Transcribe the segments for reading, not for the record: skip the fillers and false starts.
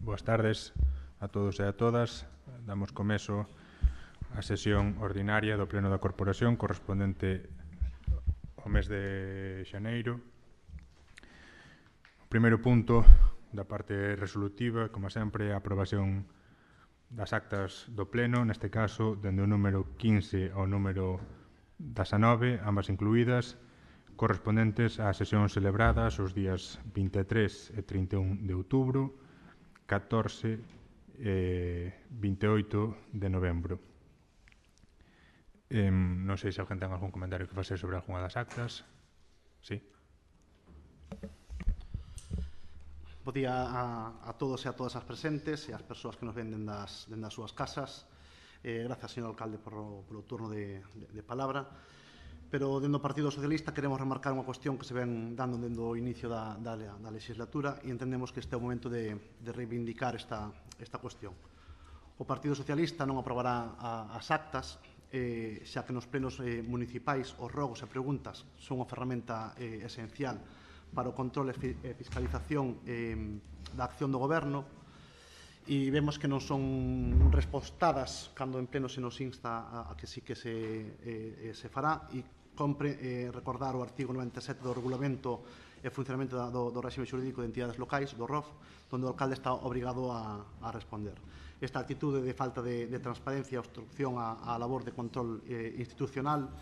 Boas tardes a todos e a todas. Damos comezo á sesión ordinaria do Pleno da Corporación correspondente ao mes de xaneiro. O primeiro punto da parte resolutiva, como sempre, a aprobación das actas do Pleno, neste caso, dende o número 15 ao número 19, ambas incluídas, correspondentes ás sesións celebradas os días 23 e 31 de outubro, 14 e 28 de novembro. Non sei se alguén ten algún comentario que facer sobre algunha das actas. Sí. Bo día a todos e a todas as presentes e as persoas que nos ven dende as súas casas. Grazas, señor alcalde, polo turno de palabra. Pero, dentro do Partido Socialista, queremos remarcar unha cuestión que se ven dando dende o inicio da legislatura e entendemos que este é o momento de reivindicar esta cuestión. O Partido Socialista non aprobará as actas, xa que nos plenos municipais os rogos e preguntas son unha ferramenta esencial para o control e fiscalización da acción do Goberno, e vemos que non son respostadas cando en pleno se nos insta a que sí que se fará, e compre recordar o artigo 97 do Regulamento e Funcionamento do Réxime Xurídico de Entidades Locais, do ROF, onde o alcalde está obrigado a responder. Esta actitude de falta de transparencia e obstrucción á labor de control institucional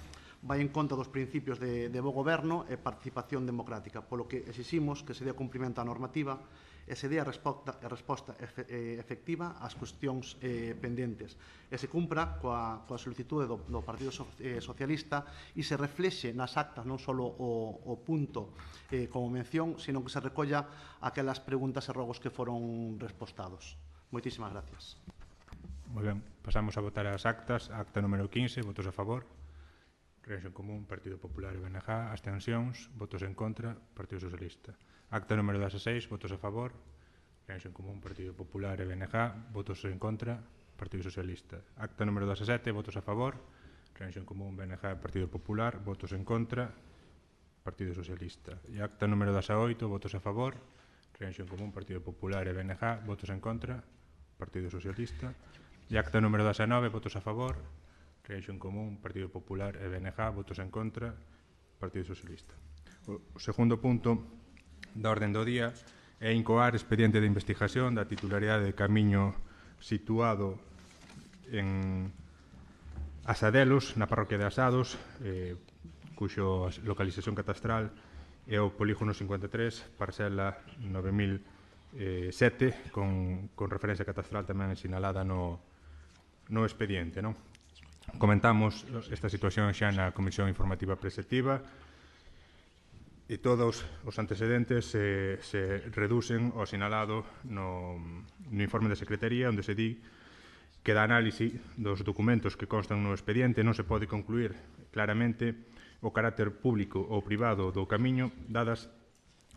vai en contra dos principios de bo goberno e participación democrática, polo que exiximos que se dé cumprimento á normativa e se dé a resposta efectiva ás cuestións pendentes e se cumpra coa solicitude do Partido Socialista e se reflexe nas actas non só o punto como mención, sino que se recolla aquelas preguntas e rogos que foron respostados. Moitísimas gracias. Moi ben, pasamos a votar as actas. Acta número 15, votos a favor. Reacción Común, Partido Popular e BNG, abstencións, votos en contra, Partido Socialista. Acta número 16, votos a favor, Reacción Común, Partido Popular e BNG, votos en contra, Partido Socialista. Acta número 17, votos a favor, Reacción Común, BNG, Partido Popular, votos en contra, Partido Socialista. E acta número 18, votos a favor, Reacción Común, Partido Popular e BNG, votos en contra, Partido Socialista. E acta número 19, votos a favor, Reacción Común, Partido Popular e BNG, votos en contra, Partido Socialista. O segundo punto da orden do día é incoar expediente de investigación da titularidade de camiño situado en Asadelos, na parroquia de Asados, cuxo localización catastral é o polígono 53, parcela 9007, con referencia catastral tamén sinalada no expediente, non? Comentamos esta situación xa na Comisión Informativa Preceptiva e todos os antecedentes se reducen ao sinalado no informe de Secretaría, onde se di que da análise dos documentos que constan no expediente non se pode concluir claramente o carácter público ou privado do camiño, dadas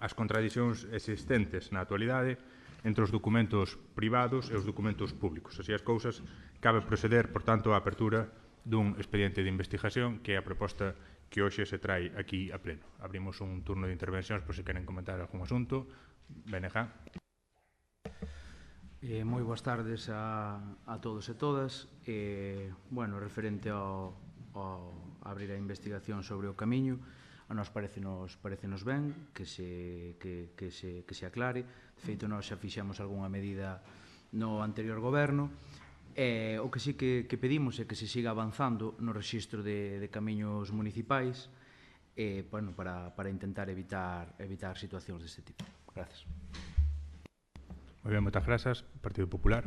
as contradicións existentes na actualidade entre os documentos privados e os documentos públicos. Así as cousas, cabe proceder, por tanto, á apertura dun expediente de investigación, que é a proposta que hoxe se trai aquí a pleno. Abrimos un turno de intervencións por se queren comentar algún asunto. BNG. Moi boas tardes a todos e todas. Referente ao abrir a investigación sobre o camiño, a nós parecenos ben que se aclare. De feito, nós xa fixemos algunha medida no anterior goberno. O que sí que pedimos é que se siga avanzando no rexistro de camiños municipais para intentar evitar situacións deste tipo. Grazas. Moi ben, moitas grazas. Partido Popular.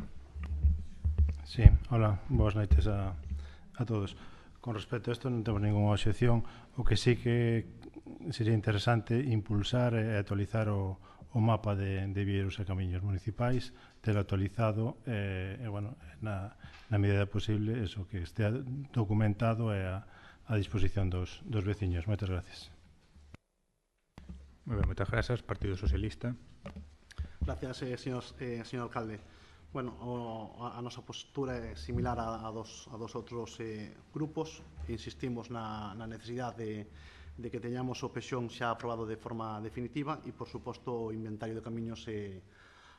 Sí, hola, boas noites a todos. Con respecto a isto non temos ninguna obxección. O que sí que sería interesante impulsar e actualizar o mapa de vieiros e camiños municipais, telo actualizado na medida posible, eso, que estea documentado e a disposición dos veciños. Moitas gracias. Moi ben, moitas grazas. Partido Socialista. Gracias, señor alcalde. A nosa postura é similar a dos outros grupos. Insistimos na necesidade de que teñamos o PEXON xa aprobado de forma definitiva e, por suposto, o inventario de camiños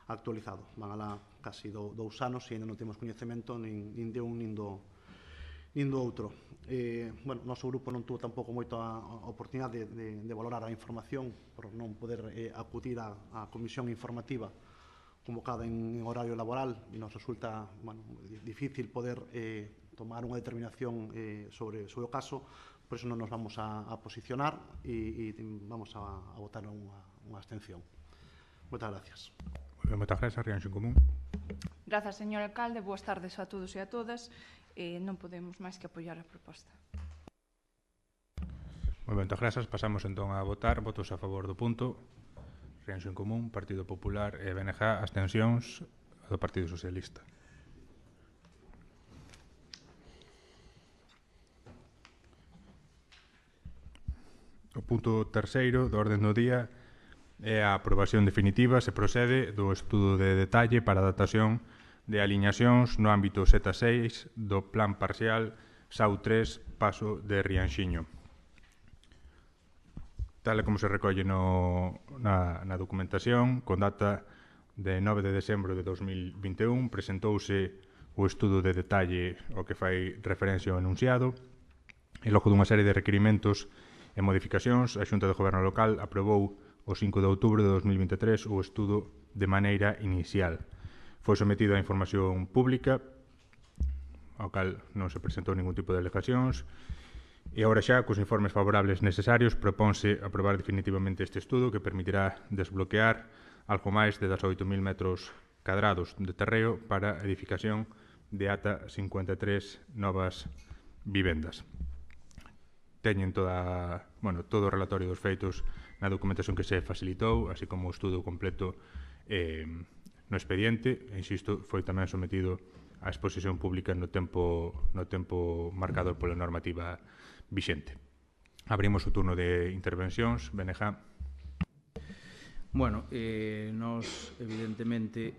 actualizado. Van alá casi 2 anos e ainda non temos coñecemento nin de un nin do outro. Bueno, o noso grupo non tuvo tampouco moito a oportunidade de valorar a información por non poder acudir á comisión informativa convocada en horario laboral e nos resulta difícil poder tomar unha determinación sobre o caso, por iso non nos vamos a posicionar e vamos a votar unha abstención. Moitas gracias. Moitas grazas, Rianxo en Común. Grazas, señor alcalde. Boas tardes a todos e a todas. Non podemos máis que apoiar a proposta. Moi ben, moitas grazas. Pasamos entón a votar. Votos a favor do punto. Rianxo en Común, Partido Popular e BNG. Abstencións do Partido Socialista. O punto terceiro do orden do día é a aprobación definitiva, se procede, do estudo de detalle para a adaptación de aliñacións no ámbito SETA 6 do Plan Parcial SAU 3 Paso de Rianxiño. Tal e como se recolle na documentación, con data de 9 de decembro de 2021, presentouse o estudo de detalle ao que fai referencia ao enunciado, e logo dunha serie de requerimentos e modificacións, a Xunta de Goberno Local aprobou o 5 de outubro de 2023 o estudo de maneira inicial. Foi sometido a información pública, ao cal non se presentou ningún tipo de alegacións, e agora xa, cos informes favorables necesarios, propónse aprobar definitivamente este estudo que permitirá desbloquear algo máis de 18.000 metros cadrados de terreo para a edificación de ata 53 novas vivendas. Teñen todo o relatorio dos feitos na documentación que se facilitou, así como o estudo completo no expediente. Insisto, foi tamén sometido á exposición pública no tempo marcado pola normativa vixente. Abrimos o turno de intervencións. BNG. Bueno, nos, evidentemente,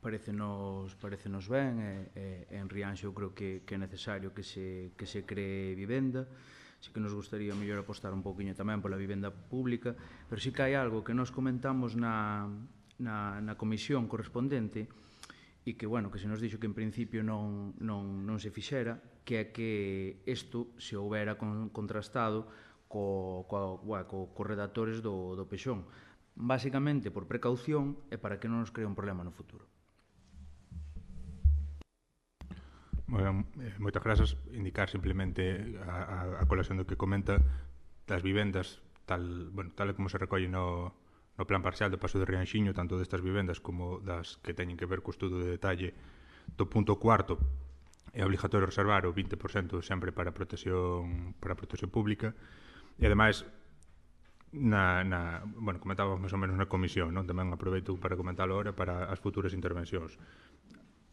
parecenos ben, en Rianxo creo que é necesario que se cree vivenda. Sí que nos gustaría mellor apostar un pouquiño tamén pola vivenda pública, pero sí que hai algo que nos comentamos na comisión correspondente e que, bueno, que se nos dixo que en principio non se fixera, que é que isto se houbera contrastado co redactores do PXON. Básicamente por precaución e para que non nos cree un problema no futuro. Moitas grazas. Indicar simplemente a colación do que comenta das vivendas, tal e como se recolle no plan parcial do Paso de Rianxiño, tanto destas vivendas como das que teñen que ver co estudo de detalle do punto cuarto. É obligatorio reservar o 20% sempre para protección pública, e ademais comentábamos máis ou menos na comisión, non? Tamén aproveito para comentálo agora para as futuras intervencións.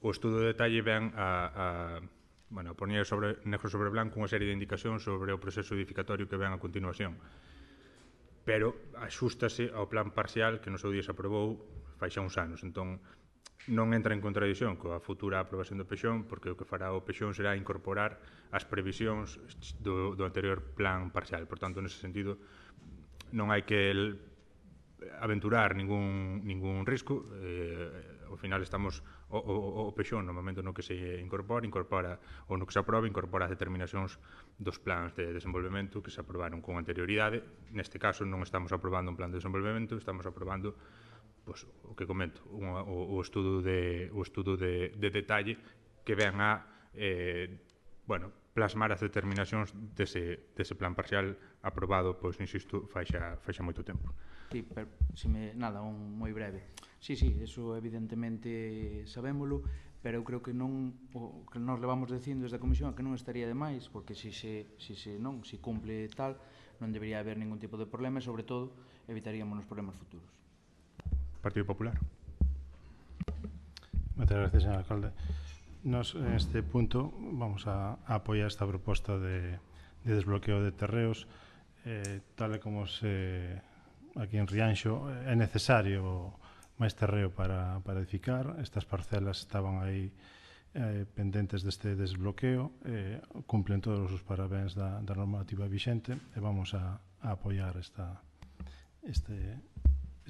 O estudo de detalle ven a poñer negro sobre blanco unha serie de indicacións sobre o proceso edificatorio que ven a continuación. Pero axústase ao plan parcial que no seu día se aprobou fai xa uns anos. Entón, non entra en contradición coa futura aprobación do PXON, porque o que fará o PXON será incorporar as previsións do anterior plan parcial. Por tanto, nese sentido, non hai que aventurar ningún risco. Ao final estamos o PXON no momento no que se incorpora ou no que se aproba, incorpora as determinacións dos plans de desenvolvemento que se aprobaron con anterioridade. Neste caso non estamos aprobando un plan de desenvolvemento, estamos aprobando o que comento, o estudo de detalle que ven a plasmar as determinacións dese plan parcial aprobado, insisto, fai xa moito tempo. Sí, pero, moi breve. Sí, eso evidentemente sabémolo, pero eu creo que o que nos levamos dicindo desde a Comisión que non estaría de máis, porque se cumple tal, non debería haber ningún tipo de problema e, sobre todo, evitaríamos os problemas futuros. Partido Popular. Moitas gracias, señor alcalde. Nos, en este punto, vamos a apoiar esta proposta de desbloqueo de terreos, tal e como aquí en Rianxo é necesario máis terreo para edificar. Estas parcelas estaban aí pendentes deste desbloqueo, cumplen todos os parabéns da normativa vixente e vamos a apoiar este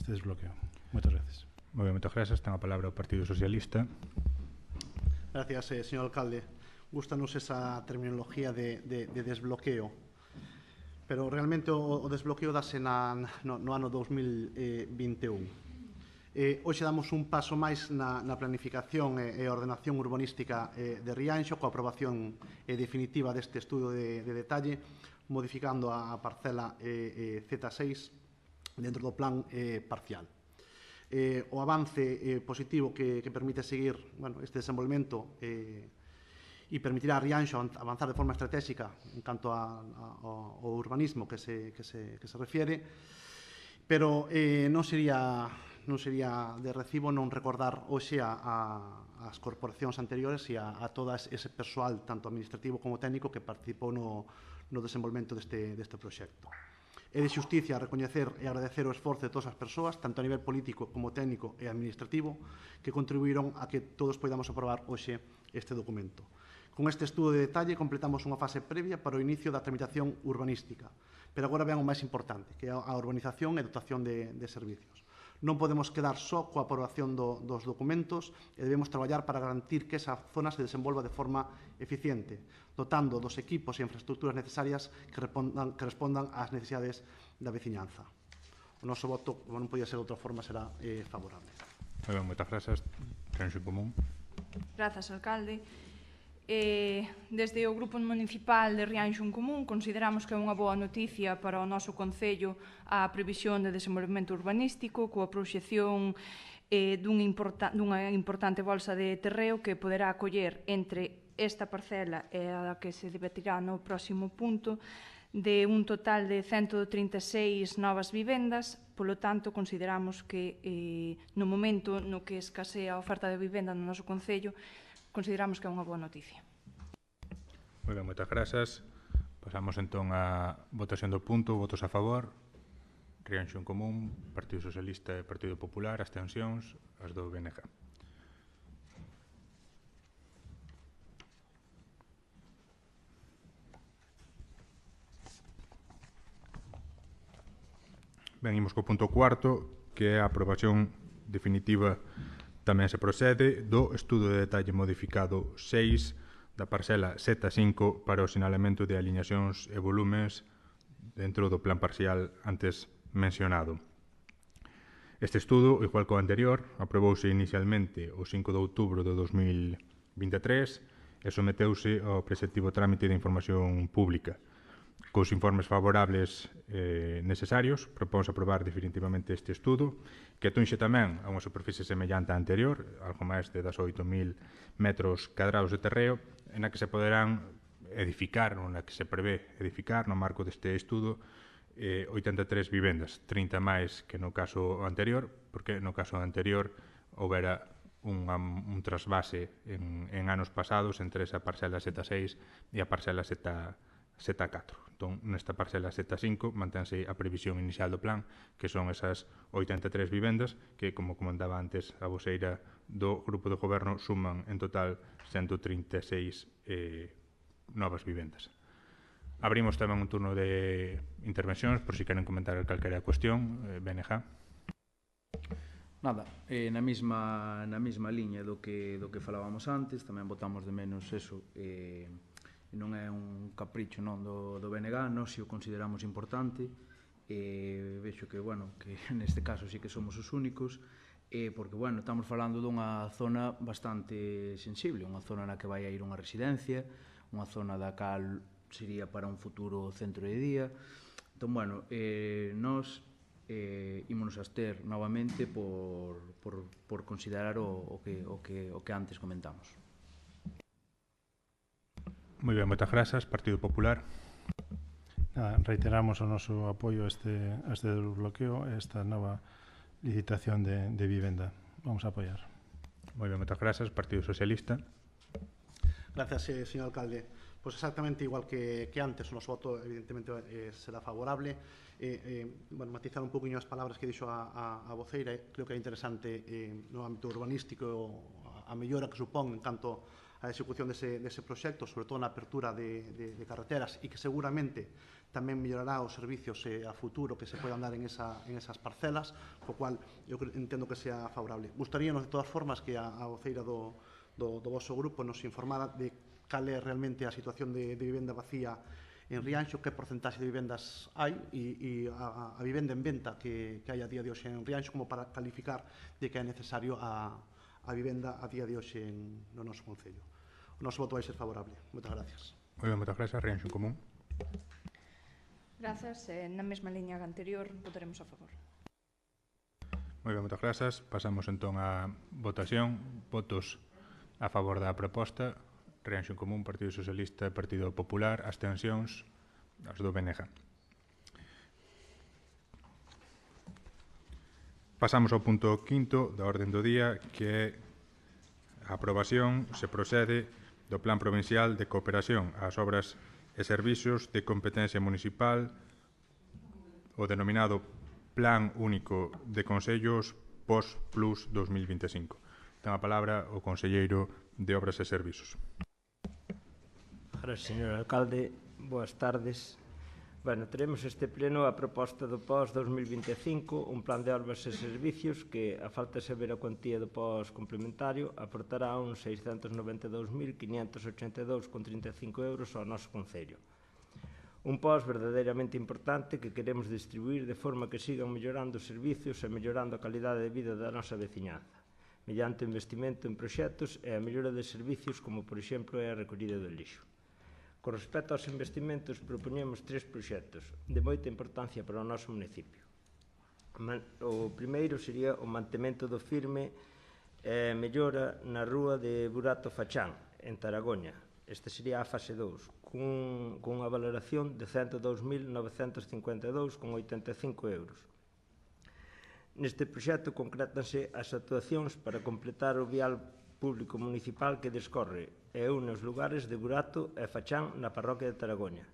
desbloqueo. Moitas gracias. Moi ben, moitas grazas. Ten a palabra o Partido Socialista. Gracias, señor alcalde. Gústanos esa terminología de desbloqueo, pero realmente o desbloqueo dase no ano 2021. Hoxe damos un paso máis na planificación e ordenación urbanística de Rianxo, coa aprobación definitiva deste estudo de detalle, modificando a parcela Z6 dentro do plan parcial. O avance positivo que permite seguir este desenvolvemento e permitirá a Rianxo avanzar de forma estratégica en canto ao urbanismo que se refiere, pero non sería de recibo non recordar hoxe as corporacións anteriores e a todo ese persoal, tanto administrativo como técnico, que participou no desenvolvemento deste proxecto. É de xusticia recoñecer e agradecer o esforzo de todas as persoas, tanto a nivel político como técnico e administrativo, que contribuíron a que todos podamos aprobar hoxe este documento. Con este estudo de detalle completamos unha fase previa para o inicio da tramitación urbanística, pero agora ven o máis importante, que é a urbanización e dotación de servicios. Non podemos quedar só coa aprobación dos documentos e debemos traballar para garantir que esa zona se desenvolva de forma eficiente, dotando dos equipos e infraestructuras necesarias que respondan ás necesidades da veciñanza. O noso voto, como non podía ser de outra forma, será favorable. Moi ben, moitas grazas. Renxo Común. Grazas, alcalde. Desde o Grupo Municipal de Rianxo en Común consideramos que é unha boa noticia para o noso concello a previsión de desenvolvemento urbanístico coa proxección dunha importante bolsa de terreo que poderá acoller entre esta parcela e a que se debatirá no próximo punto de un total de 136 novas vivendas. Polo tanto, consideramos que no momento no que escasea a oferta de vivenda no noso concello, consideramos que é unha boa noticia. Moi ben, moitas grazas. Pasamos entón á votación do punto. Votos a favor. Rianxo en Común, Partido Socialista e Partido Popular. Abstencións, as do BNG. Ben, imos co punto cuarto, que é a aprobación definitiva. Tamén se procede do estudo de detalle modificado 6 da parcela Z5 para o sinalamento de alineacións e volúmenes dentro do plan parcial antes mencionado. Este estudo, igual co anterior, aprobouse inicialmente o 5 de outubro de 2023 e someteuse ao preceptivo trámite de información pública. Cos informes favorables necesarios, propónse aprobar definitivamente este estudo, que atunxe tamén a unha superficie semellante á anterior, algo máis de 18.000 metros cadrados de terreo, en a que se poderán edificar, ou na que se prevé edificar, no marco deste estudo, 83 vivendas, 30 máis que no caso anterior, porque no caso anterior houbera un trasvase en anos pasados entre esa parcela Z6 e a parcela Z4. Entón, nesta parcela Z5 mantense a previsión inicial do plan, que son esas 83 vivendas, que, como comentaba antes a voceira do Grupo de Goberno, suman en total 136 novas vivendas. Abrimos tamén un turno de intervencións, por si queren comentar calquera cuestión. BNG. Nada, na mesma liña do que falábamos antes, tamén botamos de menos eso, non é un capricho non do BNG, nós si o consideramos importante, vexo que, bueno, que neste caso sí que somos os únicos, porque, bueno, estamos falando dunha zona bastante sensible, unha zona na que vai a ir unha residencia, unha zona da cal sería para un futuro centro de día. Entón, bueno, nós ímonos a abster novamente por considerar o que antes comentamos. Moi ben, moitas grazas. Partido Popular. Reiteramos o noso apoio a este desbloqueo e esta nova licitación de vivenda. Vamos a apoiar. Moi ben, moitas grazas. Partido Socialista. Gracias, señor alcalde. Pois exactamente igual que antes, o noso voto evidentemente será favorable. Matizar un poquinho as palabras que dixo a voceira, creo que é interesante no ámbito urbanístico a mellora que supón en canto execución dese proxecto, sobre todo na apertura de carreteras, e que seguramente tamén mellorará os servicios a futuro que se podan dar en esas parcelas, co cual eu entendo que sea favorable. Gustaríanos, de todas formas, que a voceira do vosso grupo nos informara de cal é realmente a situación de vivenda vacía en Rianxo, que porcentaxe de vivendas hai e a vivenda en venta que hai a día de hoxe en Rianxo, como para calificar de que é necesario a vivenda a día de hoxe no noso concello. O noso voto vai ser favorable. Moitas gracias. Moi ben, moitas grazas. Rianxo en Común. Grazas. Na mesma liña que anterior, votaremos a favor. Moi ben, moitas grazas. Pasamos entón á votación. Votos a favor da proposta. Rianxo en Común, Partido Socialista e Partido Popular. Abstencións, as do BNG. Pasamos ao punto 5 da orden do día, que é a aprobación, se procede, do Plan Provincial de Cooperación ás Obras e Servizos de Competencia Municipal, o denominado Plan Único de Concellos POS-Plus 2025. Ten a palabra o conselleiro de Obras e Servizos. Gracias, señor alcalde. Boas tardes. Bueno, teremos este pleno a proposta do POS 2025, un plan de obras e servicios que, a falta de saber a cuantía do POS complementario, aportará uns 692.582,35 euros ao noso concello. Un POS verdadeiramente importante que queremos distribuir de forma que sigan mellorando os servicios e mellorando a calidade de vida da nosa veciñanza, mediante o investimento en proxectos e a mellora de servicios como, por exemplo, é a recollida do lixo. Con respecto aos investimentos, propoñemos 3 proxectos de moita importancia para o noso municipio. O primeiro sería o mantemento do firme e mellora na rúa de Burato Fachán, en Taragoña. Este sería a fase 2, cunha valoración de 102.952,85 euros. Neste proxecto concrétanse as actuacións para completar o vial público municipal que descorre e une os lugares de Burato e Fachán na parroquia de Taragoña.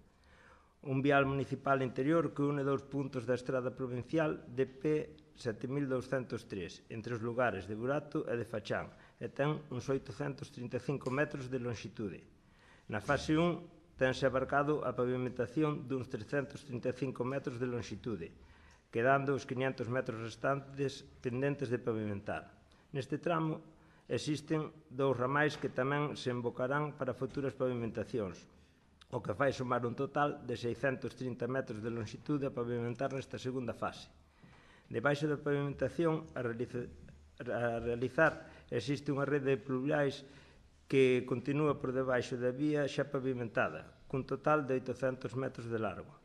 Un vial municipal interior que une 2 puntos da estrada provincial DP 7203 entre os lugares de Burato e de Fachán e ten uns 835 metros de longitude. Na fase 1 tense abarcado a pavimentación duns 335 metros de longitude, quedando os 500 metros restantes pendentes de pavimentar. Neste tramo existen 2 ramais que tamén se embocarán para futuras pavimentacións, o que fai sumar un total de 630 metros de longitude a pavimentar nesta segunda fase. Debaixo da pavimentación a realizar existe unha rede de pluviais que continúa por debaixo da vía xa pavimentada, cun total de 800 metros de largo.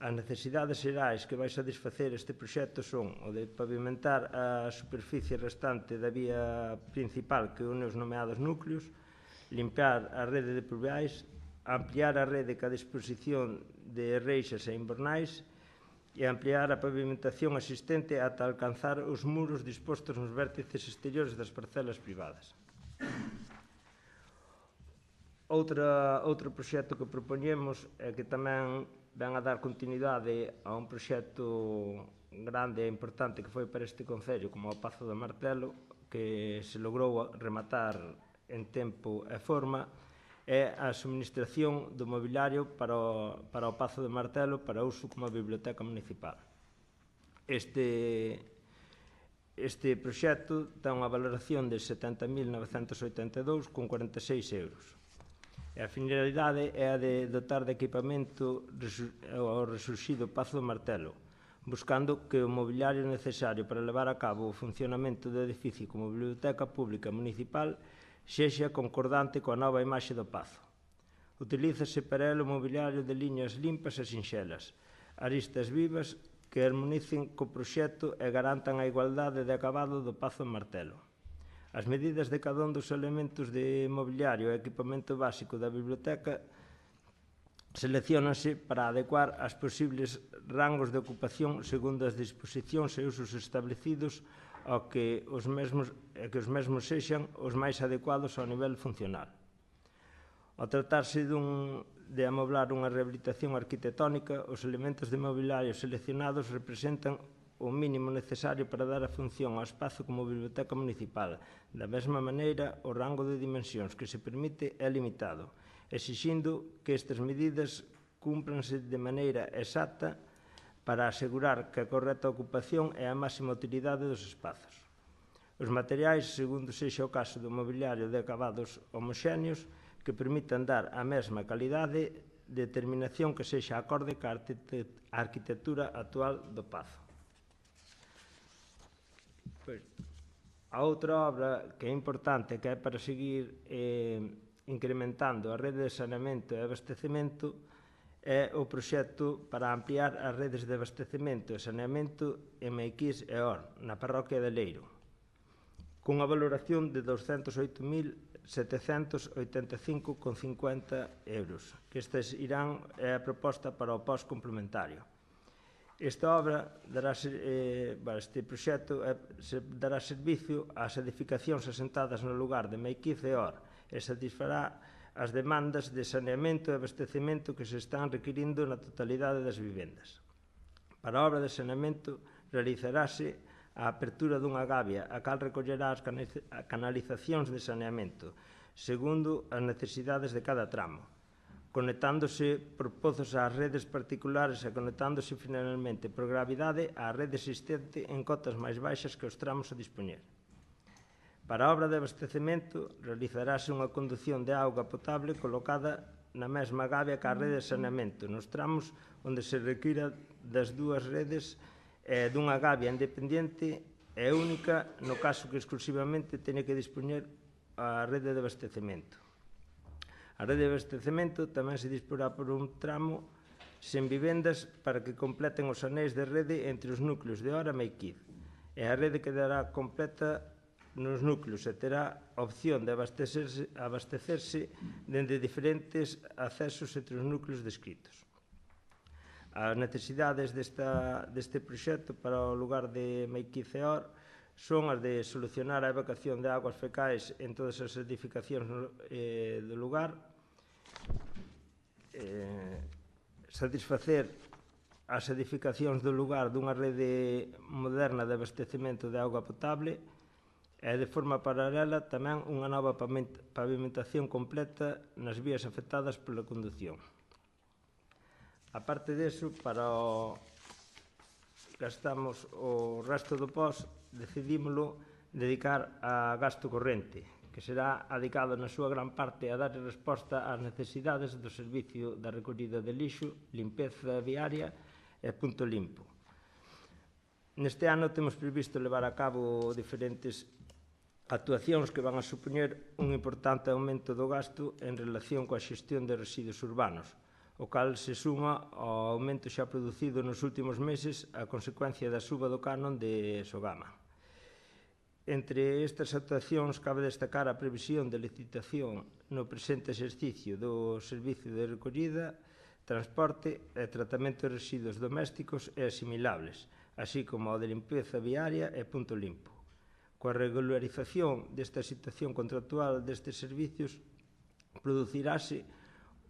As necesidades xerais que vai satisfacer este proxecto son o de pavimentar a superficie restante da vía principal que une os nomeados núcleos, limpiar a rede de pluviais, ampliar a rede ca disposición de reixas e invernais e ampliar a pavimentación existente ata alcanzar os muros dispostos nos vértices exteriores das parcelas privadas. Outro proxecto que propoñemos é que tamén ven a dar continuidade a un proxecto grande e importante que foi para este concello como o Pazo de Martelo, que se logrou rematar en tempo e forma, é a suministración do mobiliario para o Pazo de Martelo para uso como biblioteca municipal. Este proxecto ten unha valoración de 70.982,46 euros. A finalidade é a de dotar de equipamento ao resurxido Pazo do Martelo, buscando que o mobiliario necesario para levar a cabo o funcionamento do edificio como biblioteca pública municipal sexa concordante coa nova imaxe do Pazo. Utilízase para el o mobiliario de liñas limpas e sinxelas, aristas vivas que armonicen co proxecto e garantan a igualdade de acabado do Pazo do Martelo. As medidas de cada un dos elementos de mobiliario e equipamento básico da biblioteca selecciónanse para adecuar as posibles rangos de ocupación segundo as disposicións e usos establecidos ao que os mesmos sexan os máis adecuados ao nivel funcional. Ao tratarse de amoblar unha rehabilitación arquitectónica, os elementos de mobiliario seleccionados representan o mínimo necesario para dar a función ao espazo como biblioteca municipal. Da mesma maneira, o rango de dimensións que se permite é limitado, exixindo que estas medidas cúmpranse de maneira exacta para asegurar que a correcta ocupación e a máxima utilidade dos espazos. Os materiais, segundo sexa o caso do mobiliario de acabados homoxéneos, que permitan dar a mesma calidade de determinación que sexa acorde ca arquitectura actual do Pazo. A outra obra que é importante, que é para seguir incrementando a rede de saneamento e abastecemento, é o proxecto para ampliar as redes de abastecemento e saneamento en Meiquís e Or, na parroquia de Leiro, cunha valoración de 208.785,50 euros, que estes irán a proposta para o pós complementario. Esta obra este proxecto dará servicio ás edificacións asentadas no lugar de Meiquiz e Or e satisfará as demandas de saneamento e abastecemento que se están requirindo na totalidade das vivendas. Para a obra de saneamento realizarase a apertura dunha gavia a cal recollerá as canalizacións de saneamento segundo as necesidades de cada tramo, conectándose por pozos ás redes particulares e conectándose finalmente por gravidade á rede existente en cotas máis baixas que os tramos a dispoñer. Para a obra de abastecemento, realizarase unha condución de auga potable colocada na mesma gavia que a rede de saneamento, nos tramos onde se requira das dúas redes e dunha gavia independente e única no caso que exclusivamente teña que dispoñer a rede de abastecemento. A rede de abastecemento tamén se disporá por un tramo sen vivendas para que completen os anéis de rede entre os núcleos de Or e Meiquiz, e a rede quedará completa nos núcleos e terá opción de abastecerse dende diferentes accesos entre os núcleos descritos. As necesidades deste proxecto para o lugar de Meiquiz e Or son as de solucionar a evacuación de augas fecais en todas as edificacións do lugar, satisfacer as edificacións do lugar dunha rede moderna de abastecemento de auga potable e, de forma paralela, tamén unha nova pavimentación completa nas vías afectadas pola condución. A parte disso, para gastamos o resto do pós, decidímolo dedicar a gasto corrente, que será adicado na súa gran parte a dar resposta ás necesidades do servicio da recollida de lixo, limpeza viaria e punto limpo. Neste ano temos previsto levar a cabo diferentes actuacións que van a supoñer un importante aumento do gasto en relación coa xestión de residuos urbanos, o cal se suma ao aumento xa producido nos últimos meses a consecuencia da suba do canon de Sogama. Entre estas actuacións cabe destacar a previsión de licitación no presente exercicio do servicio de recollida, transporte e tratamento de residuos domésticos e asimilables, así como o de limpeza viaria e punto limpo. Coa regularización desta situación contractual destes servicios, producirase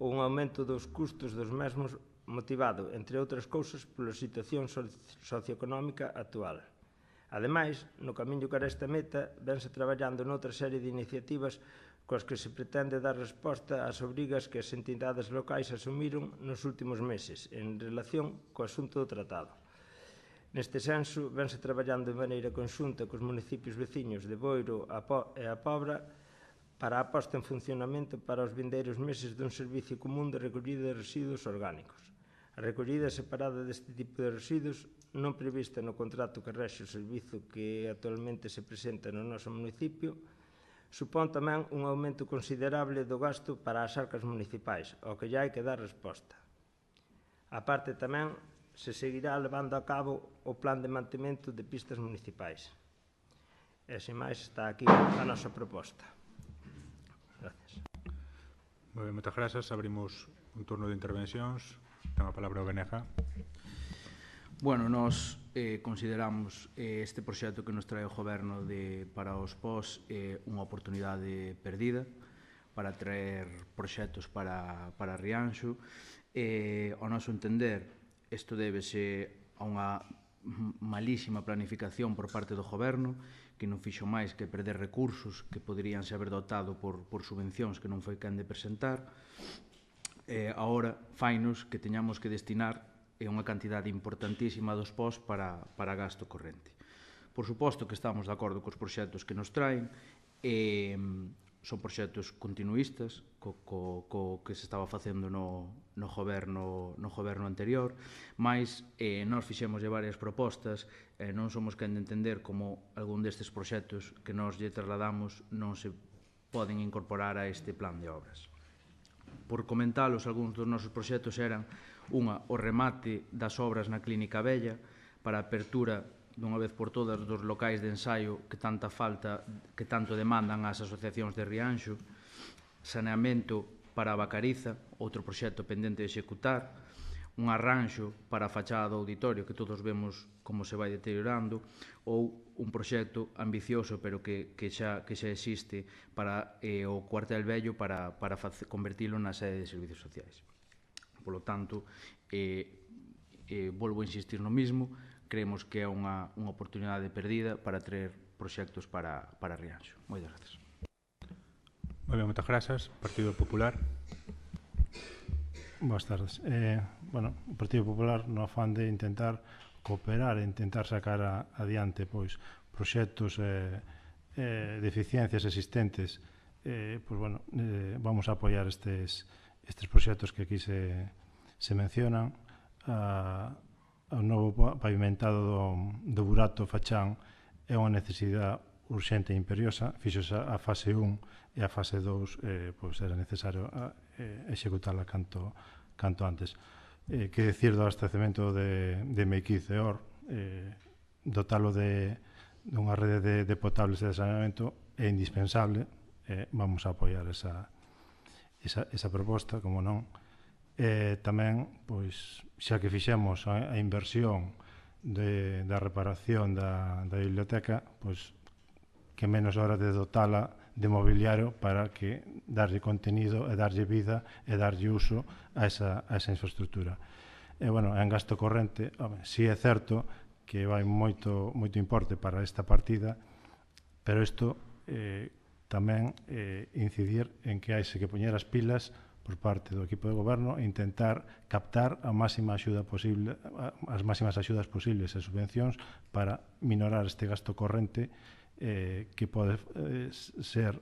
un aumento dos custos dos mesmos motivado, entre outras cousas, pola situación socioeconómica actual. Ademais, no camiño cara a esta meta, vense traballando noutra serie de iniciativas coas que se pretende dar resposta ás obrigas que as entidades locais asumiron nos últimos meses en relación co asunto do tratado. Neste senso, vense traballando de maneira conxunta cos municipios veciños de Boiro e a Pobra para a posta en funcionamento para os vindeiros meses dun servicio común de recollida de residuos orgánicos. A recollida separada deste tipo de residuos, non prevista no contrato que rexe o servizo que actualmente se presenta no noso municipio, supón tamén un aumento considerable do gasto para as arcas municipais, ao que xa hai que dar resposta. A parte tamén, se seguirá levando a cabo o plan de mantemento de pistas municipais. E, sen máis, está aquí a nosa proposta. Gracias. Moi ben, moitas grazas. Abrimos un turno de intervencións. Ten a palabra o BNG. Bueno, nós consideramos este proxecto que nos trae o Goberno para os POS unha oportunidade perdida para traer proxectos para Rianxo. Ao noso entender, isto débese a unha malísima planificación por parte do goberno, que non fixo máis que perder recursos que poderíanse haber dotado por subvencións que non foi quen de presentar. Agora fainos que teñamos que destinar unha cantidade importantísima dos POS para gasto corrente. Por suposto que estamos de acordo cos proxectos que nos traen, son proxectos continuistas co que se estaba facendo no goberno anterior, mas nós fixemos varias propostas, non somos quen de entender como algún destes proxectos que nós lle trasladamos non se poden incorporar a este plan de obras. Por comentalos, algúns dos nosos proxectos eran o remate das obras na Clínica Vella para a apertura dunha vez por todas dos locais de ensaio que tanto demandan as asociacións de Rianxo, saneamento para a Bacariza, outro proxecto pendente de executar, un arranxo para a fachada do auditorio que todos vemos como se vai deteriorando, ou un proxecto ambicioso pero que xa existe para o cuartel vello para convertilo na sede de servicios sociais. Polo tanto, volvo a insistir no mismo, creemos que é unha oportunidade perdida para traer proxectos para Rianxo. Moitas grazas. Moi ben, moitas grazas. Partido Popular. Boas tardes. O Partido Popular no afán de intentar cooperar e intentar sacar adiante proxectos de eficiencias existentes, vamos a apoiar estes proxectos que aquí se mencionan. O novo pavimentado do Burato Fachán é unha necesidade urxente e imperiosa. Fixose a fase 1 e a fase 2 era necesario executala canto antes. Que decir do abastecemento de Meiquiz e Or, dotalo dunha rede de potables e de saneamento é indispensable. Vamos a apoiar esa proposta, como non. Tamén, xa que fixemos a inversión da reparación da biblioteca, que menos hora de dotala de mobiliario para que darlle contenido e darlle vida e darlle uso a esa infraestructura. En gasto corrente, si é certo que vai moito importe para esta partida, pero isto tamén incidir en que haise que poñer as pilas por parte do equipo de goberno e intentar captar a máxima axuda posible, as máximas axudas posibles e subvencións para minorar este gasto corrente que pode ser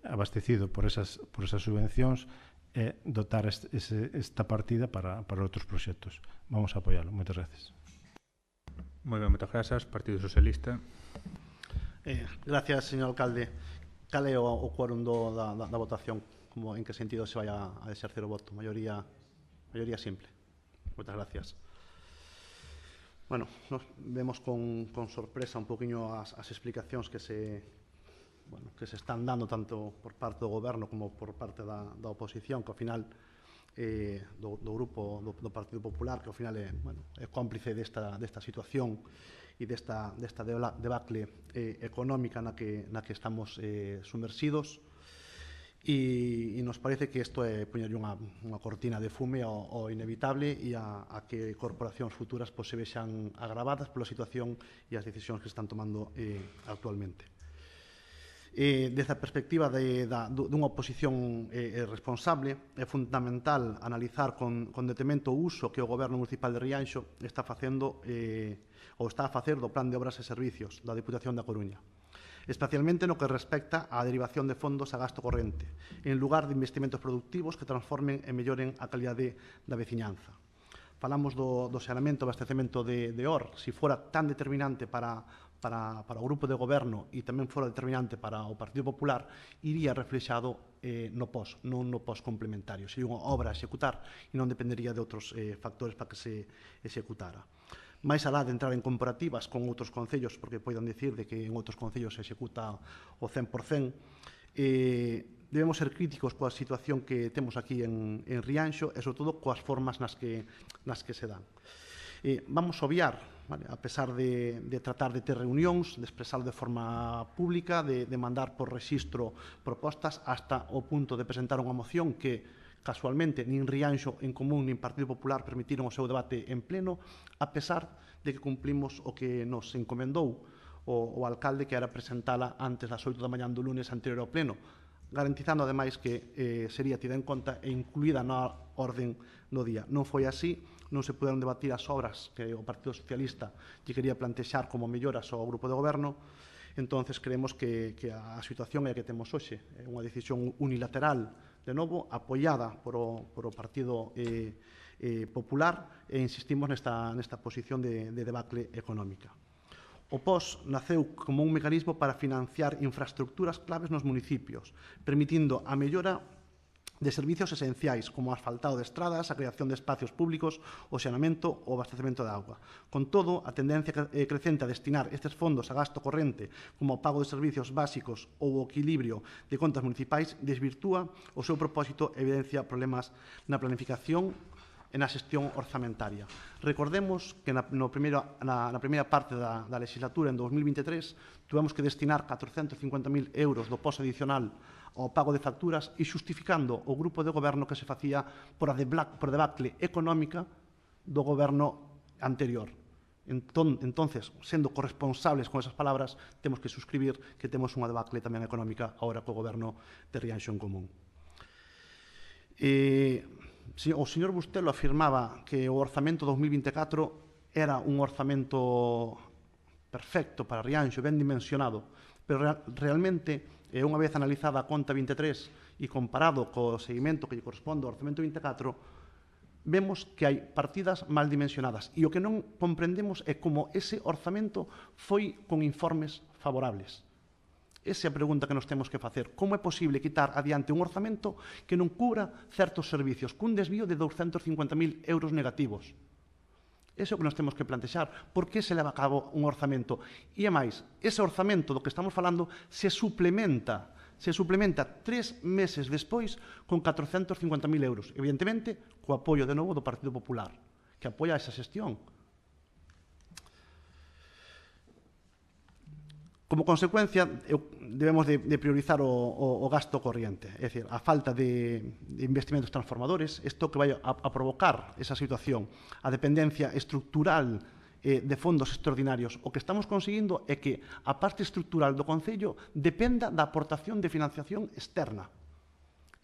abastecido por esas subvencións e dotar esta partida para outros proxectos. Vamos a apoialo. Moitas gracias. Moi ben, moitas grazas. Partido Socialista. Gracias, señor alcalde. Cal é o quórum da votación? En que sentido se vai a exercer o voto? Maioría simple. Moitas gracias. Nos vemos con sorpresa un poquinho as explicacións que se están dando tanto por parte do goberno como por parte da oposición, que ao final do grupo do Partido Popular, que ao final é cómplice desta situación e desta debacle económica na que estamos sumersidos. E nos parece que isto é poñerlle unha cortina de fume ao inevitable e a que corporacións futuras se vexan agravadas pola situación e as decisións que están tomando actualmente. Desde a perspectiva dunha oposición responsable, é fundamental analizar con detemento o uso que o Goberno Municipal de Rianxo está facendo ou está a facer do Plan de Obras e Servicios da Diputación da Coruña, especialmente no que respecta á derivación de fondos a gasto corrente, en lugar de investimentos productivos que transformen e melloren a calidade da veciñanza. Falamos do saneamento e abastecemento de Or. Se fora tan determinante para o grupo de goberno e tamén fora determinante para o Partido Popular, iría reflexado no POS, non no POS complementario. Sería unha obra a executar e non dependería de outros factores para que se executara. máis alá de entrar en comparativas con outros concellos, porque poidan dicir de que en outros concellos se executa o 100%, debemos ser críticos coa situación que temos aquí en Rianxo e, sobre todo, coas formas nas que se dan. Vamos a obviar, a pesar de tratar de ter reunións, de expresar de forma pública, de mandar por rexistro propostas, hasta o punto de presentar unha moción que Casualmente, nin Rianxo en Común nin Partido Popular permitiron o seu debate en pleno, a pesar de que cumplimos o que nos encomendou o alcalde, que era presentala antes das 8 da mañá do lunes anterior ao pleno, garantizando ademais que sería tida en conta e incluída na orden do día. Non foi así, non se puderon debatir as obras que o Partido Socialista lle quería plantexar como melloras ao grupo de goberno. Entonces creemos que a situación é a que temos hoxe, é unha decisión unilateral, de novo, apoiada por o Partido Popular, e insistimos nesta posición de debacle económica. O POS naceu como un mecanismo para financiar infraestructuras claves nos municipios, permitindo a mellora de servicios esenciais como o asfaltado de estradas, a creación de espacios públicos, o xanamento ou abastecemento de auga. Con todo, a tendencia crecente a destinar estes fondos a gasto corrente como o pago de servicios básicos ou o equilibrio de contas municipais desvirtúa o seu propósito e evidencia problemas na planificación e na xestión orzamentaria. Recordemos que na primeira parte da legislatura, en 2023, tuvemos que destinar 450.000 euros do POS adicional ao pago de facturas e xustificando o grupo de goberno que se facía por debacle económica do goberno anterior. Entonces, sendo corresponsables con esas palabras, temos que suscribir que temos unha debacle tamén económica agora co goberno de Rianxo en Común. O señor Bustelo afirmaba que o orzamento 2024 era un orzamento perfecto para Rianxo, ben dimensionado, pero realmente, unha vez analizada a conta 23 e comparado co seguimento que lle corresponde ao orzamento 24, vemos que hai partidas mal dimensionadas e o que non comprendemos é como ese orzamento foi con informes favorables. Esa é a pregunta que nos temos que facer. Como é posible quitar adiante un orzamento que non cubra certos servicios, cun desvío de 250.000 euros negativos? Eso é o que nos temos que plantexar. Por que se leva a cabo un orzamento? E, a máis, ese orzamento do que estamos falando se suplementa 3 meses despois con 450.000 euros. Evidentemente, co apoio de novo do Partido Popular, que apoia esa xestión. Como consecuencia, debemos de priorizar o gasto corriente, é dicir, a falta de investimentos transformadores, isto que vai a provocar esa situación, a dependencia estructural de fondos extraordinarios. O que estamos conseguindo é que a parte estructural do Concello dependa da aportación de financiación externa.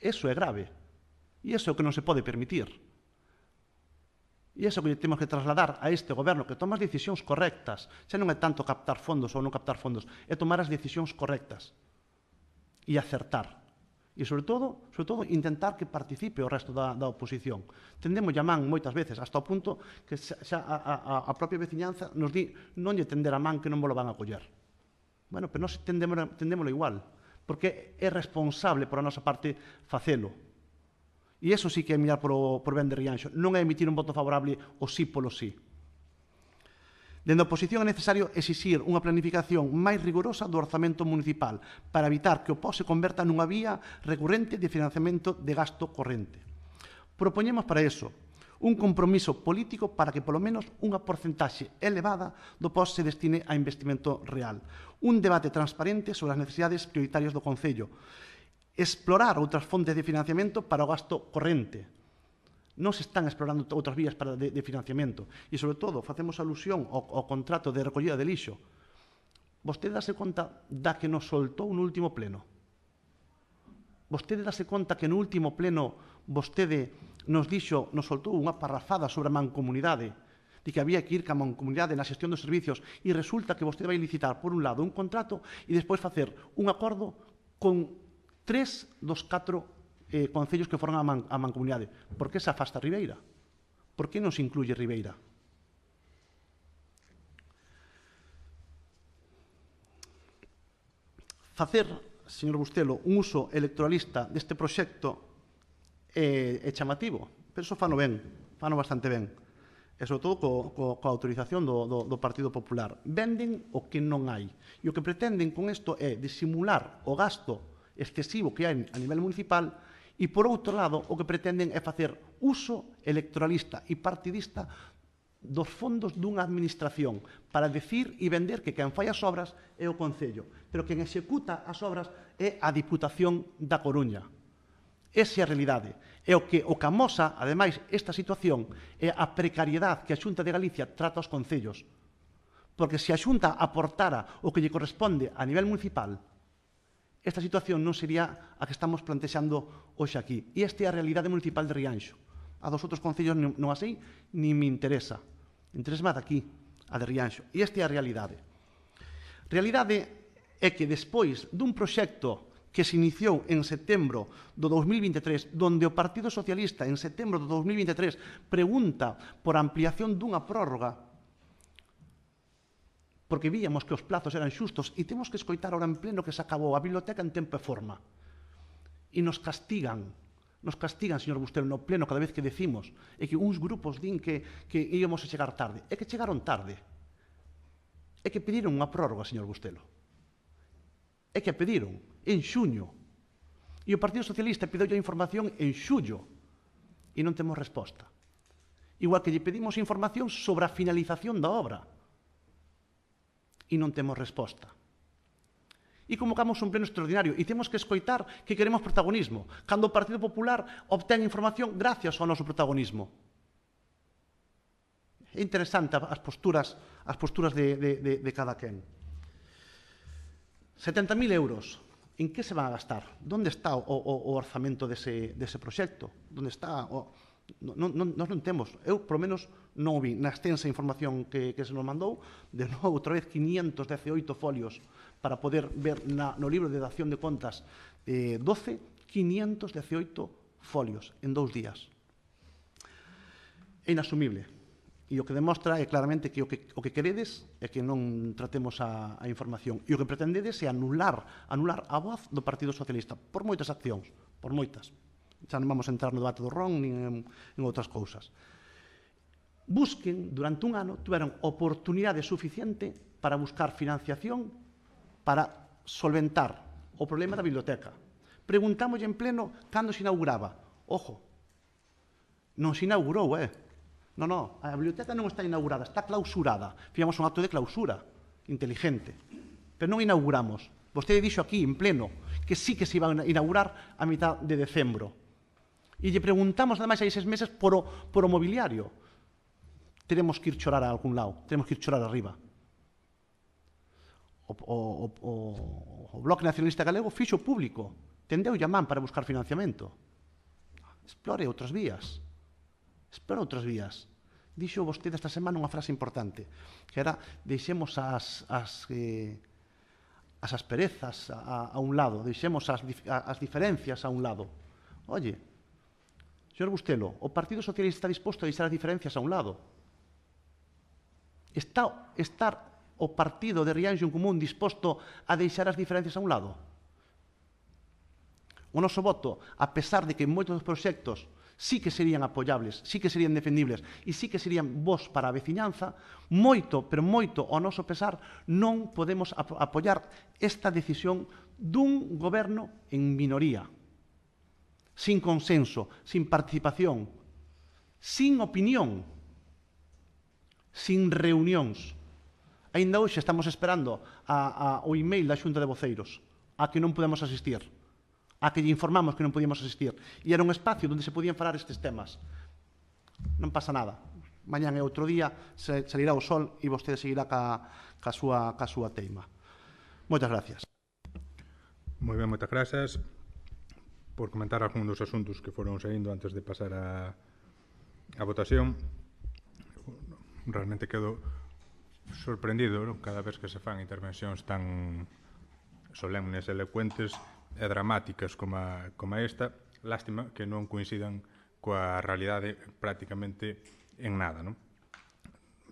Eso é grave, e iso é o que non se pode permitir. E iso que temos que trasladar a este goberno, que toma as decisións correctas. Xa non é tanto captar fondos ou non captar fondos, é tomar as decisións correctas e acertar. E, sobre todo, intentar que participe o resto da oposición. Tendemos a man moitas veces, hasta o punto que xa a propia veciñanza nos di non lle tender a man que non mo lo van a coller. Bueno, pero nós tendémolo igual, porque é responsable por a nosa parte facelo. E iso sí que é mirar por ben de Rianxo. Non é emitir un voto favorable o sí polo sí. Dende a oposición é necesario exixir unha planificación máis rigorosa do orzamento municipal para evitar que o POS se converta nunha vía recurrente de financiamento de gasto corrente. Propoñemos para iso un compromiso político para que polo menos unha porcentaxe elevada do POS se destine a investimento real. Un debate transparente sobre as necesidades prioritarias do Concello. Explorar outras fontes de financiamento para o gasto corrente. Non se están explorando outras vías de financiamento. E, sobre todo, facemos alusión ao contrato de recollida de lixo. Vostede dase conta da que nos soltou no último pleno? Vostede dase conta que no último pleno vostede nos soltou unha parrafada sobre a mancomunidade, de que había que ir ca mancomunidade na xestión dos servicios, e resulta que vostede vai licitar, por un lado, un contrato e despois facer un acordo con 3 dos 4 concellos que foron a mancomunidade. Por que se afasta Ribeira? Por que non se incluye Ribeira? Facer, señor Bustelo, un uso electoralista deste proxecto é chamativo, pero iso fano ben, fano bastante ben. E, sobre todo, coa autorización do Partido Popular. Venden o que non hai. E o que pretenden con isto é disimular o gasto excesivo que hai a nivel municipal e, por outro lado, o que pretenden é facer uso electoralista e partidista dos fondos dunha administración para decir e vender que quen fai as obras é o Concello, pero quen executa as obras é a Diputación da Coruña. Esa é a realidade. E o que amosa, ademais, esta situación é a precariedade que a Xunta de Galicia trata aos concellos. Porque se a Xunta aportara o que lle corresponde a nivel municipal, esta situación non sería a que estamos plantexando hoxe aquí. E esta é a realidade municipal de Rianxo. A dos outros concellos non así, ni me interesa. Interesa máis aquí, a de Rianxo. E esta é a realidade. Realidade é que despois dun proxecto que se iniciou en setembro do 2023, donde o Partido Socialista en setembro do 2023 pregunta por a ampliación dunha prórroga, porque víamos que os plazos eran xustos, e temos que escoitar ahora en pleno que se acabou a biblioteca en tempo e forma. E nos castigan, señor Bustelo, no pleno cada vez que decimos, e que uns grupos din que íamos a chegar tarde. É que chegaron tarde. É que pediron unha prórroga, señor Bustelo. É que a pediron en xuño. E o Partido Socialista pideu a información en xullo. E non temos resposta. Igual que lle pedimos información sobre a finalización da obra. E non temos resposta. E convocamos un pleno extraordinario. E temos que escoitar que queremos protagonismo. Cando o Partido Popular obtén información gracias ao noso protagonismo. É interesante as posturas de cada quen. 70.000 euros. En que se van a gastar? Donde está o orzamento dese proxecto? Donde está? Nós non temos. Eu, polo menos, non o vi. Na extensa información que se nos mandou, de novo, outra vez, 518 folios para poder ver no libro de dación de contas 12, 518 folios en 2 días. É inasumible. E o que demostra é claramente que o que queredes é que non tratemos a información. E o que pretendedes é anular a voz do Partido Socialista por moitas accións, por moitas. Xa non vamos a entrar no debate do RON nin en outras cousas. Busquen, durante un ano, tiveron oportunidade suficiente para buscar financiación para solventar o problema da biblioteca. Preguntamos en pleno cando se inauguraba. Ojo, non se inaugurou, Non, a biblioteca non está inaugurada, está clausurada. Fixemos un acto de clausura inteligente, pero non inauguramos. Vostede dixo aquí, en pleno, que sí que se iba a inaugurar a mitad de decembro. E lle preguntamos, ademais, hai 6 meses por o mobiliario. Teremos que ir chorar a algún lado, teremos que ir chorar arriba. O Bloque Nacionalista Galego fixo público, tendeu llamán para buscar financiamento. Explore outras vías. Espero outras vías. Dixo vostede esta semana unha frase importante, que era deixemos as asperezas a un lado, deixemos as diferencias a un lado. Oye, señor Bustelo, o Partido Socialista está disposto a deixar as diferencias a un lado. Está o partido de Rianxo en Común disposto a deixar as diferencias a un lado? O noso voto, a pesar de que moitos dos proxectos sí que serían apoyables, sí que serían defendibles e sí que serían bons para a veciñanza, moito, pero moito ao noso pesar, non podemos apoiar esta decisión dun goberno en minoría, sin consenso, sin participación, sin opinión, sin reunións. Ainda hoxe estamos esperando o email da Xunta de Voceiros a que non podemos asistir, a que lle informamos que non podíamos asistir. E era un espacio onde se podían falar estes temas. Non pasa nada. Mañán é outro día, salirá o sol e vostede seguirá ca súa teima. Moitas gracias. Moi ben, moitas grazas por comentar algún dos asuntos que foron saindo antes de pasar a votación. Realmente quedo sorprendido, ¿no? Cada vez que se fan intervencións tan solemnes, elocuentes e dramáticas como esta. Lástima que non coincidan coa realidade prácticamente en nada, non?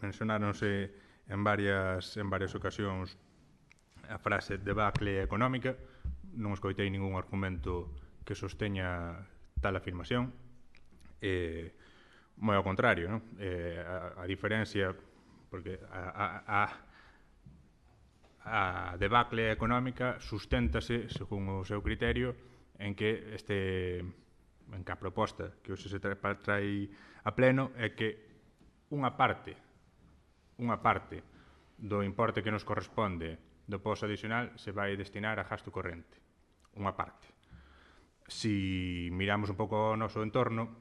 Mencionáronse en varias ocasións a frase debacle económica. Non escoitei ningún argumento que sosteña tal afirmación. Moi ao contrario, non? A diferencia, porque a debacle económica susténtase, según o seu criterio, en que a proposta que hoxe se trai a pleno é que unha parte do importe que nos corresponde do posto adicional se vai destinar a gasto corrente. Unha parte. Si miramos un pouco o noso entorno,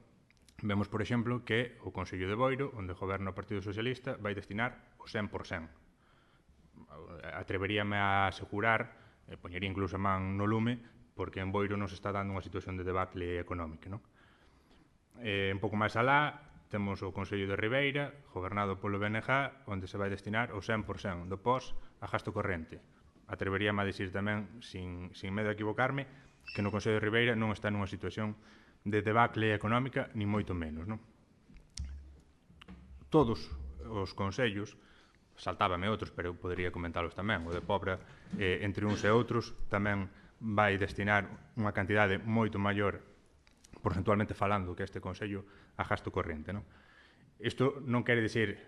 vemos, por exemplo, que o Consello de Boiro, onde goberna o Partido Socialista, vai destinar o 100%. Atreveríame a asegurar, poñería incluso a man no lume, porque en Boiro non se está dando unha situación de debacle económica, non? Un pouco máis alá, temos o Consello de Ribeira, gobernado polo BNG, onde se vai destinar o 100% do POS a gasto corrente. Atreveríame a dicir tamén, sin medo a equivocarme, que no Consello de Ribeira non está nunha situación de debacle económica, ni moito menos, non? Todos os consellos, saltábame outros, pero eu podería comentalos tamén, o de Pobra, entre uns e outros, tamén vai destinar unha cantidade moito maior, porcentualmente falando, que este Consello a gasto corrente, non? Isto non quere dicir,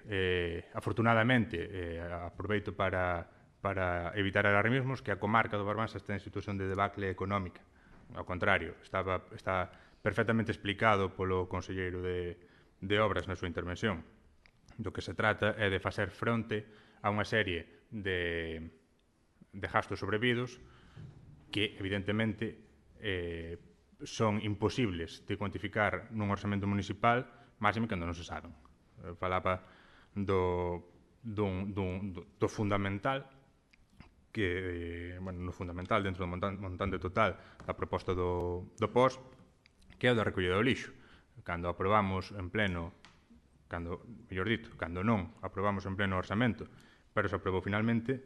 afortunadamente, aproveito para evitar alarmismos, que a comarca do Barbanza está en situación de debacle económica. Ao contrario, está perfectamente explicado polo conselleiro de Obras na súa intervención. Do que se trata é de facer fronte a unha serie de gastos sobrevidos que, evidentemente, son imposibles de cuantificar nun orzamento municipal, máxime cando non se saben. Falaba do fundamental, que, bueno, no fundamental dentro do montante total da proposta do POS, que é o da recollida do lixo. Cando aprobamos en pleno, cando non aprobamos en pleno orzamento, pero se aprobou finalmente,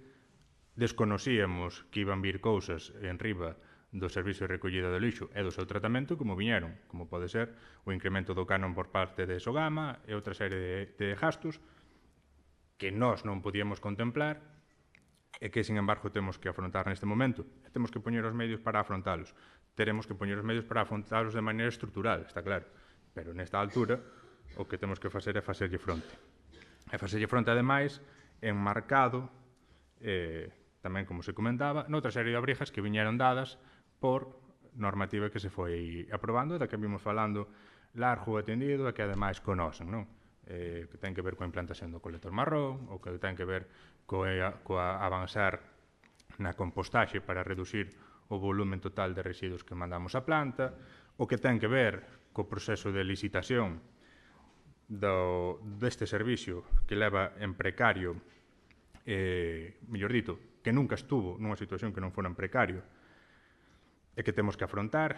desconocíamos que iban vir cousas en riba do servicio de recollida do lixo e do seu tratamento como viñeron, como pode ser o incremento do canon por parte de Sogama e outra serie de gastos que nós non podíamos contemplar e que, sin embargo, temos que afrontar neste momento. E temos que poñer os medios para afrontalos. Teremos que poñer os medios para afrontalos de maneira estrutural, está claro. Pero nesta altura, o que temos que facer é facerlle fronte. E facerlle fronte, ademais, enmarcado, tamén como se comentaba, noutra serie de obrigas que viñeron dadas por normativa que se foi aprobando, da que vimos falando largo e tendido, e que ademais conocen, non? Que ten que ver coa implantación do colector marrón, ou que ten que ver coa avanzar na compostaxe para reducir o volumen total de residuos que mandamos á planta, o que ten que ver co proceso de licitación deste servicio que leva en precario, mellor dito, que nunca estuvo nunha situación que non fora en precario, e que temos que afrontar,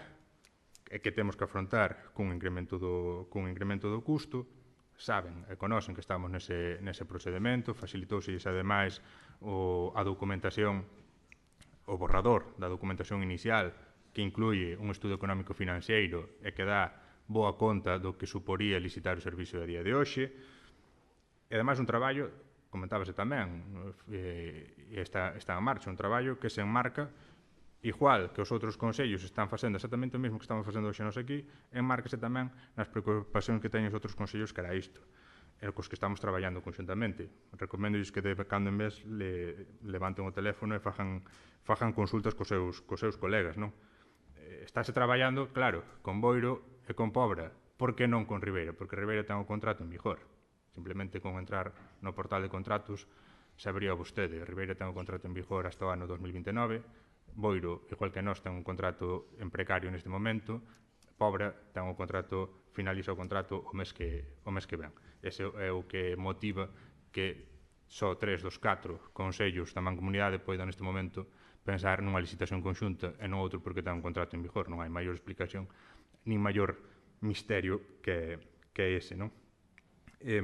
cun incremento do custo. Saben e conocen que estamos nese procedimento, facilitouse ademais a documentación, o borrador da documentación inicial, que incluye un estudo económico financiero e que dá boa conta do que suporía licitar o servicio a día de hoxe. E ademais un traballo, comentábase tamén, está en marcha, un traballo que se enmarca, igual que os outros consellos están facendo exactamente o mesmo que estamos facendo hoxe nos aquí, enmárcase tamén nas preocupacións que teñen os outros consellos cara a isto, e cos que estamos traballando conxuntamente. Recoméndolles que de cando en vez levanten o teléfono e fajan consultas cos seus colegas, non? Estáse traballando, claro, con Boiro e con Pobra. Por que non con Ribeira? Porque Ribeira ten o contrato en vigor. Simplemente con entrar no portal de contratos sabería vostede. Ribeira ten o contrato en vigor hasta o ano 2029, Boiro, igual que nós, ten un contrato en precario neste momento, Pobra ten un contrato, finaliza o contrato o mes que ven. Ese é o que motiva que só 3 dos 4 consellos da mancomunidade poidan neste momento pensar nunha licitación conxunta e non outro porque ten un contrato en vigor. Non hai maior explicación nin maior misterio que ese, non? E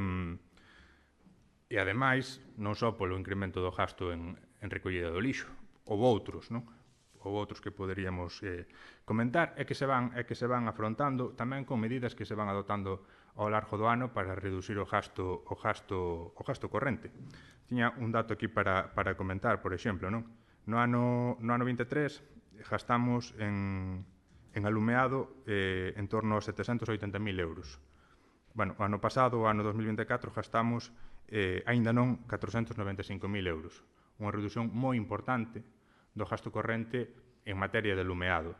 ademais, non só polo incremento do gasto en recollida do lixo, ou outros, non? Ou outros que poderíamos comentar, é que se van afrontando tamén con medidas que se van adoptando ao largo do ano para reducir o gasto corrente. Tiña un dato aquí para comentar, por exemplo, non? No ano 23 gastamos en alumeado en torno a 780.000 euros. Bueno, o ano pasado, o ano 2024, gastamos aínda non 495.000 euros. Unha reducción moi importante do gasto corrente en materia de alumeado.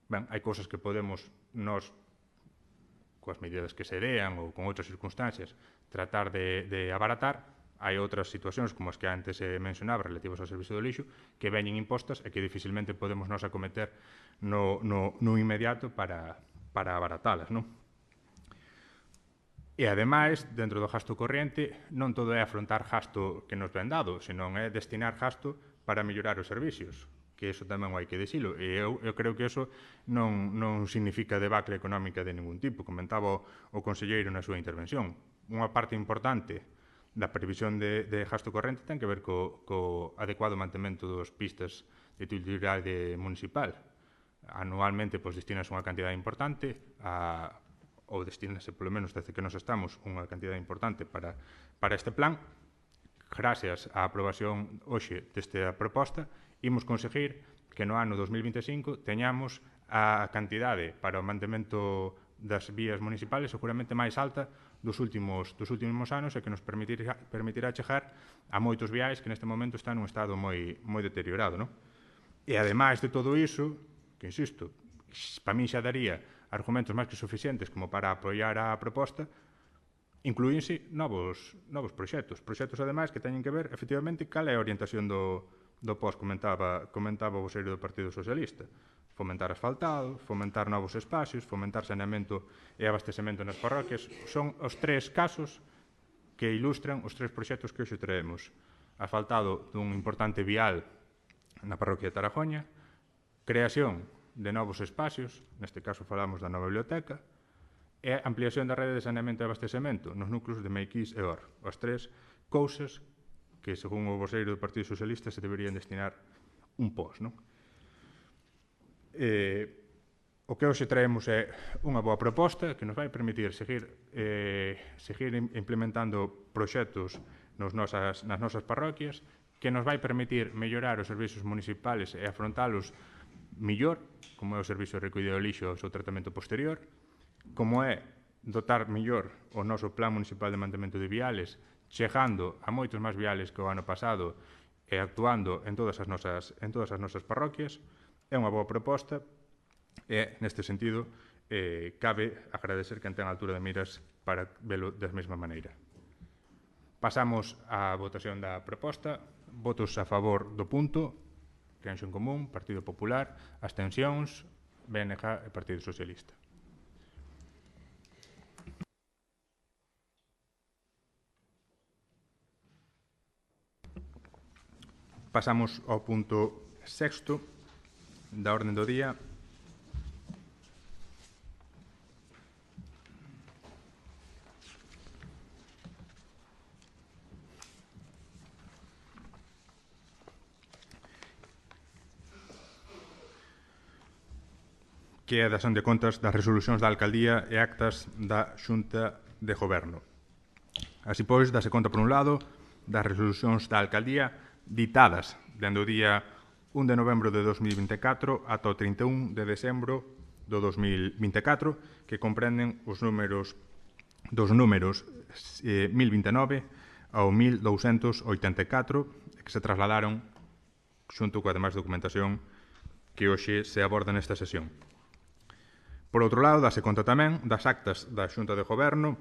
Ben, hai cousas que podemos nós, coas medidas que se dean ou con outras circunstancias, tratar de abaratar, Hai outras situacións, como as que antes mencionaba, relativas ao servicio do lixo, que veñen impostas e que dificilmente podemos nos acometer no inmediato para abaratalas, non? E, ademais, dentro do gasto corriente, non todo é afrontar gasto que nos ven dado, senón é destinar gasto para mellorar os servicios, que iso tamén hai que dicilo. E eu creo que iso non significa debacle económica de ningún tipo. Comentaba o conselleiro na súa intervención. Unha parte importante da previsión de gasto corrente ten que ver co adecuado mantemento dos pistas de titularidade municipal. Anualmente, destinase unha cantidade importante ou destínase, polo menos desde que nos estamos, unha cantidade importante para este plan. Gracias á aprobación hoxe desta proposta, imos conseguir que no ano 2025 teñamos a cantidade para o mantemento das vías municipales seguramente máis alta dos últimos anos e que nos permitirá chegar a moitos viais que neste momento están nun estado moi deteriorado, non? E, ademais de todo iso, que, insisto, para min xa daría argumentos máis que suficientes como para apoiar a proposta, incluínse novos proxectos, ademais, que teñen que ver, efectivamente, cal é a orientación do POS, comentaba o voceiro do Partido Socialista. Fomentar asfaltado, fomentar novos espacios, fomentar saneamento e abastecemento nas parroquias. Son os 3 casos que ilustran os 3 proxectos que hoxe traemos. Asfaltado dun importante vial na parroquia de Tarajoña, creación de novos espacios, neste caso falamos da nova biblioteca, e ampliación da rede de saneamento e abastecemento nos núcleos de Meiquís e Or. As 3 cousas que, según o voceiro do Partido Socialista, se deberían destinar un POS, non? O que hoxe traemos é unha boa proposta que nos vai permitir seguir implementando proxectos nas nosas parroquias, que nos vai permitir mellorar os servicios municipales e afrontalos millor, como é o servicio de recollida do lixo e o seu tratamento posterior, como é dotar millor o noso plan municipal de mantemento de viales, chegando a moitos máis viales que o ano pasado e actuando en todas as nosas parroquias. É unha boa proposta e, neste sentido, cabe agradecer que ten a altura de miras para velo da mesma maneira. Pasamos á votación da proposta. Votos a favor do punto. Rianxo en Común, Partido Popular, abstencións, BNG e Partido Socialista. Pasamos ao punto 6º da orde do día. Que é a dación de contas das resolucións da Alcaldía e actas da Xunta de Goberno. Así pois, dase conta, por un lado, das resolucións da Alcaldía ditadas dende o día 1 de novembro de 2024 ata o 31 de decembro do 2024, que comprenden os números 1029 ao 1284, que se trasladaron xunto coa demais documentación que hoxe se aborda nesta sesión. Por outro lado, dase conta tamén das actas da Xunta de Goberno,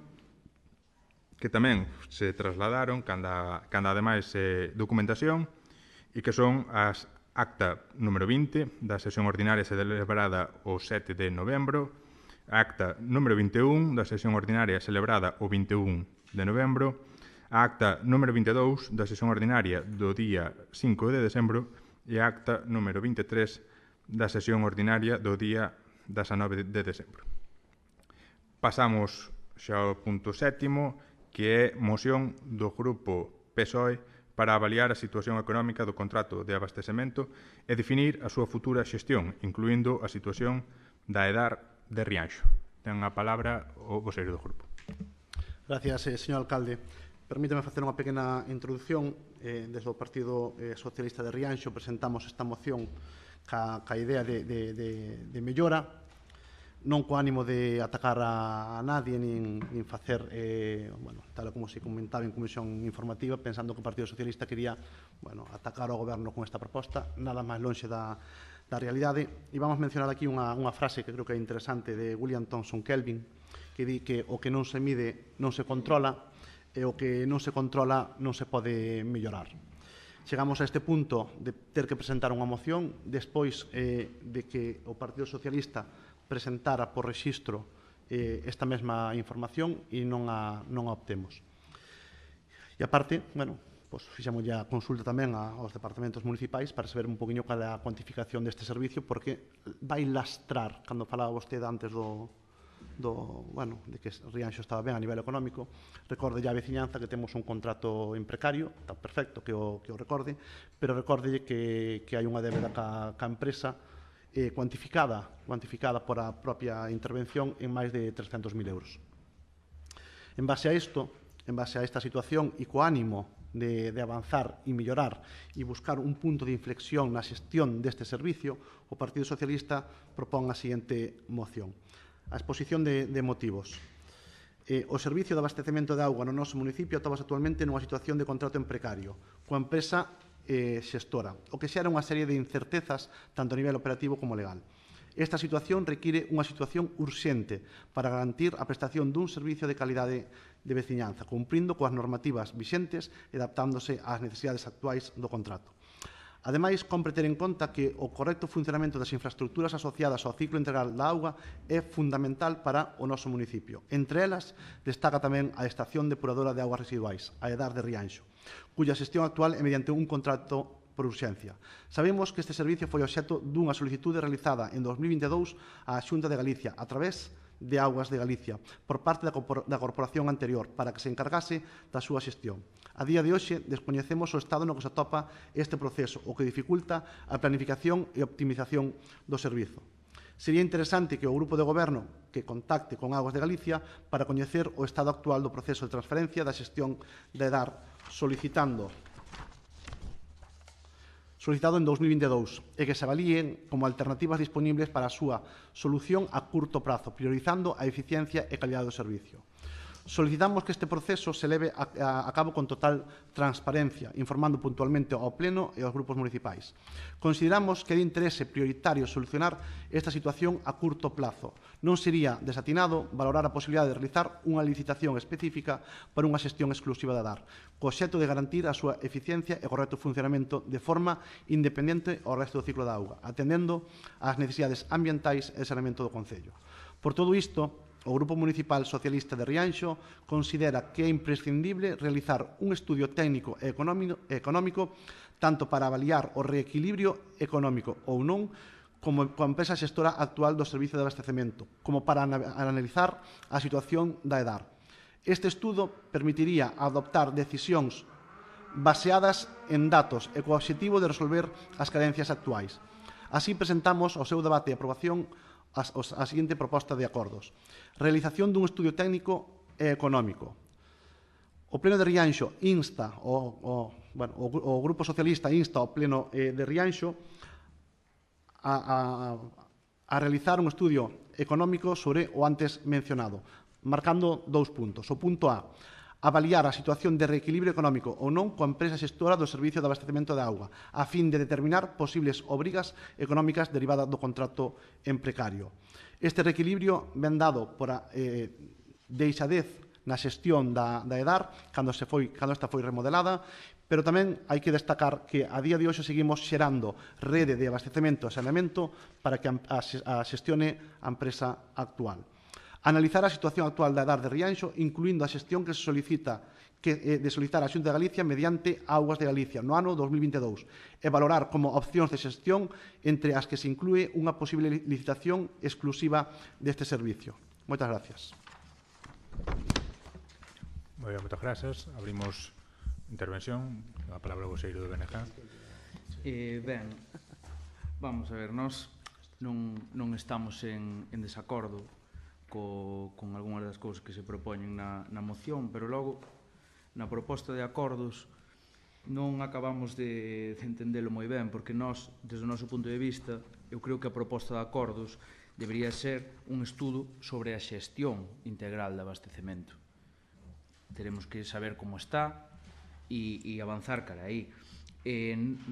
que tamén se trasladaron canda ademais documentación, e que son as acta número 20 da sesión ordinaria celebrada o 7 de novembro, a acta número 21 da sesión ordinaria celebrada o 21 de novembro, a acta número 22 da sesión ordinaria do día 5 de decembro e a acta número 23 da sesión ordinaria do día 19 de decembro. Pasamos xa ao punto 7º, que é moción do Grupo PSOE para avaliar a situación económica do contrato de abastecemento e definir a súa futura xestión, incluindo a situación da EDAR de Rianxo. Ten a palabra o voceiro do grupo. Gracias, señor alcalde. Permíteme facer unha pequena introducción. Desde o Partido Socialista de Rianxo presentamos esta moción ca idea de mellora, non co ánimo de atacar a nadie nin facer, tal como se comentaba en comisión informativa, pensando que o Partido Socialista quería atacar ao goberno con esta proposta, nada máis lonxe da realidade. E vamos mencionar aquí unha frase que creo que é interesante de William Thomson Kelvin, que di que o que non se mide non se controla, e o que non se controla non se pode mellorar. Chegamos a este punto de ter que presentar unha moción despois de que o Partido Socialista presentara por rexistro esta mesma información e non a obtemos. E aparte, bueno, fixemos ya consulta tamén aos departamentos municipais para saber un poquinho cal é a cuantificación deste servicio, porque vai lastrar, cando falaba vostede antes de que Rianxo estaba ben a nivel económico, recorde a veciñanza que temos un contrato en precario, está perfecto que o recorde, pero recorde que hai unha débeda ca empresa cuantificada por a propia intervención en máis de 300.000 euros. En base a isto, en base a esta situación e co ánimo de avanzar e mellorar e buscar un punto de inflexión na xestión deste servicio, o Partido Socialista propón a seguinte moción. A exposición de motivos. O servicio de abastecemento de auga no noso municipio atópase actualmente nunha situación de contrato en precario coa empresa xestora, o que xera unha serie de incertezas tanto a nivel operativo como legal. Esta situación require unha situación urxente para garantir a prestación dun servicio de calidade de veciñanza, cumprindo coas normativas vixentes e adaptándose ás necesidades actuais do contrato. Ademais, compre ter en conta que o correcto funcionamento das infraestructuras asociadas ao ciclo integral da auga é fundamental para o noso municipio. Entre elas, destaca tamén a Estación Depuradora de Augas Residuais, a EDAR de Rianxo, cuya xestión actual é mediante un contrato por urxencia. Sabemos que este servicio foi obxecto dunha solicitude realizada en 2022 á Xunta de Galicia a través de Augas de Galicia por parte da corporación anterior para que se encargase da súa xestión. A día de hoxe descoñecemos o estado no que se atopa este proceso, o que dificulta a planificación e optimización do servizo. Sería interesante que o Grupo de Goberno que contacte con Augas de Galicia para coñecer o estado actual do proceso de transferencia da xestión da EDAR solicitado en 2022 e que se avalíen como alternativas disponibles para a súa solución a curto prazo, priorizando a eficiencia e calidade do servicio. Solicitamos que este proceso se leve a cabo con total transparencia, informando puntualmente ao Pleno e aos grupos municipais. Consideramos que é de interese prioritario solucionar esta situación a curto plazo. Non sería desatinado valorar a posibilidade de realizar unha licitación específica para unha xestión exclusiva da DAR, co obxecto de garantir a súa eficiencia e correcto funcionamento de forma independente ao resto do ciclo da auga, atendendo ás necesidades ambientais e de saneamento do Concello. Por todo isto, o Grupo Municipal Socialista de Rianxo considera que é imprescindible realizar un estudio técnico e económico tanto para avaliar o reequilibrio económico ou non como coa empresa xestora actual do servicio de abastecemento, como para analizar a situación da EDAR. Este estudo permitiría adoptar decisións baseadas en datos e co obxectivo de resolver as carencias actuais. Así presentamos ao seu debate e aprobación a seguinte proposta de acordos. Realización dun estudio técnico e económico. O Pleno de Rianxo insta, o Grupo Socialista insta ao Pleno de Rianxo a realizar un estudio económico sobre o antes mencionado, marcando 2 puntos. O punto A, avaliar a situación de reequilibrio económico ou non coa empresa xestora do servicio de abastecemento de auga, a fin de determinar posibles obrigas económicas derivadas do contrato en precario. Este reequilibrio ven dado por a deixadez na xestión da EDAR cando esta foi remodelada, pero tamén hai que destacar que a día de hoxe seguimos xerando rede de abastecemento e saneamento para que a xestione a empresa actual. Analizar a situación actual da EDAR de Rianxo, incluindo a xestión que se solicita de solicitar a Xunta de Galicia mediante Augas de Galicia no ano 2022 e valorar como opcións de xestión entre as que se inclúe unha posible licitación exclusiva deste servicio. Moitas gracias. Moi ben, moitas grazas. Abrimos intervención. A palabra ao voceiro do BNG. Ben, vamos a ver, nós non estamos en desacordo con algunhas das cousas que se propoñen na moción, pero logo na proposta de acordos non acabamos de entendelo moi ben, porque nós, desde o noso punto de vista, eu creo que a proposta de acordos debería ser un estudo sobre a xestión integral de abastecemento. Teremos que saber como está e avanzar cara aí.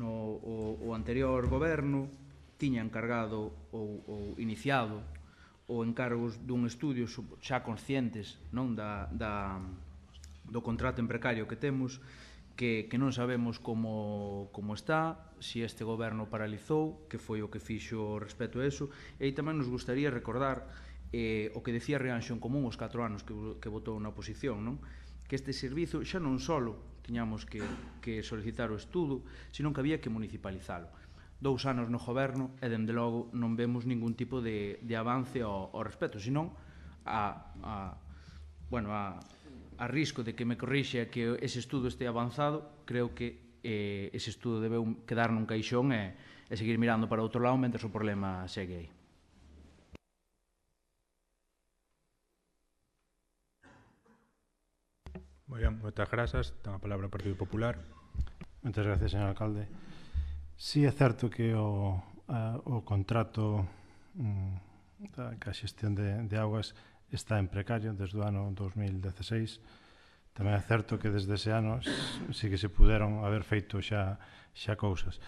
O anterior goberno tiña encargado ou iniciado o encargos dun estudio xa conscientes non da contrato en precario que temos, que non sabemos como está, se este goberno paralizou, que foi o que fixo respecto a eso, e aí tamén nos gustaría recordar o que decía Rianxo en Común os 4 anos que votou na oposición, non? Que este servizo xa non só tiñamos que solicitar o estudo, senón que había que municipalizalo. 2 anos no goberno e, dende logo, non vemos ningún tipo de avance ao respecto, senón a risco de que me corrixe que ese estudo este avanzado, creo que ese estudo debeu quedar nun caixón e seguir mirando para outro lado mentre o problema segue aí. Moi ben, moitas grazas. Ten a palabra o Partido Popular. Moitas gracias, señor alcalde. Si é certo que o contrato que a xestión de augas está en precario desde o ano 2016. Tamén é certo que desde ese ano sí que se puderon haber feito xa cousas.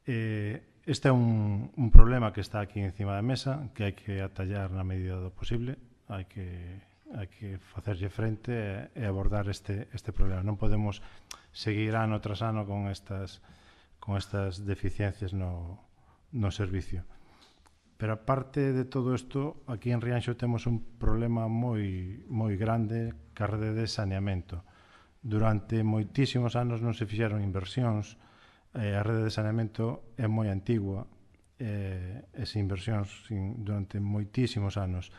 Este é un problema que está aquí encima da mesa, que hai que atallar na medida do posible, hai que facerlle frente e abordar este problema. Non podemos seguir ano tras ano con estas deficiencias no servicio. Pero aparte de todo isto, aquí en Rianxo temos un problema moi grande ca rede de saneamento. Durante moitísimos anos non se fixeron inversións, a rede de saneamento é moi antigua, esa inversións durante moitísimos anos.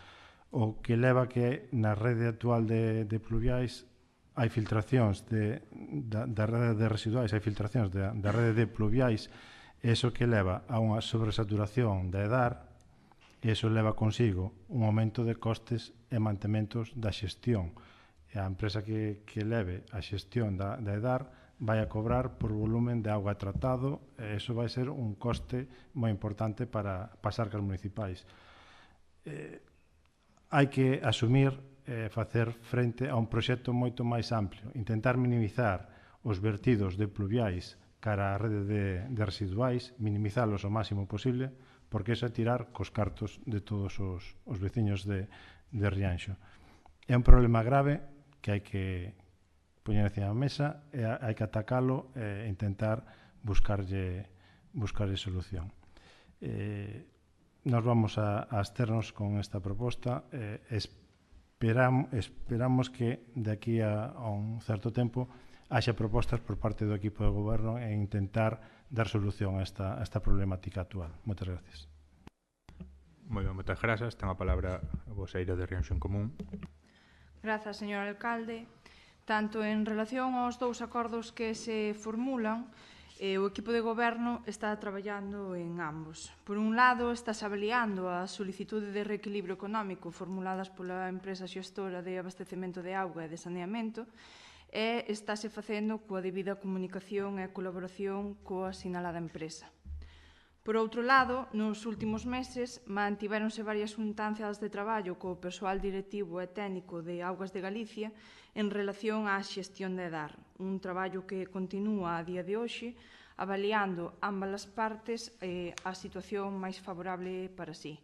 O que leva que na rede actual de pluviais hai filtracións da rede de residuais, hai filtracións da rede de pluviais, e iso que leva a unha sobresaturación da EDAR, e iso leva consigo un aumento de costes e mantementos da xestión. E a empresa que leve a xestión da EDAR vai a cobrar por volumen de auga tratado, e iso vai ser un coste moi importante para as arcas municipais. Hai que asumir facer frente a un proxecto moito máis amplio, intentar minimizar os vertidos de pluviais cara á rede de residuais, minimizalos o máximo posible, porque iso é tirar cos cartos de todos os veciños de Rianxo. É un problema grave que hai que poñer encima da mesa e hai que atacalo e intentar buscarlle solución. Nos vamos a absternos con esta proposta. Esperamos que de aquí a un certo tempo haxa propostas por parte do equipo de goberno e intentar dar solución a esta problemática actual. Moitas gracias. Moi ben, moitas grazas. Ten a palabra a voceira de Rianxo en Común. Grazas, señor alcalde. Tanto en relación aos 2 acordos que se formulan, o equipo de goberno está traballando en ambos. Por un lado, estás avaliando a solicitude de reequilibrio económico formuladas pola empresa xestora de abastecemento de auga e de saneamento, e estáse facendo coa debida comunicación e colaboración coa sinalada empresa. Por outro lado, nos últimos meses mantivéronse varias xuntanzas de traballo co persoal directivo e técnico de Augas de Galicia en relación á xestión de EDAR, un traballo que continúa a día de hoxe, avaliando ambas as partes a situación máis favorable para sí.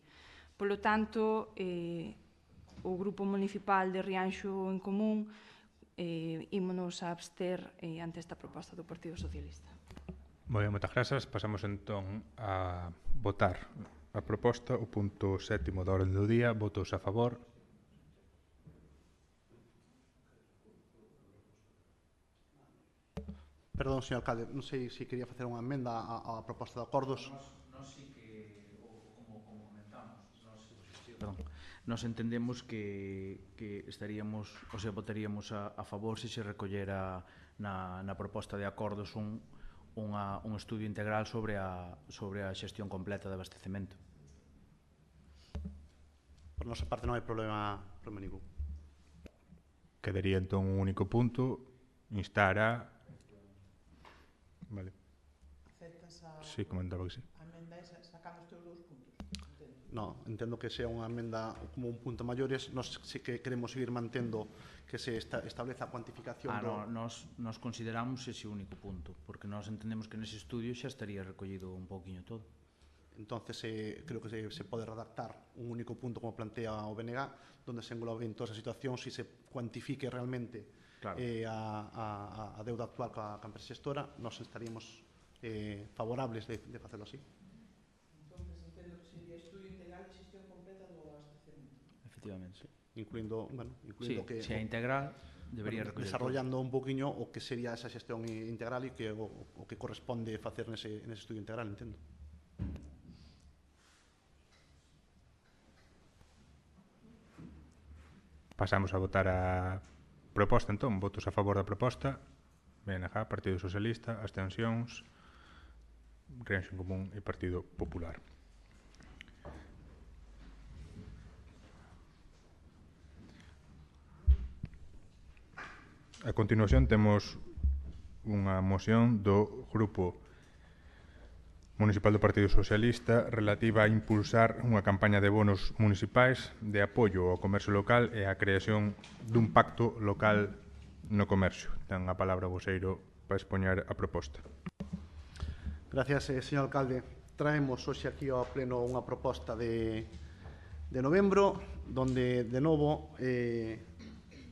Polo tanto, o Grupo Municipal de Rianxo en Común ímonos a abster ante esta proposta do Partido Socialista. Moi ben, moitas grazas. Pasamos entón a votar a proposta, o punto 7º da orde do día. Votos a favor. Perdón, señor alcalde, non sei se quería facer unha emenda á proposta de acordos. Nós sí que, como comentamos, nós entendemos que estaríamos, ou sea, votaríamos a favor se se recollera na proposta de acordos un estudio integral sobre a xestión completa de abastecemento. Por nosa parte non hai problema ningún. Quedaría entón un único punto, instar a... Vale. Aceptas Sí, comentaba que sí. a emenda esa sacando estes 2 puntos? No, entendo que sea unha emenda como un punto maiores. Nós sí que queremos seguir mantendo que se estableza a cuantificación Nos consideramos ese único punto, porque nós entendemos que nese estudio xa estaría recollido un pouquiño todo. Entonces, creo que se pode redactar un único punto como plantea o BNG, donde se engloben todas as situacións e se cuantifique realmente Claro. a deuda actual coa empresa xestora, nós estaríamos favorables de facelo así. Entón, entendo que sería estudio integral e xestión completa do abastecemento. Efectivamente, sí. Incluindo Sí, que se é integral, debería recoller desarrollando un poquinho o que sería esa xestión integral e que o que corresponde facer nese estudio integral, entendo. Pasamos a votar a proposta, entón. Votos a favor da proposta. BNG, Partido Socialista. Abstencións. Reacción Común e Partido Popular. A continuación temos unha moción do Grupo Municipal do Partido Socialista relativa a impulsar unha campaña de bonos municipais de apoio ao comercio local e a creación dun pacto local no comercio. Ten a palabra o voceiro para expoñer a proposta. Gracias, señor alcalde. Traemos hoxe aquí ao pleno unha proposta de novembro, donde, de novo,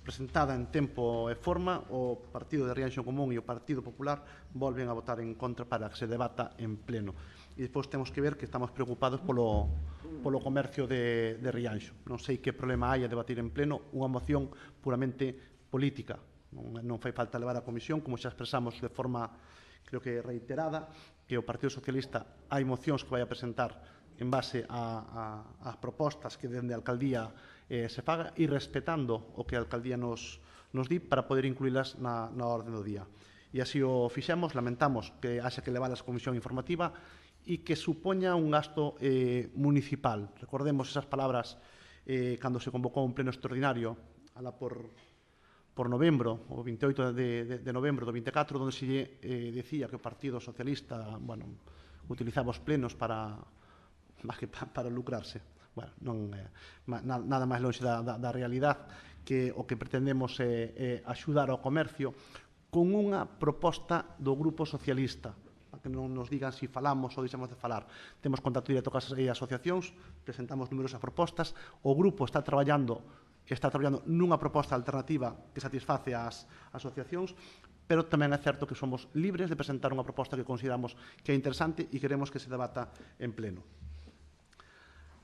presentada en tempo e forma, o Partido de Rianxo Común e o Partido Popular volven a votar en contra para que se debata en pleno. E despois temos que ver que estamos preocupados polo comercio de Rianxo. Non sei que problema hai a debatir en pleno unha moción puramente política. Non fai falta levar a comisión, como xa expresamos de forma, creo que reiterada, que o Partido Socialista hai mocións que vai a presentar en base a propostas que dende a alcaldía se faga e respetando o que a alcaldía nos di para poder incluílas na orde do día. E así o fixemos, lamentamos que haxa que leválas a comisión informativa e que supoña un gasto municipal. Recordemos esas palabras cando se convocou un pleno extraordinario alá por novembro, o 28 de novembro do 24, onde se decía que o Partido Socialista utilizaba os plenos para lucrarse. Bueno, nada máis longe da realidade, que o que pretendemos é axudar ao comercio con unha proposta do Grupo Socialista, para que non nos digan se falamos ou deixamos de falar. Temos contacto directo coas asociacións, presentamos numerosas propostas, o grupo está traballando nunha proposta alternativa que satisface as asociacións, pero tamén é certo que somos libres de presentar unha proposta que consideramos que é interesante e queremos que se debata en pleno.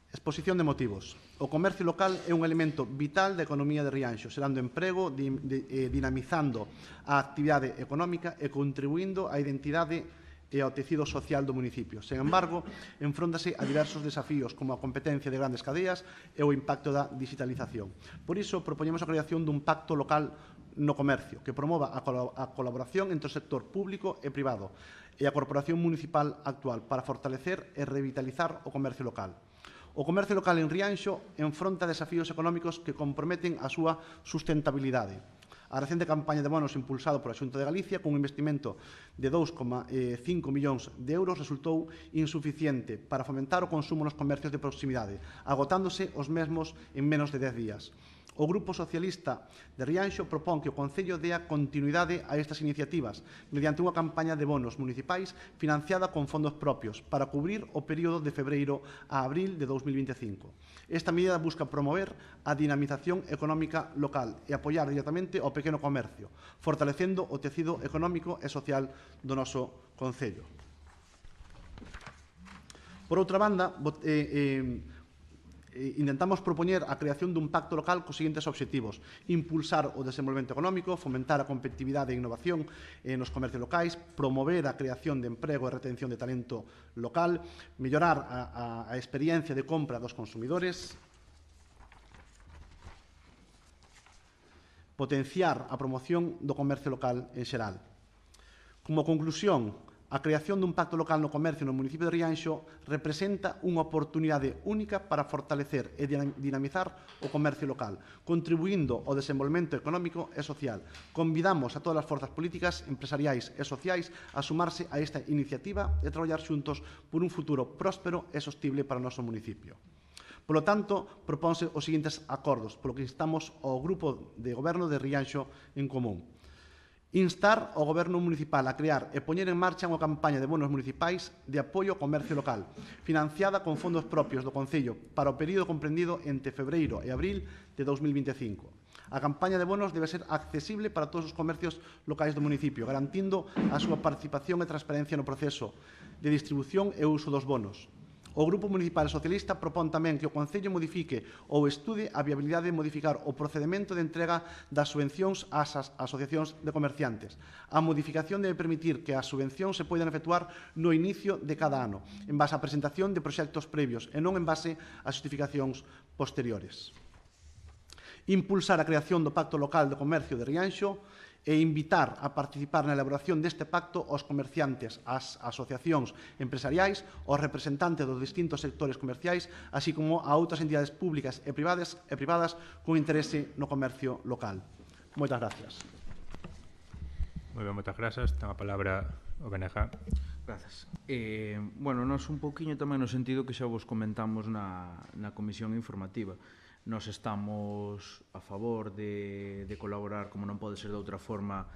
Exposición de motivos. O comercio local é un elemento vital da economía de Rianxo, xerando emprego, dinamizando a actividade económica e contribuindo á identidade e ao tecido social do municipio. Sen embargo, enfróntase a diversos desafíos como a competencia de grandes cadeas e o impacto da digitalización. Por iso, propoñemos a creación dun pacto local no comercio que promova a colaboración entre o sector público e privado e a corporación municipal actual para fortalecer e revitalizar o comercio local. O comercio local en Rianxo enfronta desafíos económicos que comprometen a súa sustentabilidade. A recente campaña de bonos impulsado pola Xunta de Galicia con un investimento de 2,5 millóns de euros resultou insuficiente para fomentar o consumo nos comercios de proximidade, agotándose os mesmos en menos de 10 días. O Grupo Socialista de Rianxo propón que o Concello dea continuidade a estas iniciativas mediante unha campaña de bonos municipais financiada con fondos propios para cubrir o período de febreiro a abril de 2025. Esta medida busca promover a dinamización económica local e apoiar directamente ao pequeno comercio, fortalecendo o tecido económico e social do noso Concello. Por outra banda, intentamos propoñer a creación dun pacto local cos seguintes obxectivos: impulsar o desenvolvemento económico, fomentar a competitividade e innovación nos comercios locais, promover a creación de emprego e retención de talento local, mellorar a experiencia de compra dos consumidores, potenciar a promoción do comercio local en xeral. Como conclusión, a creación dun pacto local no comercio no municipio de Rianxo representa unha oportunidade única para fortalecer e dinamizar o comercio local, contribuindo ao desenvolvemento económico e social. Convidamos a todas as forzas políticas, empresariais e sociais a sumarse a esta iniciativa e traballar xuntos por un futuro próspero e sostible para o noso municipio. Polo tanto, propónse os seguintes acordos, polo que instamos ao Grupo de Goberno de Rianxo en Común. Instar ao Goberno municipal a crear e poñer en marcha unha campaña de bonos municipais de apoio ao comercio local, financiada con fondos propios do Concello para o período comprendido entre febreiro e abril de 2025. A campaña de bonos debe ser accesible para todos os comercios locais do municipio, garantindo a súa participación e transparencia no proceso de distribución e uso dos bonos. O Grupo Municipal Socialista propón tamén que o Concello modifique ou estude a viabilidade de modificar o procedemento de entrega das subvencións ás asociacións de comerciantes. A modificación debe permitir que as subvencións se poidan efectuar no inicio de cada ano, en base á presentación de proxectos previos e non en base a xustificacións posteriores. Impulsar a creación do Pacto Local de Comercio de Rianxo e invitar a participar na elaboración deste pacto aos comerciantes, as asociacións empresariais, aos representantes dos distintos sectores comerciais, así como a outras entidades públicas e privadas con interese no comercio local. Moitas gracias. Moi ben, moitas grazas. Ten a palabra o BNG. Grazas. Bueno, nós un pouquiño tamén no sentido que xa vos comentamos na comisión informativa. Nós estamos a favor de colaborar, como non pode ser de outra forma,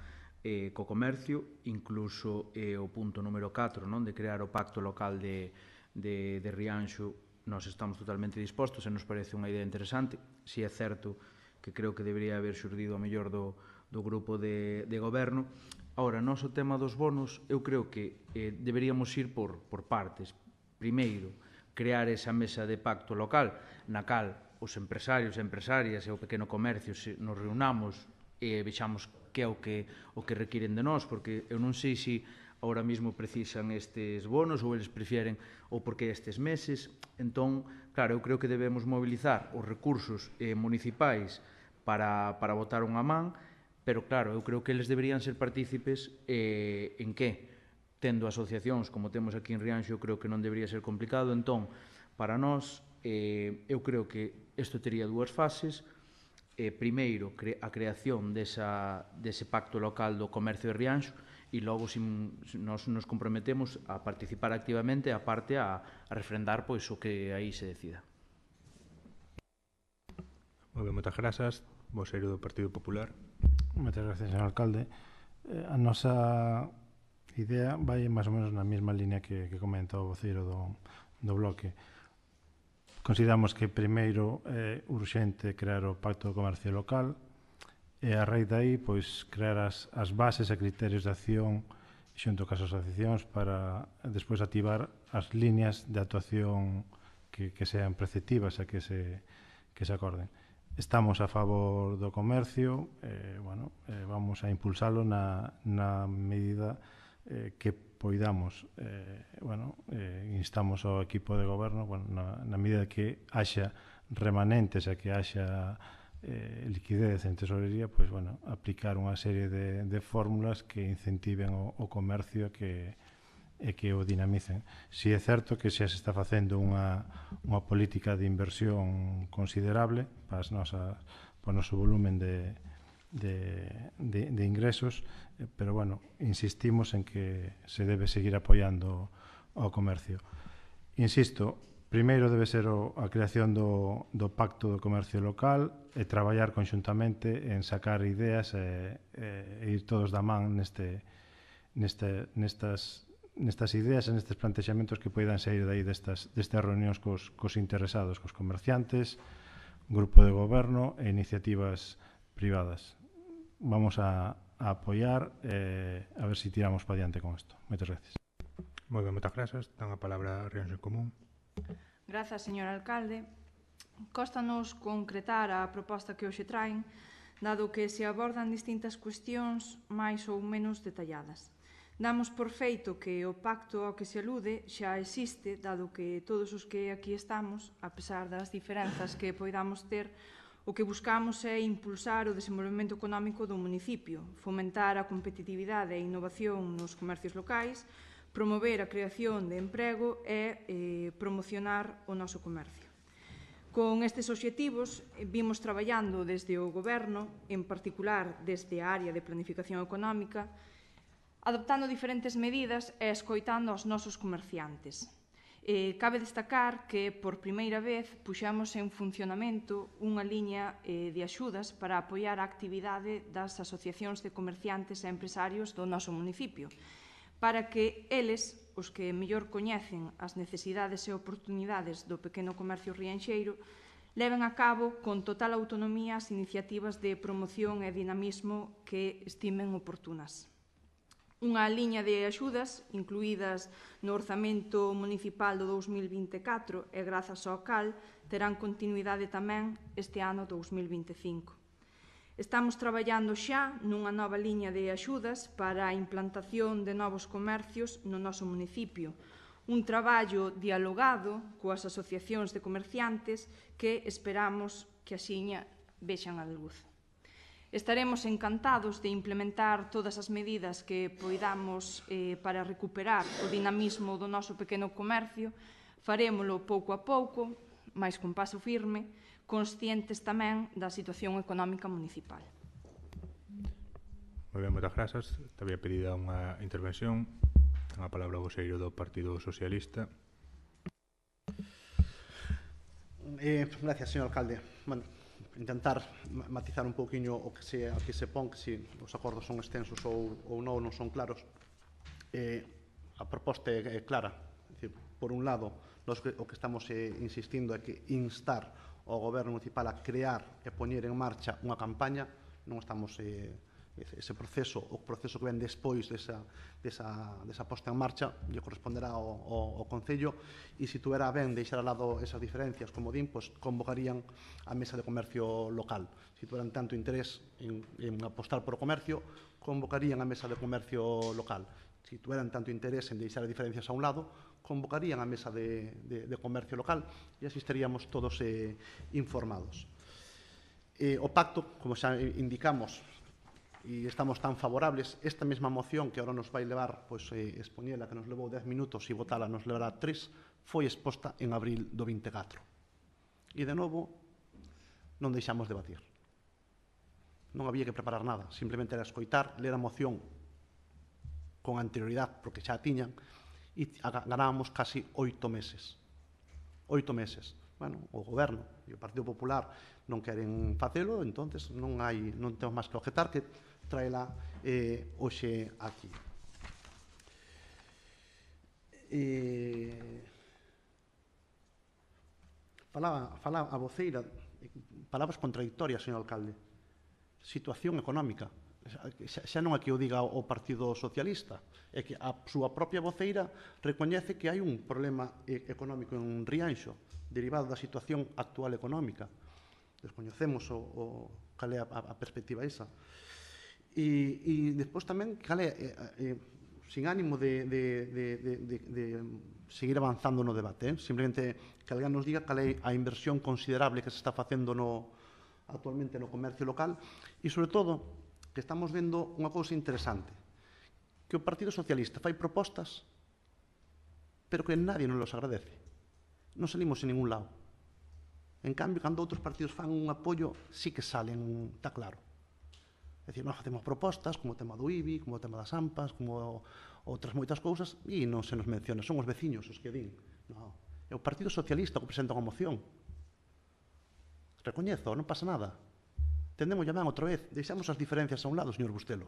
co comercio, incluso o punto número 4, non, de crear o pacto local de Rianxo, nós estamos totalmente dispostos e nos parece unha idea interesante. Si é certo que creo que debería haber xurdido a mellor do grupo de goberno. Ahora, nós o tema dos bonos, eu creo que deberíamos ir por partes. Primeiro, crear esa mesa de pacto local, na cal os empresarios e empresarias e o pequeno comercio nos reunamos e vexamos que é o que requiren de nós, porque eu non sei se ahora mesmo precisan estes bonos ou eles prefieren ou porque estes meses. Entón, claro, eu creo que debemos mobilizar os recursos municipais para botar unha man, pero claro, eu creo que eles deberían ser partícipes en que? Tendo asociacións como temos aquí en Rianxo, eu creo que non debería ser complicado. Entón, para nós, eu creo que isto tería dúas fases. Primeiro, a creación dese pacto local do comercio de Rianxo e logo nos comprometemos a participar activamente a parte a refrendar pois o que aí se decida. Moi ben, moitas grazas. Voceiro do Partido Popular. Moitas gracias, señor alcalde. A nosa idea vai máis ou menos na mesma línea que comenta o voceiro do bloque. Consideramos que primeiro é urxente crear o Pacto de Comercio Local e a raíz dai pois, crear as bases e criterios de acción xunto cas asociacións para despois activar as líneas de actuación que sean preceptivas e que se acorden. Estamos a favor do comercio, vamos a impulsalo na medida que poidamos, instamos ao equipo de goberno, na medida que haxa remanentes e que haxa liquidez en tesorería, aplicar unha serie de fórmulas que incentiven o comercio e que o dinamicen. Si é certo que xa se está facendo unha política de inversión considerable para o noso volumen de ingresos, pero insistimos en que se debe seguir apoiando ao comercio. Insisto, primeiro debe ser a creación do Pacto do Comercio Local e traballar conxuntamente en sacar ideas e ir todos da man nestas ideas e nestes plantexamentos que poidan sair dai destas reunións cos interesados, cos comerciantes, grupo de goberno e iniciativas privadas. Vamos a apoiar a ver se tiramos para diante con isto. Moitas gracias. Moi ben, moitas grazas. Dan a palabra a Rianxo en Común. Grazas, señor alcalde. Cóstanos concretar a proposta que hoxe traen, dado que se abordan distintas cuestións máis ou menos detalladas. Damos por feito que o pacto ao que se alude xa existe, dado que todos os que aquí estamos, a pesar das diferenzas que poidamos ter, o que buscamos é impulsar o desenvolvemento económico do municipio, fomentar a competitividade e innovación nos comercios locais, promover a creación de emprego e promocionar o noso comercio. Con estes obxectivos, vimos traballando desde o Goberno, en particular desde a área de planificación económica, adoptando diferentes medidas e escoitando aos nosos comerciantes. Cabe destacar que, por primeira vez, puxamos en funcionamento unha liña de axudas para apoiar a actividade das asociacións de comerciantes e empresarios do noso municipio, para que eles, os que mellor coñecen as necesidades e oportunidades do pequeno comercio rianxeiro, leven a cabo con total autonomía as iniciativas de promoción e dinamismo que estimen oportunas. Unha liña de axudas incluídas no orzamento municipal do 2024 e grazas ao cal terán continuidade tamén este ano 2025. Estamos traballando xa nunha nova liña de axudas para a implantación de novos comercios no noso municipio, un traballo dialogado coas asociacións de comerciantes que esperamos que axiña vexan a luz. Estaremos encantados de implementar todas as medidas que poidamos para recuperar o dinamismo do noso pequeno comercio. Farémolo pouco a pouco, mais con paso firme, conscientes tamén da situación económica municipal. Moi ben, moitas grazas. Te había pedido unha intervención. Ten a palabra o voceiro do Partido Socialista. Gracias, señor alcalde. Bueno, intentar matizar un pouquiño o que se pon, que se os acordos son extensos ou non son claros. A proposta é clara. É dicir, por un lado, o que estamos insistindo é que instar ao Goberno municipal a crear e poñer en marcha unha campaña. Non estamos ese proceso, o proceso que ven despois desa posta en marcha, lle corresponderá ao Concello, e se tuera ben deixar a lado esas diferencias, como din, pues, convocarían a mesa de comercio local. Se tueran tanto interés en apostar por o comercio, convocarían a mesa de comercio local. Se tueran tanto interés en deixar as diferencias a un lado, convocarían a mesa de comercio local e así estaríamos todos informados. O pacto, como xa indicamos, e estamos tan favorables, esta mesma moción que agora nos vai levar, pois, expoñela, que nos levou 10 minutos, e votala nos levará 3, foi exposta en abril do 24. E, de novo, non deixamos debatir. Non había que preparar nada, simplemente era escoitar, ler a moción con anterioridade, porque xa a tiñan, e ganábamos casi 8 meses. 8 meses. Bueno, o Goberno e o Partido Popular non queren facelo, entonces non temos máis que objetar que traela hoxe aquí. Fala a voceira, palabras contradictorias, señor alcalde. Situación económica. Xa non é que o diga o Partido Socialista, é que a súa propia voceira recoñece que hai un problema económico en Rianxo derivado da situación actual económica. Descoñecemos cal é a perspectiva esa. E despois tamén cal é, sin ánimo de seguir avanzando no debate, simplemente que alguén nos diga cal é a inversión considerable que se está facendo actualmente no comercio local e, sobre todo, que estamos vendo unha cousa interesante, que o Partido Socialista fai propostas, pero que nadie nos los agradece. Non salimos en ningún lado. En cambio, cando outros partidos fan un apoio, sí que salen, está claro. É dicir, nós facemos propostas, como o tema do IBI, como o tema das AMPAs, como outras moitas cousas, e non se nos menciona, son os veciños os que din. Non, é o Partido Socialista que presenta unha moción. Recoñezo, non pasa nada. Tendemos ben outra vez, deixamos as diferencias a un lado, señor Bustelo.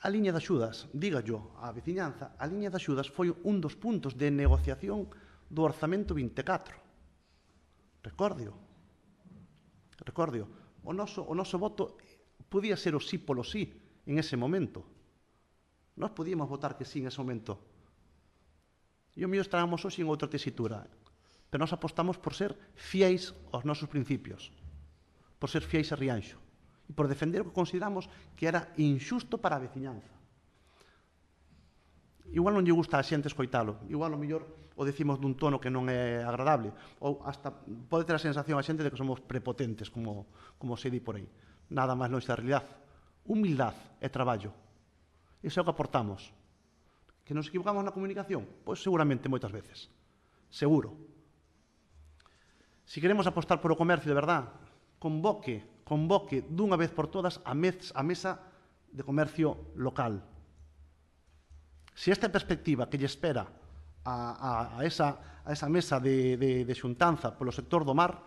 A liña de axudas, diga yo, a veciñanza, a liña de axudas foi un dos puntos de negociación do Orzamento 24. Recórdio. O noso voto podía ser o sí polo sí en ese momento. Nós podíamos votar que sí en ese momento. E o mellor estábamos hoxe en outra tesitura. Pero nós apostamos por ser fiéis aos nosos principios, por ser fiéis a Rianxo e por defender o que consideramos que era injusto para a veciñanza. Igual non lle gusta a xente escoitalo, igual o mellor o decimos dun tono que non é agradable, ou hasta pode ter a sensación a xente de que somos prepotentes, como se di por aí. Nada máis longe da realidade. Humildade e traballo. Iso é o que aportamos. Que nos equivocamos na comunicación? Pois seguramente moitas veces. Seguro. Se queremos apostar por o comercio de verdade, convoque dunha vez por todas a mesa de comercio local. Se esta perspectiva que lle espera a esa mesa de xuntanza polo sector do mar,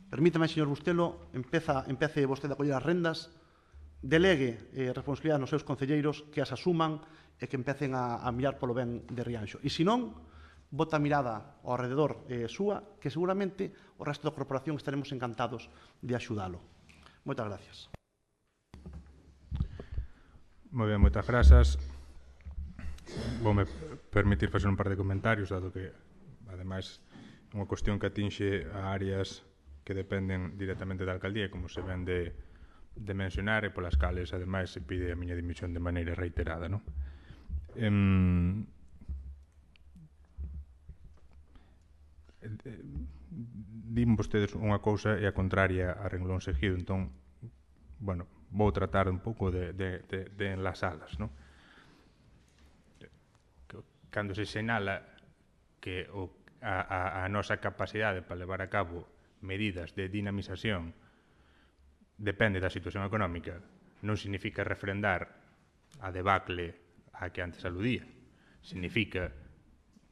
permítame, señor Bustelo, empece vostede a coller as rendas, delegue responsabilidade nos seus concelleiros que as asuman e que empecen a mirar polo ben de Rianxo. E se non, bota a mirada ao rededor súa, que seguramente o resto da corporación estaremos encantados de axudalo. Moitas gracias. Moi ben, moitas grazas. Voume permitir facer un par de comentarios, dado que, ademais, é unha cuestión que atinxe a áreas que dependen directamente da alcaldía, como se ven de mencionar, e polas cales, ademais, se pide a miña dimisión de maneira reiterada, non? Din vostedes unha cousa e a contraria a renglón seguido, entón, bueno, vou tratar un pouco de enlasalas, non? Cando se sinala que a nosa capacidade para levar a cabo medidas de dinamización depende da situación económica, non significa refrendar a debacle a que antes aludía. Significa,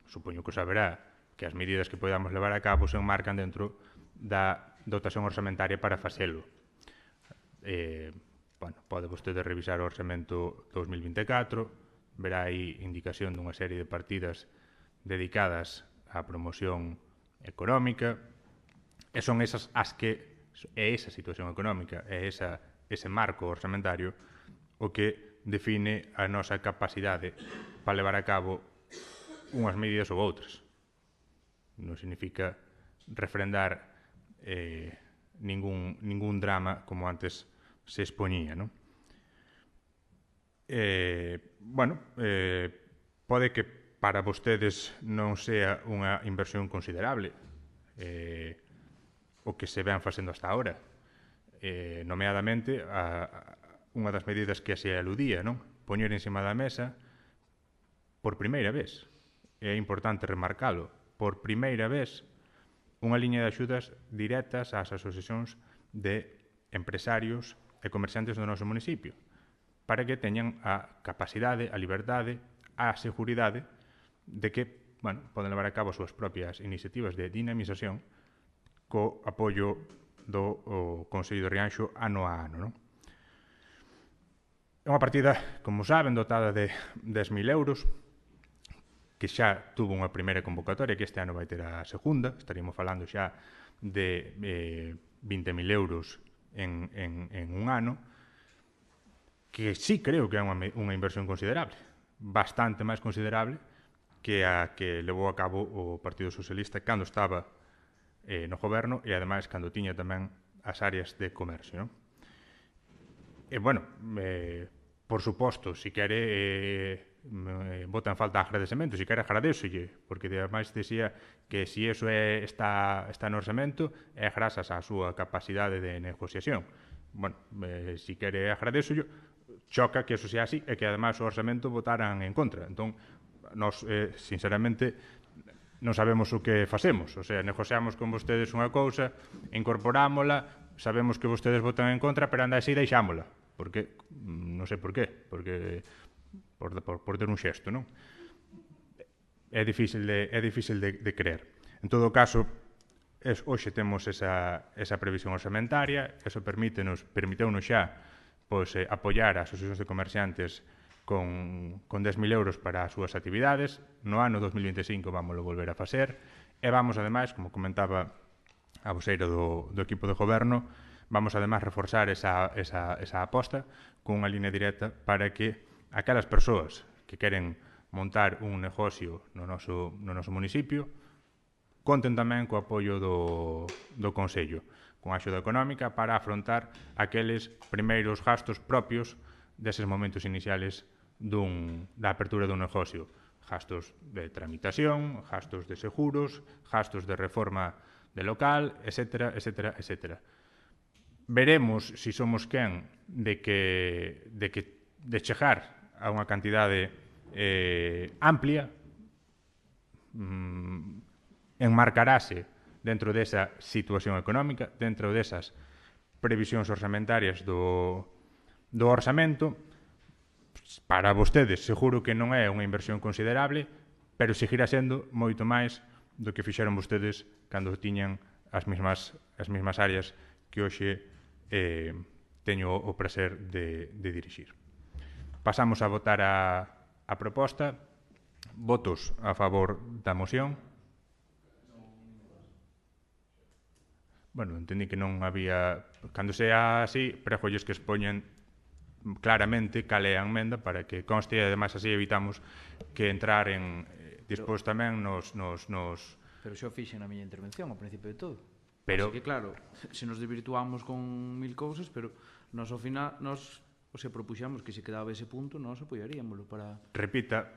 supoño que o saberá, que as medidas que podamos levar a cabo se enmarcan dentro da dotación orzamentaria para facelo. Bueno, pode vostede revisar o orzamento 2024, verá aí indicación dunha serie de partidas dedicadas á promoción económica, e son esas as que é esa situación económica, é ese marco orzamentario o que define a nosa capacidade para levar a cabo unhas medidas ou outras. Non significa refrendar ningún drama como antes se expoñía, non? Pode que para vostedes non sea unha inversión considerable o que se ven facendo hasta ahora, nomeadamente unha das medidas que se aludía, non? Poñer encima da mesa por primeira vez, é importante remarcalo, por primeira vez unha liña de axudas directas ás asociacións de empresarios e comerciantes do noso municipio, para que teñan a capacidade, a liberdade, a seguridade de que, bueno, poden levar a cabo as súas propias iniciativas de dinamización co apoio do Consello de Rianxo ano a ano, non? É unha partida, como saben, dotada de 10.000 euros, que xa tuvo unha primeira convocatoria, que este ano vai ter a segunda, estaríamos falando xa de 20.000 euros en un ano, que sí creo que é unha inversión considerable, bastante máis considerable que a que levou a cabo o Partido Socialista cando estaba no goberno e, ademais, cando tiña tamén as áreas de comercio, non? E, bueno, por suposto, se quere, bota en falta agradecemento, se quere agradecelle, porque, ademais, decía que se iso está no orçamento é grazas á súa capacidade de negociación. Bueno, se quere agradecelle, choca que eso sea así e que, ademais, o orçamento votaran en contra. Entón, nós, sinceramente, non sabemos o que facemos. O sea, negociamos con vostedes unha cousa, incorporámola, sabemos que vostedes votan en contra, pero anda así deixámola. Porque, non sei por qué, porque por ter un xesto, non? É difícil de creer. En todo caso, hoxe temos esa previsión orzamentaria, eso permiteunos xa apoiar as asociacións de comerciantes con 10.000 euros para as súas actividades. No ano 2025 vamos a volver a facer e vamos, ademais, como comentaba a voceira do equipo de goberno, vamos, ademais, reforzar esa aposta con unha línea directa para que aquelas persoas que queren montar un negocio no noso municipio conten tamén co apoio do Consello, con axuda económica para afrontar aqueles primeiros gastos propios deses momentos iniciales da apertura dun negocio. Gastos de tramitación, gastos de seguros, gastos de reforma de local, etcétera, etcétera, etcétera. Veremos se somos quen de chegar a unha cantidade amplia, enmarcarase dentro desa situación económica, dentro desas previsións orzamentarias do orzamento. Para vostedes, seguro que non é unha inversión considerable, pero seguirá sendo moito máis do que fixeron vostedes cando tiñan as mesmas áreas que hoxe teño o prazer de dirixir. Pasamos a votar a proposta. Votos a favor da moción. Bueno, entendí que non había... Cando sea así, pregolles que expoñen claramente cal é a emenda para que conste e ademais así evitamos que entrar en despois tamén nos... Pero xa o fixen na miña intervención, ao principio de todo. Pero... Así que claro, se nos desvirtuamos con mil cousas, pero nos ao final, propuxamos que se quedaba ese punto, nos apoiaríamoslo para... Repita,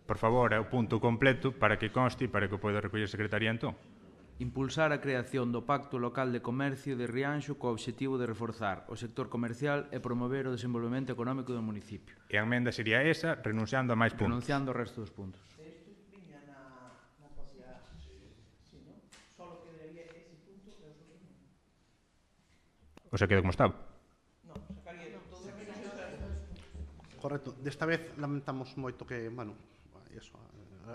por favor, o punto completo para que conste e para que o poida recoller a Secretaría entón. Impulsar a creación do Pacto Local de Comercio de Rianxo co obxectivo de reforzar o sector comercial e promover o desenvolvemento económico do municipio. E a emenda sería esa, renunciando a máis puntos. Renunciando ao resto dos puntos. Isto viña na propia... Sí, non? Solo quedaría ese punto e os outros non. O sea, queda como estaba. Non, sacaría todo. Correcto. Desta vez lamentamos moito que, bueno, eso,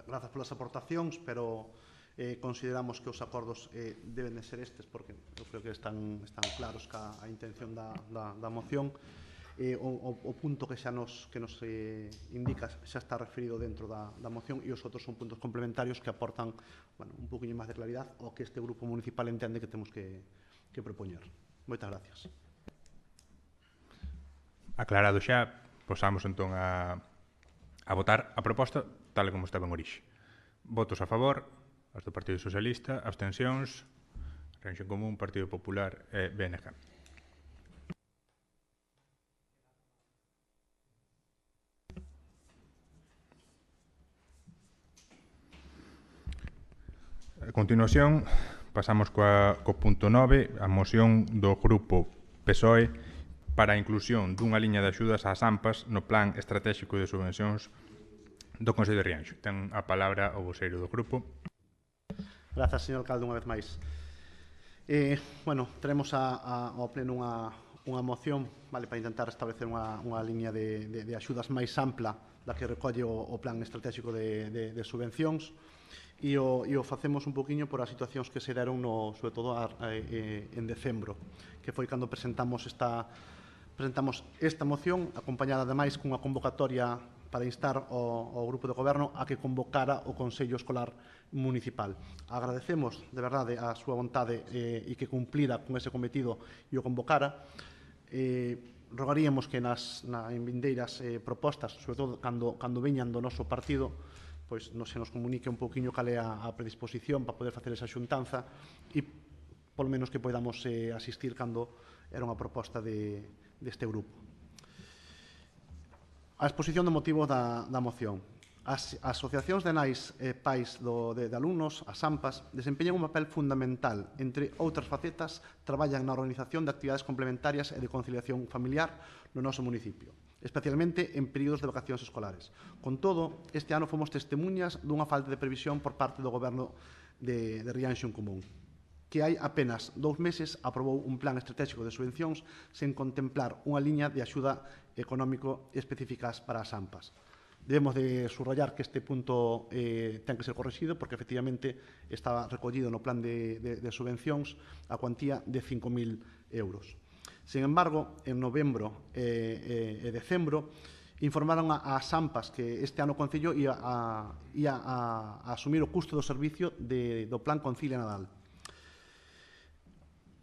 grazas polas aportacións, pero consideramos que os acordos deben de ser estes, porque eu creo que están claros que a intención da moción. O punto que xa nos indica xa está referido dentro da moción e os outros son puntos complementarios que aportan, bueno, un poquinho máis de claridade ao que este grupo municipal entende que temos que propoñer. Moitas gracias. Aclarado xa, posamos entón a votar a proposta tal como estaba en orixe. Votos a favor, as do Partido Socialista, abstencións, Rianxo en Común, Partido Popular e BNG. A continuación, pasamos co punto 9, a moción do grupo PSOE para a inclusión dunha liña de axudas ás AMPAs no Plan Estratégico de Subvencións do Concello de Rianxo. Ten a palabra o voceiro do grupo. Grazas, señor alcalde, unha vez máis. Bueno, teremos ao pleno unha moción, vale, para intentar establecer unha liña de axudas máis ampla da que recolle o Plan Estratégico de Subvencións e o facemos un poquinho por as situacións que se deron, sobre todo en decembro, que foi cando presentamos esta moción, acompañada ademais cunha convocatoria para instar ao grupo de goberno a que convocara o Consello Escolar Municipal. Agradecemos, de verdade, a súa vontade e que cumplira con ese cometido e o convocara. Rogaríamos que en vindeiras propostas, sobre todo cando veñan do noso partido, pois se nos comunique un pouquiño cal é a predisposición para poder facer esa xuntanza e, polo menos, que podamos asistir cando era unha proposta deste grupo. A exposición do motivo da moción. As asociacións de nais e pais de alumnos, as AMPAs, desempeñan un papel fundamental. Entre outras facetas, traballan na organización de actividades complementarias e de conciliación familiar no noso municipio, especialmente en períodos de vacacións escolares. Con todo, este ano fomos testemunhas dunha falta de previsión por parte do Goberno de Rianxo en Común, que hai apenas 2 meses aprobou un plan estratégico de subvencións sen contemplar unha liña de axuda económico específicas para as AMPAs. Debemos de subrayar que este punto ten que ser correxido porque efectivamente estaba recollido no plan de subvencións a cuantía de 5.000 euros. Sin embargo, en novembro e decembro informaron ás AMPAs que este ano o Concello ia a asumir o custo do servicio do Plan Concilia Nadal.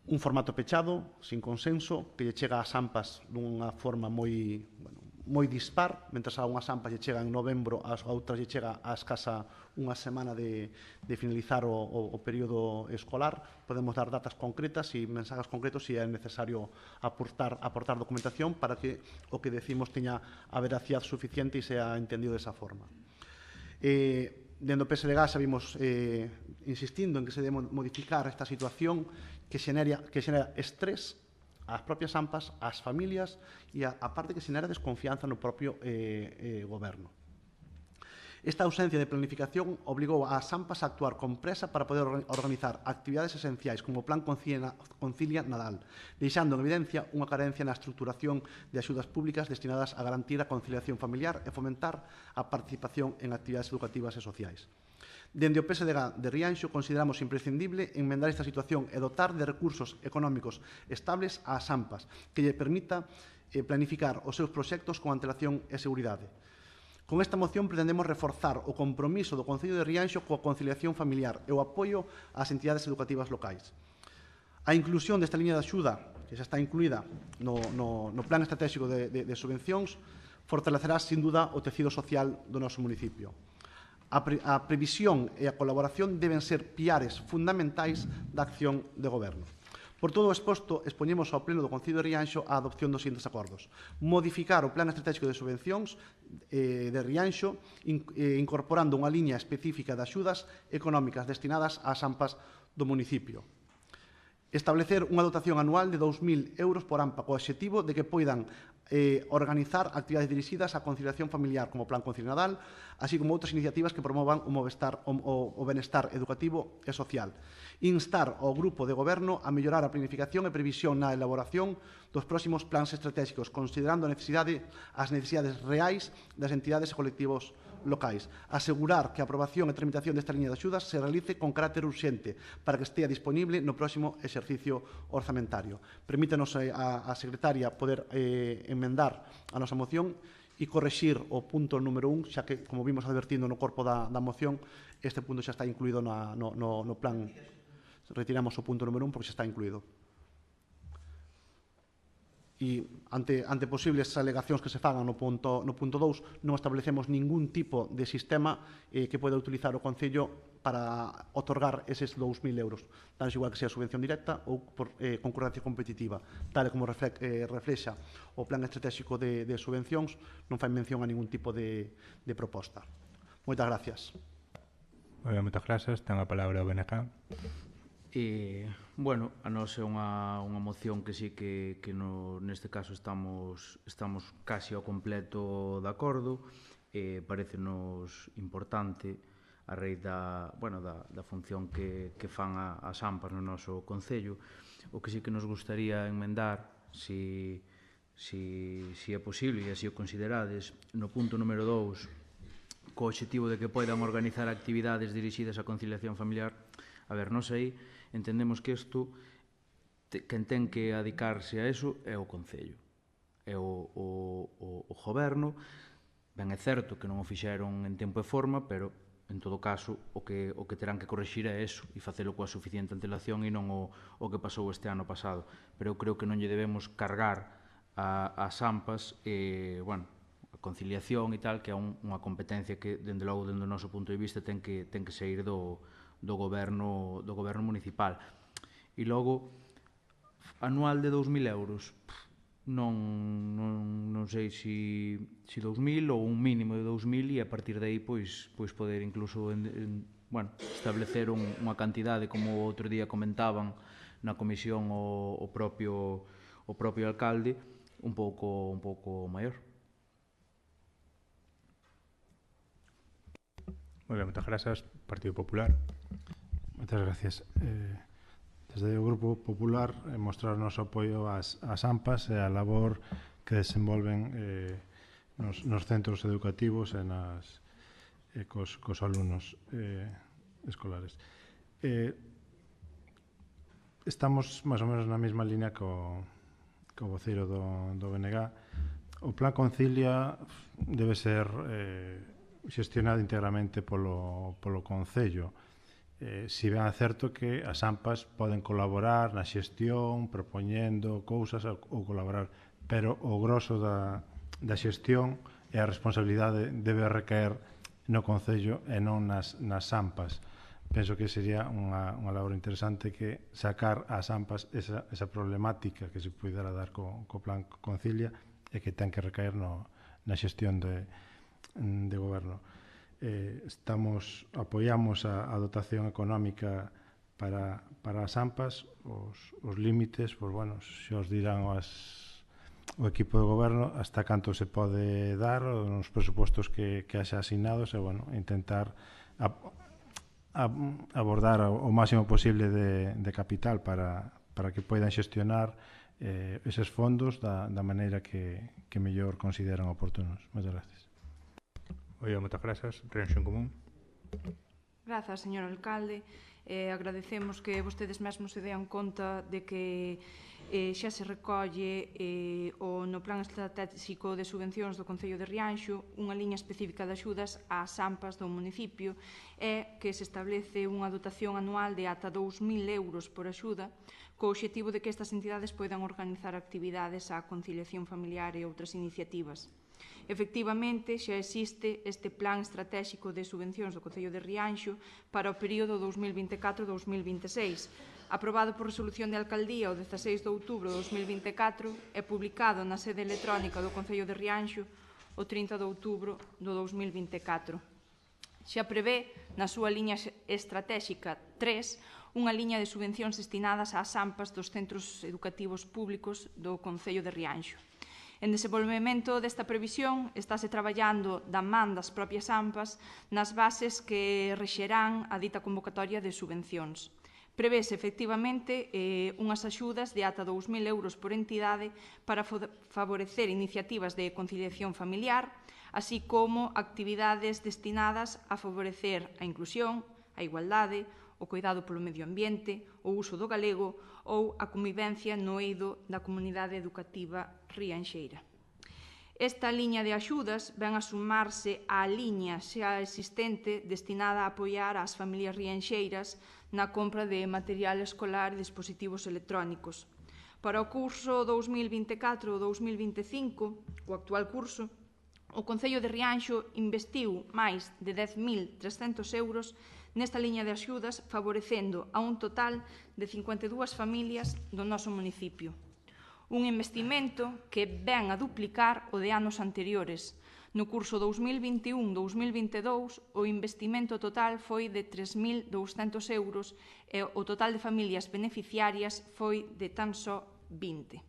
Un formato pechado, sin consenso, que lle chega ás AMPAs dunha forma moi dispar, mentre a unhas AMPAs lle chega en novembro, a outras lle chega a escasa unha semana de finalizar o período escolar. Podemos dar datas concretas e mensajes concretos se é necesario aportar documentación para que o que decimos teña a veracidade suficiente e sea entendido desa forma. Dentro do PSDG xa vimos insistindo en que se debe modificar esta situación que xenera estrés ás propias AMPAs, ás familias e a parte que xenera desconfianza no propio goberno. Esta ausencia de planificación obligou ás AMPAs a actuar con presa para poder organizar actividades esenciais como o Plan Concilia Nadal, deixando en evidencia unha carencia na estruturación de axudas públicas destinadas a garantir a conciliación familiar e fomentar a participación en actividades educativas e sociais. Dende o PSDG de Rianxo consideramos imprescindible enmendar esta situación e dotar de recursos económicos estables ás AMPAs que lle permita planificar os seus proxectos con antelación e seguridade. Con esta moción pretendemos reforzar o compromiso do Concello de Rianxo coa conciliación familiar e o apoio ás entidades educativas locais. A inclusión desta liña de axuda, que xa está incluída no Plan Estratégico de Subvencións, fortalecerá, sin duda, o tecido social do noso municipio. A previsión e a colaboración deben ser piares fundamentais da acción de goberno. Por todo o exposto, expoñemos ao Pleno do Concello de Rianxo a adopción dos seguintes acordos. Modificar o Plan Estratégico de Subvencións de Rianxo, incorporando unha liña específica de axudas económicas destinadas ás AMPAs do municipio. Establecer unha dotación anual de 2.000 euros por AMPA co obxectivo de que poidan organizar actividades dirixidas á conciliación familiar como Plan Concilio Nadal, así como outras iniciativas que promovan o benestar educativo e social. Instar ao Grupo de Goberno a mellorar a planificación e previsión na elaboración dos próximos plans estratégicos, considerando as necesidades reais das entidades e colectivos locais. Asegurar que a aprobación e tramitación desta liña de axudas se realice con carácter urxente para que estea disponible no próximo exercicio orzamentario. Permítanos a secretaria poder enmendar a nosa moción e correxir o punto número 1, xa que, como vimos advertindo no corpo da moción, este punto xa está incluído no plan. Retiramos o punto número 1 porque xa está incluído. E ante posibles alegacións que se fagan no punto 2, non establecemos ningún tipo de sistema que poida utilizar o Concello para otorgar eses 2.000 euros, tan igual que sea subvención directa ou por concurrencia competitiva. Tal como reflexa o Plan Estratégico de Subvencións, non fai mención a ningún tipo de proposta. Moitas gracias. Moitas grazas. Ten a palabra o BNG. Bueno, a nós é unha moción que sí que neste caso estamos casi ao completo de acordo. Parecenos importante a raíz da función que fan as AMPAs no noso Concello. O que sí que nos gustaría enmendar, si é posible e así o considerades, no punto número 2, co obxectivo de que poidan organizar actividades dirixidas á conciliación familiar. A ver, non sei, entendemos que isto, quen ten que adicarse a eso é o Concello, é o Goberno. Ben, é certo que non o fixeron en tempo e forma, pero, en todo caso, o que terán que corrixir é eso e facelo coa suficiente antelación e non o que pasou este ano pasado. Pero eu creo que non lle debemos cargar as AMPAs, a conciliación e tal, que é unha competencia que, dende logo, dende o noso punto de vista, ten que sair do goberno municipal. E logo, anual de 2.000 euros, non sei se 2.000 ou un mínimo de 2.000 e a partir de aí pois poder incluso establecer unha cantidade, como outro día comentaban na comisión o propio alcalde, un pouco maior. Moi ben, moitas grazas. Partido Popular. Moitas gracias. Desde o Grupo Popular mostrar o noso apoio ás AMPAs e a labor que desenvolven nos centros educativos e cos alumnos escolares. Estamos máis ou menos na mesma línea co voceiro do BNG. O Plan Concilia debe ser xestionado integramente polo Concello. Si ben é certo que as AMPAs poden colaborar na xestión, propoñendo cousas ou colaborar, pero o grosso da xestión e a responsabilidade debe recaer no Concello e non nas AMPAs. Penso que sería unha labor interesante que sacar ás AMPAs esa problemática que se pudera dar co Plan Concilia e que ten que recaer na xestión de goberno. Apoiamos a dotación económica para as AMPAs. Os límites, xa os dirán o equipo de goberno hasta canto se pode dar nos presupostos que haxa asignados e intentar abordar o máximo posible de capital para que poidan xestionar eses fondos da maneira que mellor consideran oportunos. Moitas gracias. Moitas grazas. Reacción común. Grazas, señor alcalde. Agradecemos que vostedes mesmos se dean conta de que xa se recolle no Plan Estratégico de Subvencións do Concello de Rianxo unha liña específica de axudas ás AMPAs do municipio e que se establece unha dotación anual de ata 2.000 euros por axuda co obxectivo de que estas entidades poidan organizar actividades á conciliación familiar e outras iniciativas. Efectivamente, xa existe este Plan Estratégico de Subvencións do Concello de Rianxo para o período 2024-2026, aprobado por resolución de alcaldía o 16 de outubro de 2024 e publicado na sede electrónica do Concello de Rianxo o 30 de outubro do 2024. Xa prevé, na súa liña estratégica 3, unha liña de subvencións destinadas ás AMPAs dos centros educativos públicos do Concello de Rianxo. En desenvolvemento desta previsión, estáse traballando da man das propias AMPAs nas bases que rexerán a dita convocatoria de subvencións. Prevese, efectivamente, unhas axudas de ata 2.000 euros por entidade para favorecer iniciativas de conciliación familiar, así como actividades destinadas a favorecer a inclusión, a igualdade, o cuidado polo medio ambiente, o uso do galego ou a convivencia no eido da comunidade educativa rianxeira. Esta liña de axudas ven a sumarse á liña xa existente destinada a apoiar as familias rianxeiras na compra de material escolar e dispositivos electrónicos. Para o curso 2024-2025, o actual curso, o Concello de Rianxo investiu máis de 10.300 euros nesta liña de axudas, favorecendo a un total de 52 familias do noso municipio. Un investimento que ven a duplicar o de anos anteriores. No curso 2021-2022, o investimento total foi de 3.200 euros e o total de familias beneficiarias foi de tan só 20.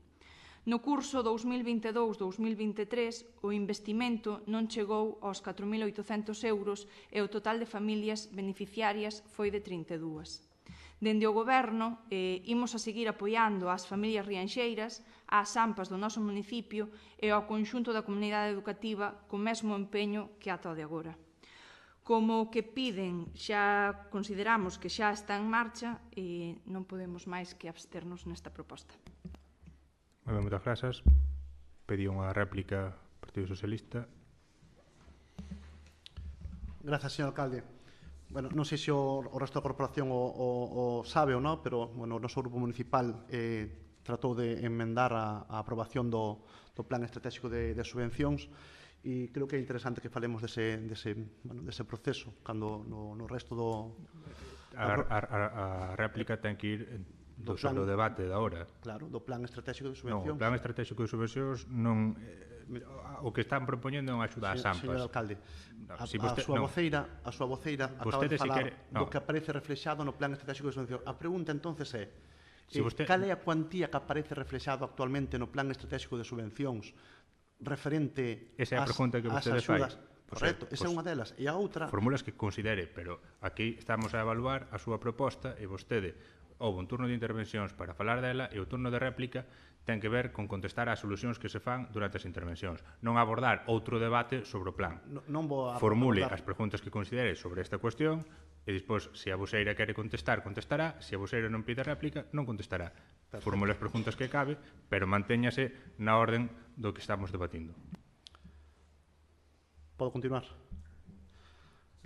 No curso 2022-2023, o investimento non chegou aos 4.800 euros e o total de familias beneficiarias foi de 32. Dende o Goberno, imos a seguir apoiando as familias rianxeiras, ás AMPAs do noso municipio e ao conxunto da comunidade educativa co mesmo empeño que ata o de agora. Como o que piden xa consideramos que xa está en marcha, non podemos máis que absternos nesta proposta. Moi ben, moitas grazas. Pedí unha réplica Partido Socialista. Grazas, señor alcalde. Bueno, non sei se o resto da corporación o sabe ou non, pero bueno, o noso grupo municipal tratou de enmendar a aprobación do Plan Estratégico de Subvencións e creo que é interesante que falemos dese proceso cando no resto do... A réplica ten que ir sobre o debate da hora. Claro, do Plan Estratégico de Non, Subvencións. o Plan Estratégico de Subvencións non... O que están propoñendo é unha axuda ás AMPAs. Señor alcalde, a súa voceira acaba de falar do que aparece reflexado no Plan Estratégico de Subvencións. A pregunta entonces é, cal é a cuantía que aparece reflexado actualmente no Plan Estratégico de Subvencións referente ás axudas? Correcto, esa é unha delas. E a outra... Formulas que considere, pero aquí estamos a evaluar a súa proposta e vostede houve un turno de intervencións para falar dela e o turno de réplica ten que ver con contestar ás solucións que se fan durante as intervencións, non abordar outro debate sobre o plan. Non vou formule as preguntas que considere sobre esta cuestión e despois, se a voceira quere contestar, contestará, se a voceira non pide réplica, non contestará. Perfecto. Formule as preguntas que cabe, pero mantéñase na orden do que estamos debatindo. Podo continuar?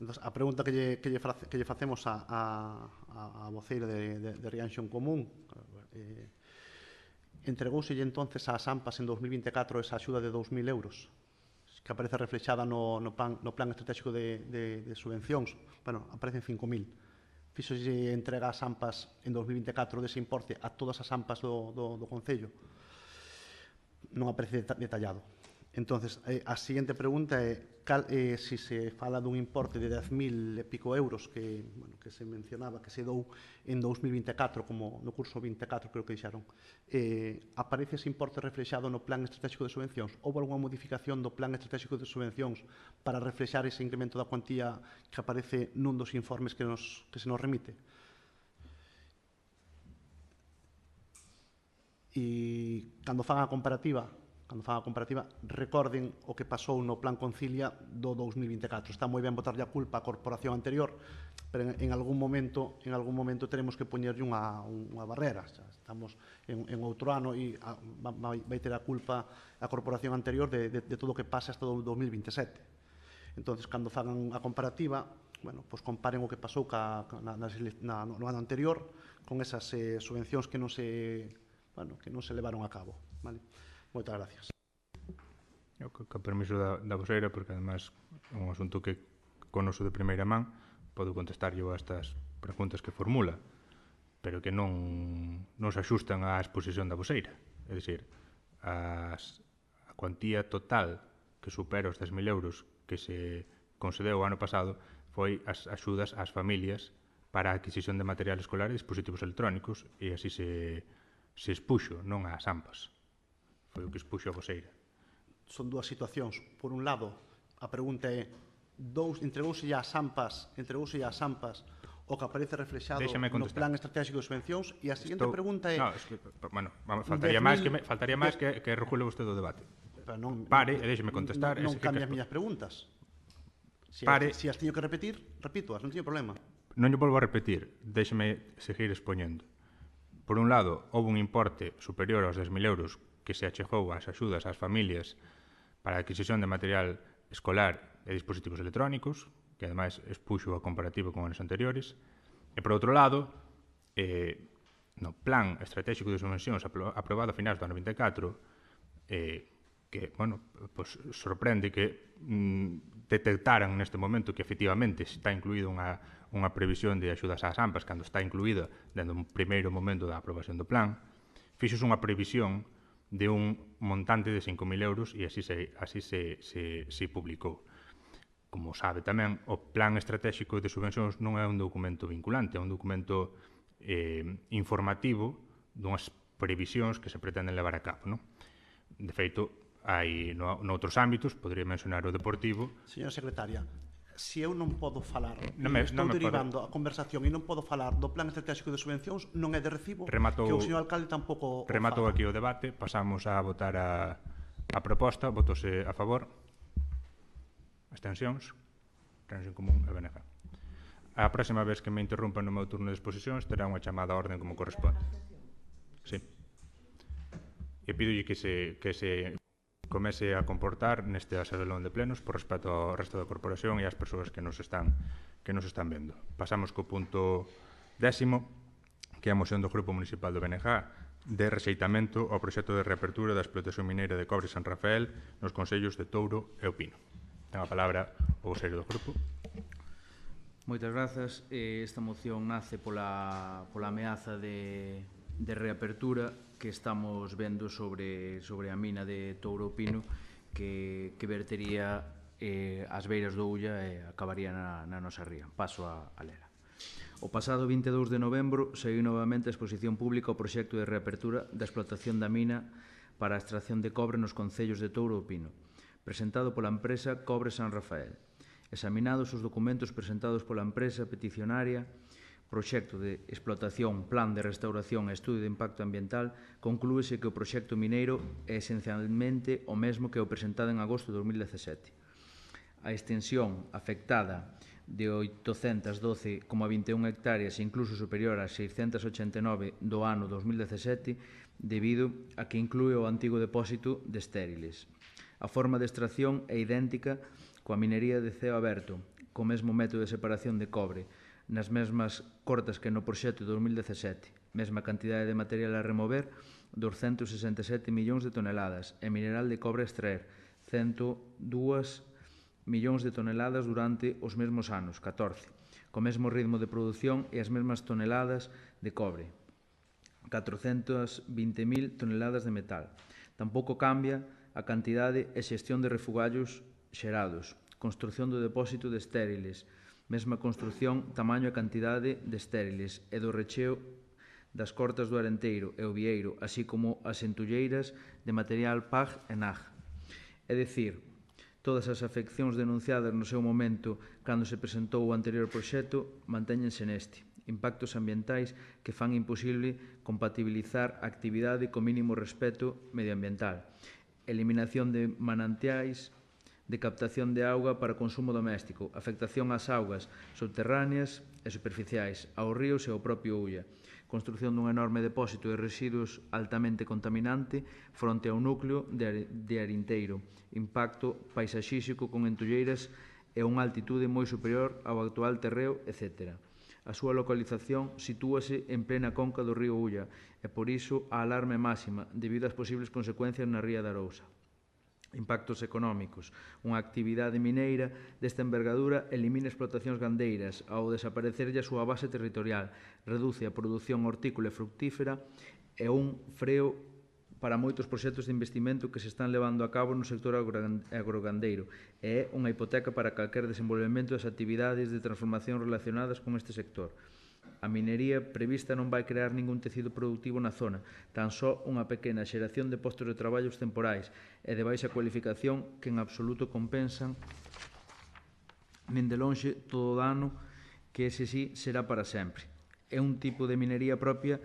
Entón, a pregunta que lle facemos a voceira de Rianxo en Común, entregouselle entonces ás AMPAs en 2024 esa axuda de 2.000 euros que aparece reflexada no Plan Estratégico de Subvencións. Bueno, aparecen 5.000. Fíxolle entrega ás AMPAs en 2024 dese importe a todas as AMPAs do Concello. Non aparece detallado. Entonces, a seguinte pregunta é se se fala dun importe de 10.000 e pico euros que se mencionaba, que se dou en 2024, como no curso 24, creo que dixeron, aparece ese importe reflexado no Plan Estratégico de Subvencións? Houve algunha modificación do Plan Estratégico de Subvencións para reflexar ese incremento da cuantía que aparece nun dos informes que se nos remite? E cando fan a comparativa cando fan a comparativa, recorden o que pasou no Plan Concilia do 2024. Está moi ben botarlle a culpa á corporación anterior, pero en algún momento teremos que poñerlle unha barrera. Xa estamos en outro ano e vai ter a culpa a corporación anterior de todo o que pasa hasta o 2027. Entonces, cando fagan a comparativa, bueno, pues comparen o que pasou no ano anterior con esas subvencións que non se levaron a cabo. Vale? Moitas gracias. Eu, co permiso da voseira, porque además é un asunto que conoso de primeira man, podo contestar yo a estas preguntas que formula, pero que non se axustan á exposición da voseira. É dicir, a cuantía total que supera os 10.000 euros que se concedeu o ano pasado foi as axudas ás familias para a adquisición de material escolar e dispositivos electrónicos, e así se expuxo, non ás AMPAs. Foi o que expuxo a voseira. Son dúas situacións. Por un lado, a pregunta é entregouse ás AMPAs o que aparece reflexado no Plan Estratégico de Subvencións, e a seguinte pregunta é... faltaría máis que regule vostede o debate. Pare e deixeme contestar. Non cambie as miñas preguntas. Se as teño que repetir, repítoas, non teño problema. Non lle volvo a repetir, deixeme seguir expoñendo. Por un lado, houve un importe superior aos 10.000 euros que se achegou ás axudas ás familias para a adquisición de material escolar e dispositivos electrónicos, que ademais expuxo a comparativo con anos anteriores, e por outro lado, no Plan Estratégico de Subvencións aprobado a finais do ano 94, que, pues, sorprende que detectaran neste momento que efectivamente está incluído unha previsión de axudas ás AMPAs cando está incluída dentro un primeiro momento da aprobación do plan, fixos unha previsión de un montante de 5.000 euros e así se publicou. Como sabe tamén, o Plan Estratégico de Subvencións non é un documento vinculante, é un documento informativo dunhas previsións que se pretenden levar a cabo. De feito, hai noutros ámbitos, podría mencionar o deportivo. Señora secretaria, se eu non podo falar, estou derivando a conversación e non podo falar do Plan Estratégico de Subvencións, non é de recibo que o señor alcalde tampouco rematou aquí o debate, pasamos a votar a proposta, votose a favor, abstencións, Rensen Común e BNG. A próxima vez que me interrumpan no meu turno de exposicións terá unha chamada a orden como corresponde. Sí. E pídolle que se comece a comportar neste aservelón de plenos por respeto ao resto da corporación e ás persoas que nos están vendo. Pasamos co punto 10º, que é a moción do Grupo Municipal do BNG de rexeitamento ao proxecto de reapertura da explotación mineira de cobre San Rafael nos concellos de Touro e O Pino. Ten a palabra o voceiro do grupo. Moitas grazas. Esta moción nace pola ameaza de reapertura que estamos vendo sobre a mina de Touro Pino que vertería as beiras do Ulla e acabaría na nosa ría. Paso a lela. O pasado 22 de novembro saiu novamente a exposición pública o proxecto de reapertura da explotación da mina para a extracción de cobre nos concellos de Touro e Pino, presentado pola empresa Cobre San Rafael. Examinados os documentos presentados pola empresa peticionaria, proxecto de explotación, plan de restauración e estudio de impacto ambiental, conclúese que o proxecto mineiro é esencialmente o mesmo que o presentado en agosto de 2017. A extensión afectada de 812,21 hectáreas, incluso superior ás 689 do ano 2017, debido a que inclúe o antigo depósito de estériles. A forma de extracción é idéntica coa minería de ceo aberto, co mesmo método de separación de cobre, nas mesmas cortas que no proxecto de 2017, mesma cantidade de material a remover, 267 millóns de toneladas, e mineral de cobre a extraer, 102 millóns de toneladas durante os mesmos anos, 14, co mesmo ritmo de produción e as mesmas toneladas de cobre, 420.000 toneladas de metal. Tampouco cambia a cantidade e xestión de refugallos xerados, construción do depósito de estériles, mesma construción, tamaño e cantidade de estériles e do recheo das cortas do Arenteiro e o Vieiro, así como as entulleiras de material PAG e NAG. É dicir, todas as afeccións denunciadas no seu momento cando se presentou o anterior proxecto mantéñense neste. Impactos ambientais que fan imposible compatibilizar a actividade co mínimo respeto medioambiental eliminación de manantiais de captación de auga para consumo doméstico, afectación ás augas subterráneas e superficiais, aos ríos e ao propio Ulla, construción dun enorme depósito de residuos altamente contaminante fronte ao núcleo de Arinteiro, impacto paisaxístico con entulleiras e unha altitude moi superior ao actual terreo, etc. A súa localización sitúase en plena conca do río Ulla e, por iso, a alarme máxima debido ás posibles consecuencias na ría da Arousa. Impactos económicos. Unha actividade mineira desta envergadura elimina explotacións gandeiras ao desaparecerlle a súa base territorial, reduce a produción hortícola e fructífera e un freo para moitos proxectos de investimento que se están levando a cabo no sector agrogandeiro e é unha hipoteca para calquer desenvolvemento das actividades de transformación relacionadas con este sector. A minería prevista non vai crear ningún tecido productivo na zona, tan só unha pequena xeración de postos de traballos temporais e de baixa cualificación que en absoluto compensan nin de lonxe todo o dano que ese sí será para sempre. É un tipo de minería propia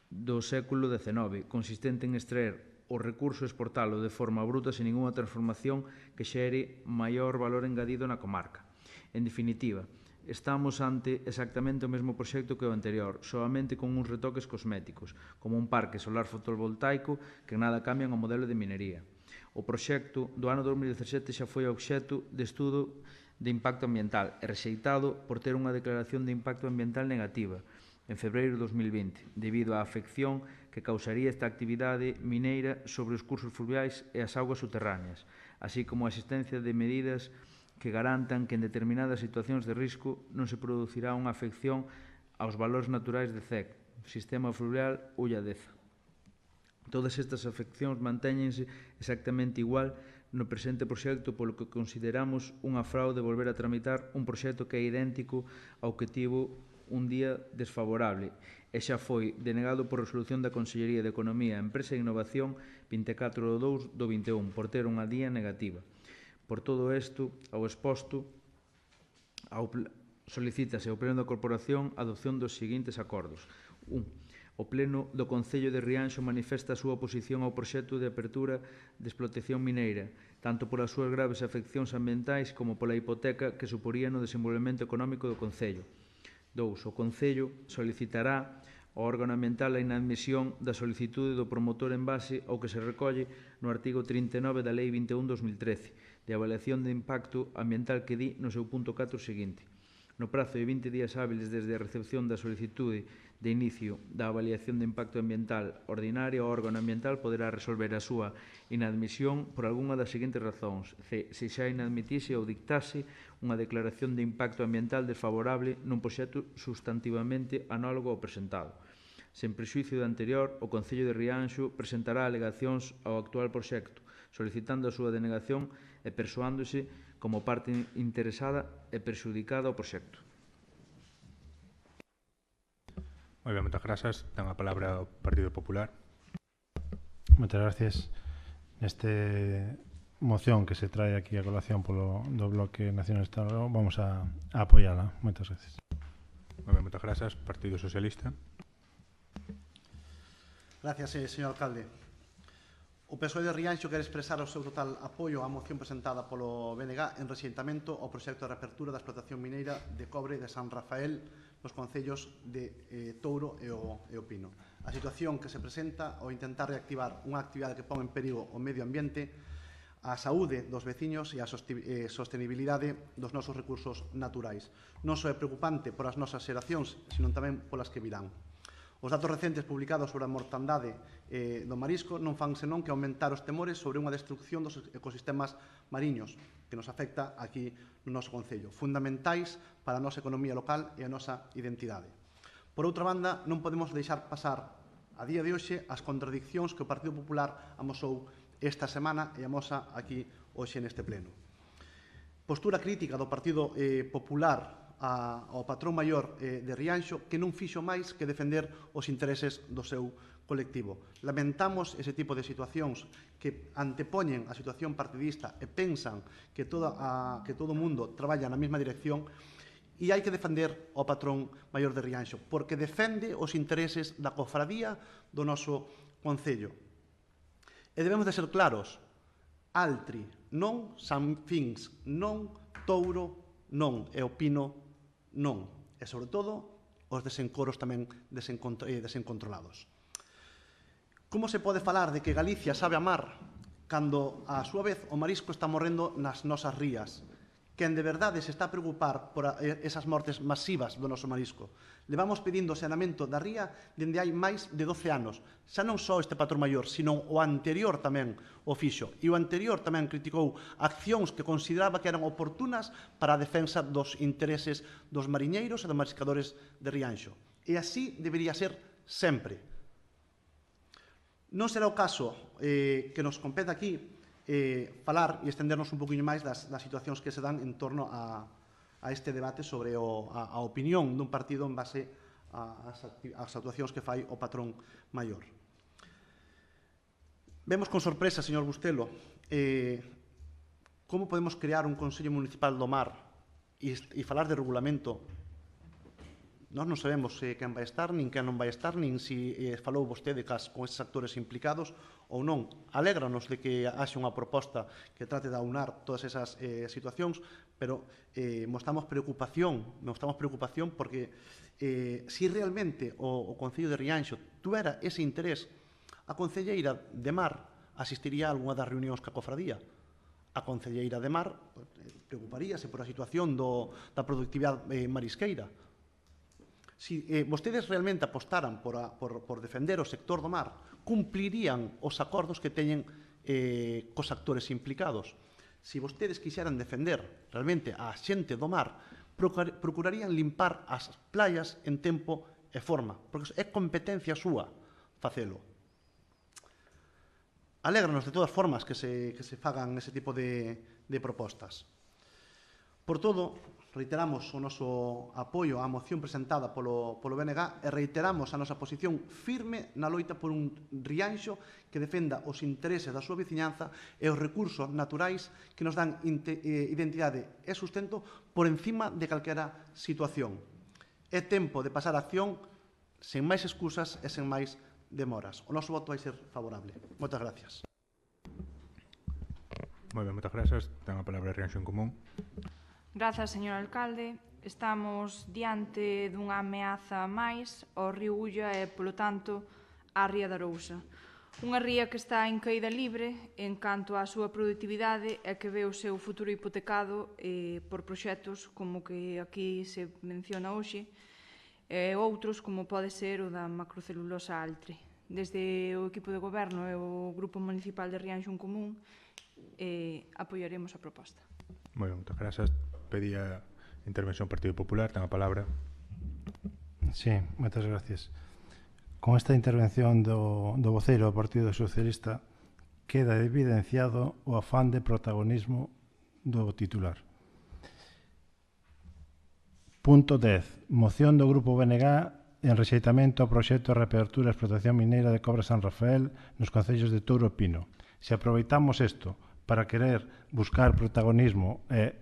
do século XIX, consistente en extraer o recurso e exportalo de forma bruta sen ninguna transformación que xere maior valor engadido na comarca. En definitiva, estamos ante exactamente o mesmo proxecto que o anterior, solamente con uns retoques cosméticos, como un parque solar fotovoltaico que nada cambian o modelo de minería. O proxecto do ano 2017 xa foi obxecto de estudo de impacto ambiental e rexeitado por ter unha declaración de impacto ambiental negativa en febreiro de 2020, debido á afección que causaría esta actividade mineira sobre os cursos fluviais e as augas subterráneas, así como a existencia de medidas que garantan que en determinadas situacións de risco non se producirá unha afección aos valores naturais de CEC, Sistema Fluvial Ulla-Deza. Todas estas afeccións mantéñense exactamente igual no presente proxecto, polo que consideramos unha fraude volver a tramitar un proxecto que é idéntico ao que tivo un día desfavorable e xa foi denegado por resolución da Consellería de Economía, Empresa e Innovación 24/2/21 por ter unha día negativa. Por todo isto, ao exposto, solicítase ao Pleno da Corporación a adopción dos seguintes acordos. 1. O Pleno do Concello de Rianxo manifesta a súa oposición ao proxecto de apertura de explotación mineira, tanto polas súas graves afeccións ambientais como pola hipoteca que suporía no desenvolvemento económico do Concello. 2. O Concello solicitará ao órgano ambiental a inadmisión da solicitude do promotor en base ao que se recolle no artigo 39 da Lei 21/2013, de avaliación de impacto ambiental que di no seu punto 4 seguinte. No prazo de 20 días hábiles desde a recepción da solicitude de inicio da avaliación de impacto ambiental ordinaria, o órgano ambiental poderá resolver a súa inadmisión por algunha das seguintes razóns. C. Se xa inadmitise ou dictase unha declaración de impacto ambiental desfavorable nun proxecto substantivamente análogo ao presentado. Sen prexuízo do anterior, o Concello de Rianxo presentará alegacións ao actual proxecto, solicitando a súa denegación e persoándose como parte interesada e perxudicada ao proxecto. Moi ben, moitas grazas. Ten a palabra o Partido Popular. Moitas gracias. Neste moción que se trae aquí a colación do Bloque Nacionalista vamos a apoiala. Moitas gracias. Moi ben, moitas grazas. Partido Socialista. Gracias, señor alcalde. O PSOE de Rianxo quere expresar o seu total apoio á moción presentada polo BNG en rexeitamento ao proxecto de reapertura da explotación mineira de cobre de San Rafael nos concellos de Touro e o Pino. A situación que se presenta ao intentar reactivar unha actividade que pon en perigo o medio ambiente, a saúde dos veciños e a sostenibilidade dos nosos recursos naturais. Non só é preocupante por as nosas xeracións, sino tamén polas que virán. Os datos recentes publicados sobre a mortandade do marisco non fan senón que aumentar os temores sobre unha destrucción dos ecosistemas mariños que nos afecta aquí no noso concello, fundamentais para a nosa economía local e a nosa identidade. Por outra banda, non podemos deixar pasar a día de hoxe as contradiccións que o Partido Popular amosou esta semana e amosa aquí hoxe neste pleno. Postura crítica do Partido Popular ao patrón maior de Rianxo, que non fixo máis que defender os intereses do seu colectivo. Lamentamos ese tipo de situacións que antepoñen a situación partidista e pensan que todo o mundo traballa na mesma dirección, e hai que defender ao patrón maior de Rianxo, porque defende os intereses da cofradía do noso concello. E debemos de ser claros, Altri, non. Sanfins, non. Touro, non. E o Pino, non. E, sobre todo, os desencoros tamén desencontrolados. Como se pode falar de que Galicia sabe amar cando, a súa vez, o marisco está morrendo nas nosas rías? Quen de verdade se está a preocupar por esas mortes masivas do noso marisco. Levamos pedindo o saneamento da ría dende hai máis de 12 anos. Xa non só este patrón maior, sino o anterior tamén o fixo. E o anterior tamén criticou accións que consideraba que eran oportunas para a defensa dos intereses dos mariñeiros e dos mariscadores de Rianxo. E así debería ser sempre. Non será o caso que nos compete aquí falar e estendernos un poquinho máis das situacións que se dan en torno a este debate sobre a opinión dun partido en base ás actuacións que fai o patrón maior. Vemos con sorpresa, señor Bustelo, como podemos crear un Consello Municipal do Mar e falar de regulamento. Nós non sabemos quen vai estar, nin quen non vai estar, nin se falou vostede con estes actores implicados ou non. Alégranos de que haxe unha proposta que trate de aunar todas esas situacións, pero mostramos preocupación porque se realmente o Concello de Rianxo tuera ese interés, a Concelleira de Mar asistiría a algunha das reunións que a cofradía. A Concelleira de Mar preocuparíase por a situación da productividade marisqueira. Se vostedes realmente apostaran por defender o sector do mar, cumplirían os acordos que teñen cos actores implicados. Se vostedes quixeran defender realmente a xente do mar, procurarían limpar as playas en tempo e forma, porque é competencia súa facelo. Alégranos de todas formas que se fagan ese tipo de propostas. Por todo, reiteramos o noso apoio á moción presentada polo BNG e reiteramos a nosa posición firme na loita por un Rianxo que defenda os intereses da súa veciñanza e os recursos naturais que nos dan identidade e sustento por encima de calquera situación. É tempo de pasar a acción sen máis excusas e sen máis demoras. O noso voto vai ser favorable. Moitas gracias. Moi ben, moitas grazas. Ten a palabra Rianxo en Común. Grazas, señor alcalde. Estamos diante dunha ameaza máis ao río Ulla e, polo tanto, á ría da Arousa. Unha ría que está en caída libre en canto á súa productividade e que ve o seu futuro hipotecado por proxectos como que aquí se menciona hoxe e outros como pode ser o da macrocelulosa Altri. Desde o equipo de goberno e o Grupo Municipal de Rianxo en Común apoiaremos a proposta. Moi ben, moitas grazas. Pedía intervención Partido Popular, ten a palabra. Sí, moitas gracias. Con esta intervención do voceiro do Partido Socialista queda evidenciado o afán de protagonismo do titular. Punto 10. Moción do Grupo BNG en rexeitamento ao proxecto de reapertura e explotación mineira de Cobra San Rafael nos concellos de Touro e Pino. Se aproveitamos isto para querer buscar protagonismo e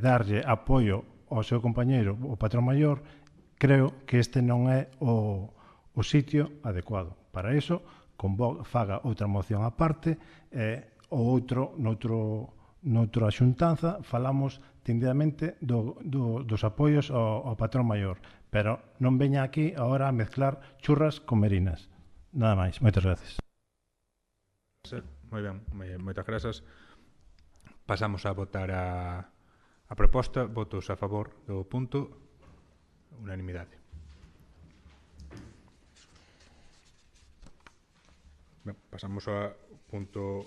darlle apoio ao seu compañeiro, o patrón maior, creo que este non é o sitio adecuado. Para iso, faga outra moción á parte e o outro, noutra xuntanza, falamos tendidamente dos apoios ao patrón maior. Pero non veña aquí agora a mezclar churras con merinas. Nada máis. Moitas gracias. Moi ben, moitas grazas. Pasamos a votar a proposta. Votos a favor do punto. Unanimidade. Ben, pasamos ao punto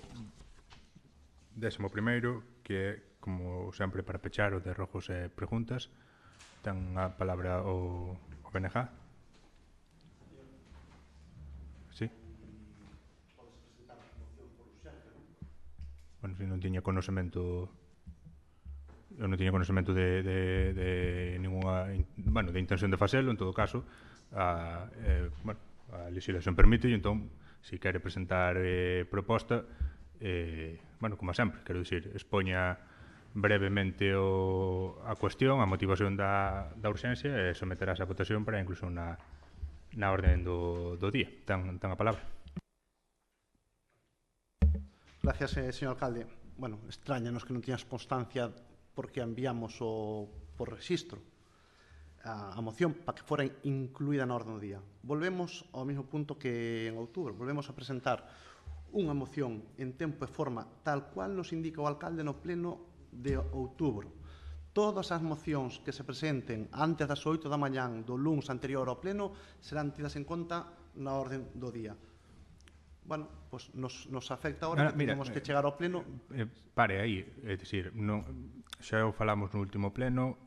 11º, que é, como sempre, para pechar o de rojos e preguntas. Ten a palabra o BNG. Sí? Bueno, se non tiña conocemento... Eu non tiña conocemento de ninguna... Bueno, de intención de facelo, en todo caso. A legislación permite, e entón, se quere presentar proposta, bueno, como sempre, quero dicir, expoña brevemente a cuestión, a motivación da urxencia e someterás a votación para incluso na orden do día. Ten a palabra. Gracias, señor alcalde. Bueno, extrañanos que non tiñas constancia porque enviamos por registro a moción para que fora incluída na orde do día. Volvemos ao mesmo punto que en outubro. Volvemos a presentar unha moción en tempo e forma tal cual nos indica o alcalde no pleno de outubro. Todas as mocións que se presenten antes das 8 da mañán do luns anterior ao pleno serán tidas en conta na orde do día. Bueno, pues nos afecta ahora que temos que chegar ao pleno. Pare aí, é dicir, xa o falamos no último pleno,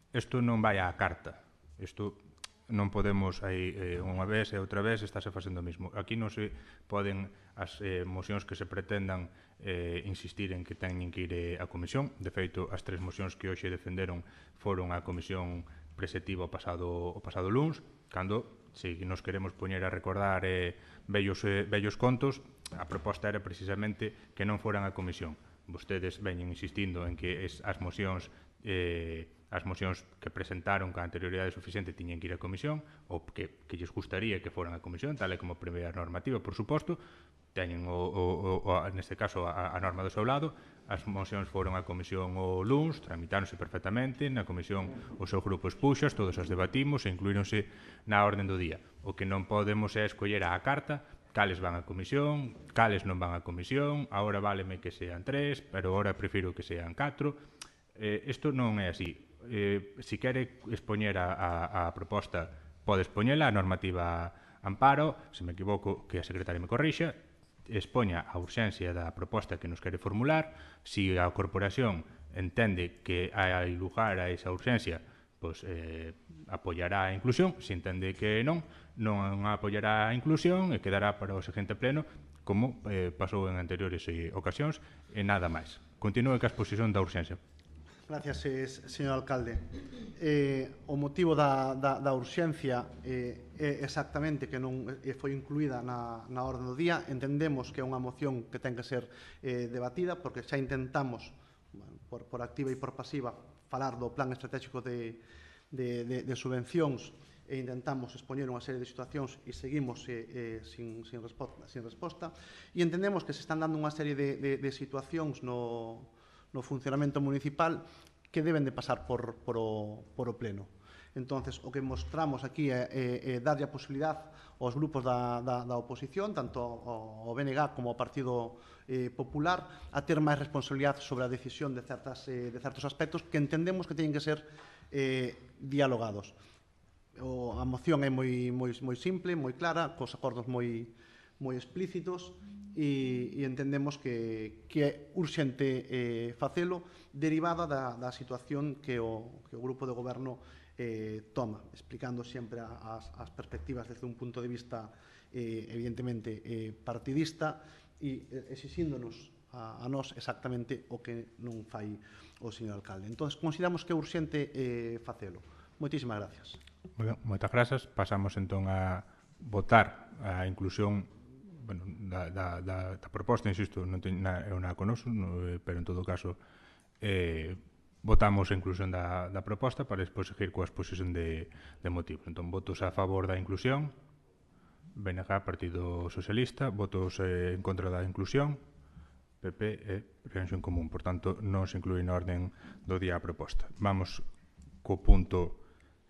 isto non vai á carta. Isto non podemos aí unha vez e outra vez estarse facendo o mismo. Aquí non se poden as mocións que se pretendan insistir en que teñen que ir á comisión. De feito, as 3 mocións que hoxe defenderon foron á comisión preceptiva o pasado luns, cando, se nos queremos poñer a recordar vellos contos, a proposta era precisamente que non foran á comisión. Vostedes veñen insistindo en que as mocións que presentaron con anterioridade suficiente tiñen que ir á comisión, ou que lles gustaría que foran á comisión, tal e como prevé a normativa, por suposto, teñen, neste caso, a norma do seu lado. As mocións foron á comisión o luns, tramitáronse perfectamente, na comisión o seu grupo expuxas, todos as debatimos e incluíronse na orden do día. O que non podemos é escoller á carta cales van á comisión, cales non van á comisión, agora váleme que sean 3, pero agora prefiro que sean 4. Isto non é así. Se quere expoñer a proposta, pode expoñela, a normativa amparo, se me equivoco, que a secretaria me corrixa, expoña a urxencia da proposta que nos quere formular. Se a corporación entende que hai lugar a esa urxencia, pois apoiará a inclusión. Se entende que non apoiará a inclusión e quedará para o seguinte pleno, como pasou en anteriores ocasións, e nada máis. Continúe ca exposición da urxencia. Gracias, señor alcalde. O motivo da urxencia é exactamente que non foi incluída na orde do día. Entendemos que é unha moción que ten que ser debatida, porque xa intentamos, por activa e por pasiva, falar do plan estratégico de subvencións e intentamos expoñer unha serie de situacións e seguimos sin resposta. E entendemos que se están dando unha serie de situacións no funcionamento municipal que deben de pasar por o pleno. Entonces, o que mostramos aquí é darlle a posibilidad aos grupos da oposición, tanto ao BNG como ao Partido Popular, a ter máis responsabilidade sobre a decisión de certos aspectos que entendemos que teñen que ser dialogados. A moción é moi simple, moi clara, cos acordos moi explícitos, e entendemos que é urxente facelo, derivada da situación que o grupo de goberno toma, explicando sempre as perspectivas desde un punto de vista evidentemente partidista e exixíndonos a nós exactamente o que non fai o señor alcalde. Entón, consideramos que é urxente facelo. Moitísimas gracias. Moi ben, moitas grazas. Pasamos entón a votar a inclusión da proposta, insisto, non é unha conoso, pero en todo caso votamos a inclusión da proposta para despois seguir coa exposición de motivos. Entón, votos a favor da inclusión, BNG, Partido Socialista, votos en contra da inclusión, PP e Reacción Común. Por tanto, non se inclúe na orden do día a proposta. Vamos co punto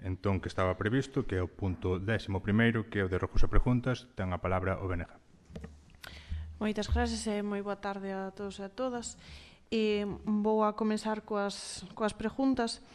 entón que estaba previsto, que é o punto 11º, que é o de recursos e preguntas. Ten a palabra o BNG. Moitas gracias e moi boa tarde a todos e a todas. Vou a comenzar coas preguntas.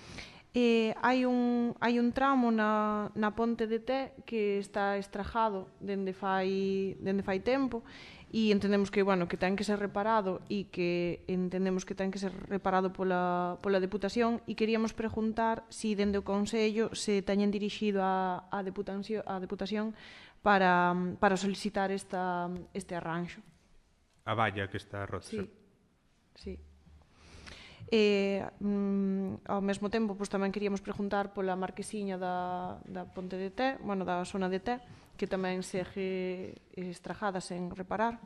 Hai un tramo na ponte de Té que está estrajado dende fai tempo e entendemos que ten que ser reparado e que entendemos que ten que ser reparado pola Deputación, e queríamos preguntar se dende o Consello se teñen dirixido á Deputación para solicitar este arranxo. A valla que está rota. Sí. Ao mesmo tempo, tamén queríamos preguntar pola marquesiña da ponte de Té, da zona de Té, que tamén segue estrajada sen reparar.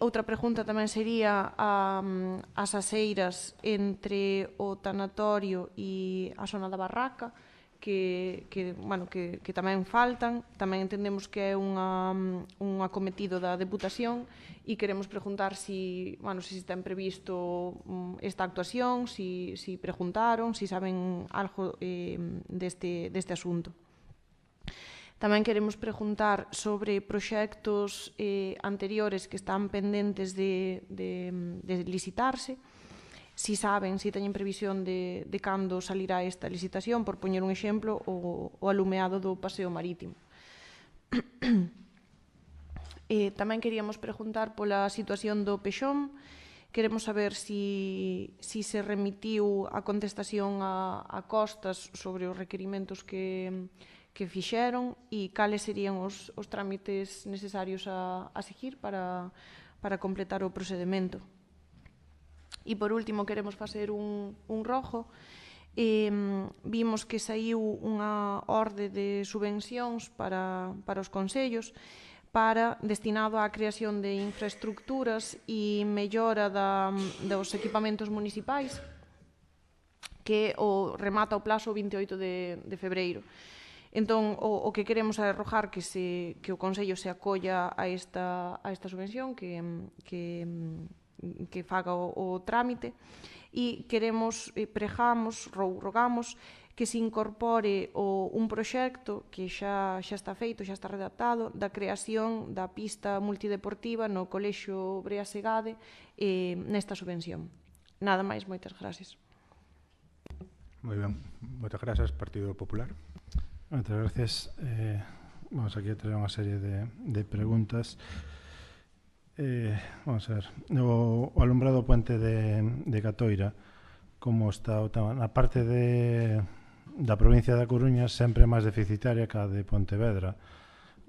Outra pregunta tamén sería as aseiras entre o tanatorio e a zona da Barraca, que tamén faltan. Tamén entendemos que é un acometido da Deputación e queremos preguntar se ten previsto esta actuación, se preguntaron, se saben algo deste asunto. Tamén queremos preguntar sobre proxectos anteriores que están pendentes de licitarse, si saben, si teñen previsión de cando salirá esta licitación, por poñer un exemplo, o alumeado do paseo marítimo. Tamén queríamos preguntar pola situación do Pexón. Queremos saber si se remitiu a contestación a Costas sobre os requerimentos que fixeron e cales serían os trámites necesarios a seguir para completar o procedimento. E, por último, queremos facer un rojo. Vimos que saiu unha orde de subvencións para os concellos destinado á creación de infraestructuras e mellora dos equipamentos municipais, que remata o plazo 28 de febreiro. Entón, o que queremos é arrojar que o Concello se acolla a esta subvención, que faga o trámite, e queremos, rogamos que se incorpore un proxecto que xa está feito, xa está redactado, da creación da pista multideportiva no Colexio Brea Segade nesta subvención. Nada máis, moitas gracias. Moi ben, moitas grazas, Partido Popular. Moitas gracias. Vamos aquí a traer unha serie de preguntas. Vamos a ver, o alumbrado puente de Catoira, como está o tema? Na parte da provincia da Coruña sempre máis deficitaria que a de Pontevedra.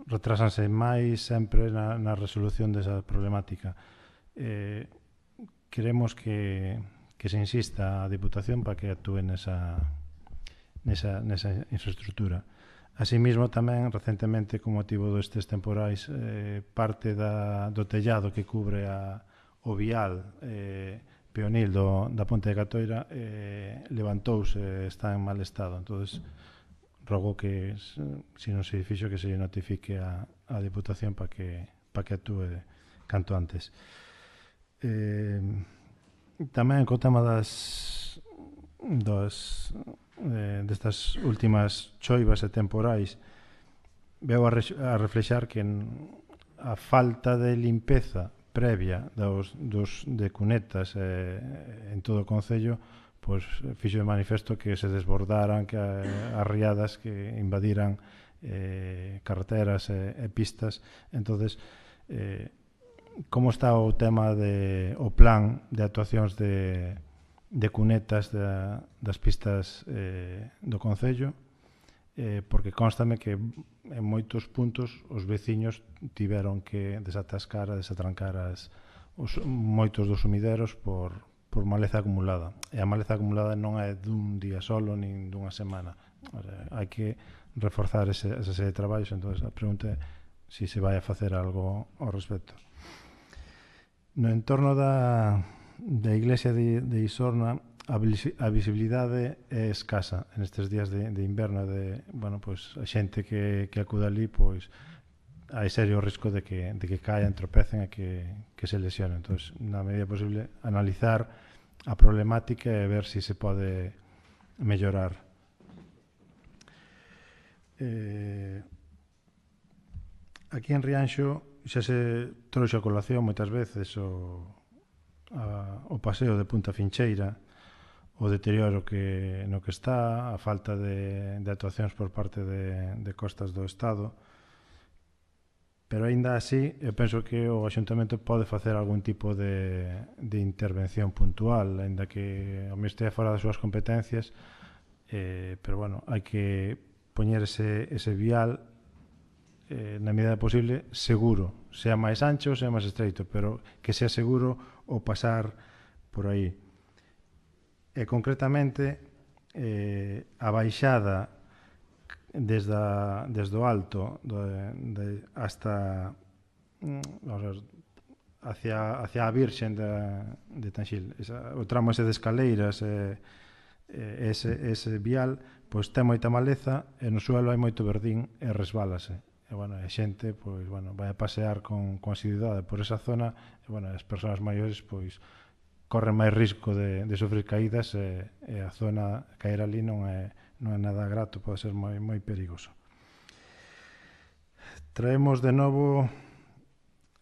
Retrasanse máis sempre na resolución desa problemática. Queremos que se insista a Diputación para que actúe nesa infraestructura. Asimismo, tamén, recentemente, con motivo destes temporais, parte do tellado que cubre o vial peonil da Ponte de Catoira levantouse, está en mal estado. Entón, rogo que, se non se fixo, que se notifique a Diputación para que actúe canto antes. Tamén, co tema destas últimas choivas e temporais, veo a reflexar que a falta de limpeza previa de cunetas en todo o Concello fixo de manifesto que se desbordaran, que as riadas que invadiran carreteras e pistas. Entonces, como está o tema o plan de actuacións de cunetas das pistas do Concello, porque constame que en moitos puntos os veciños tiveron que desatrancar moitos dos sumideros por maleza acumulada. E a maleza acumulada non é dun día solo, nin dunha semana. Hai que reforzar esa serie de traballos. Entón, a pregunta é se se vai a facer algo ao respecto. No entorno da iglesia de Isorna, a visibilidade é escasa en estes días de inverno. A xente que acude ali, hai serio risco de que caen, tropecen e que se lesionen. Entón, na medida posible, analizar a problemática e ver se se pode mellorar. Aquí en Rianxo xa se trouxe a colación moitas veces o paseo de Punta Fincheira, o deterioro no que está, a falta de actuacións por parte de Costas do Estado, pero aínda así eu penso que o Axuntamento pode facer algún tipo de intervención puntual, aínda que o Ministerio fora das súas competencias, pero hai que poñer ese vial na medida posible seguro, sea máis ancho, sea máis estreito, pero que sea seguro o pasar por aí. E concretamente a baixada desde o alto hasta hacia a Virxen de Tanxil, o tramo ese de escaleiras ese vial pois ten moita maleza e no suelo hai moito verdín e resbálase. E, bueno, a xente pois, bueno, vai a pasear con asiduidade por esa zona e, bueno, as persoas maiores pois corren máis risco de sufrir caídas e a zona caer ali non é nada grato, pode ser moi perigoso. Traemos de novo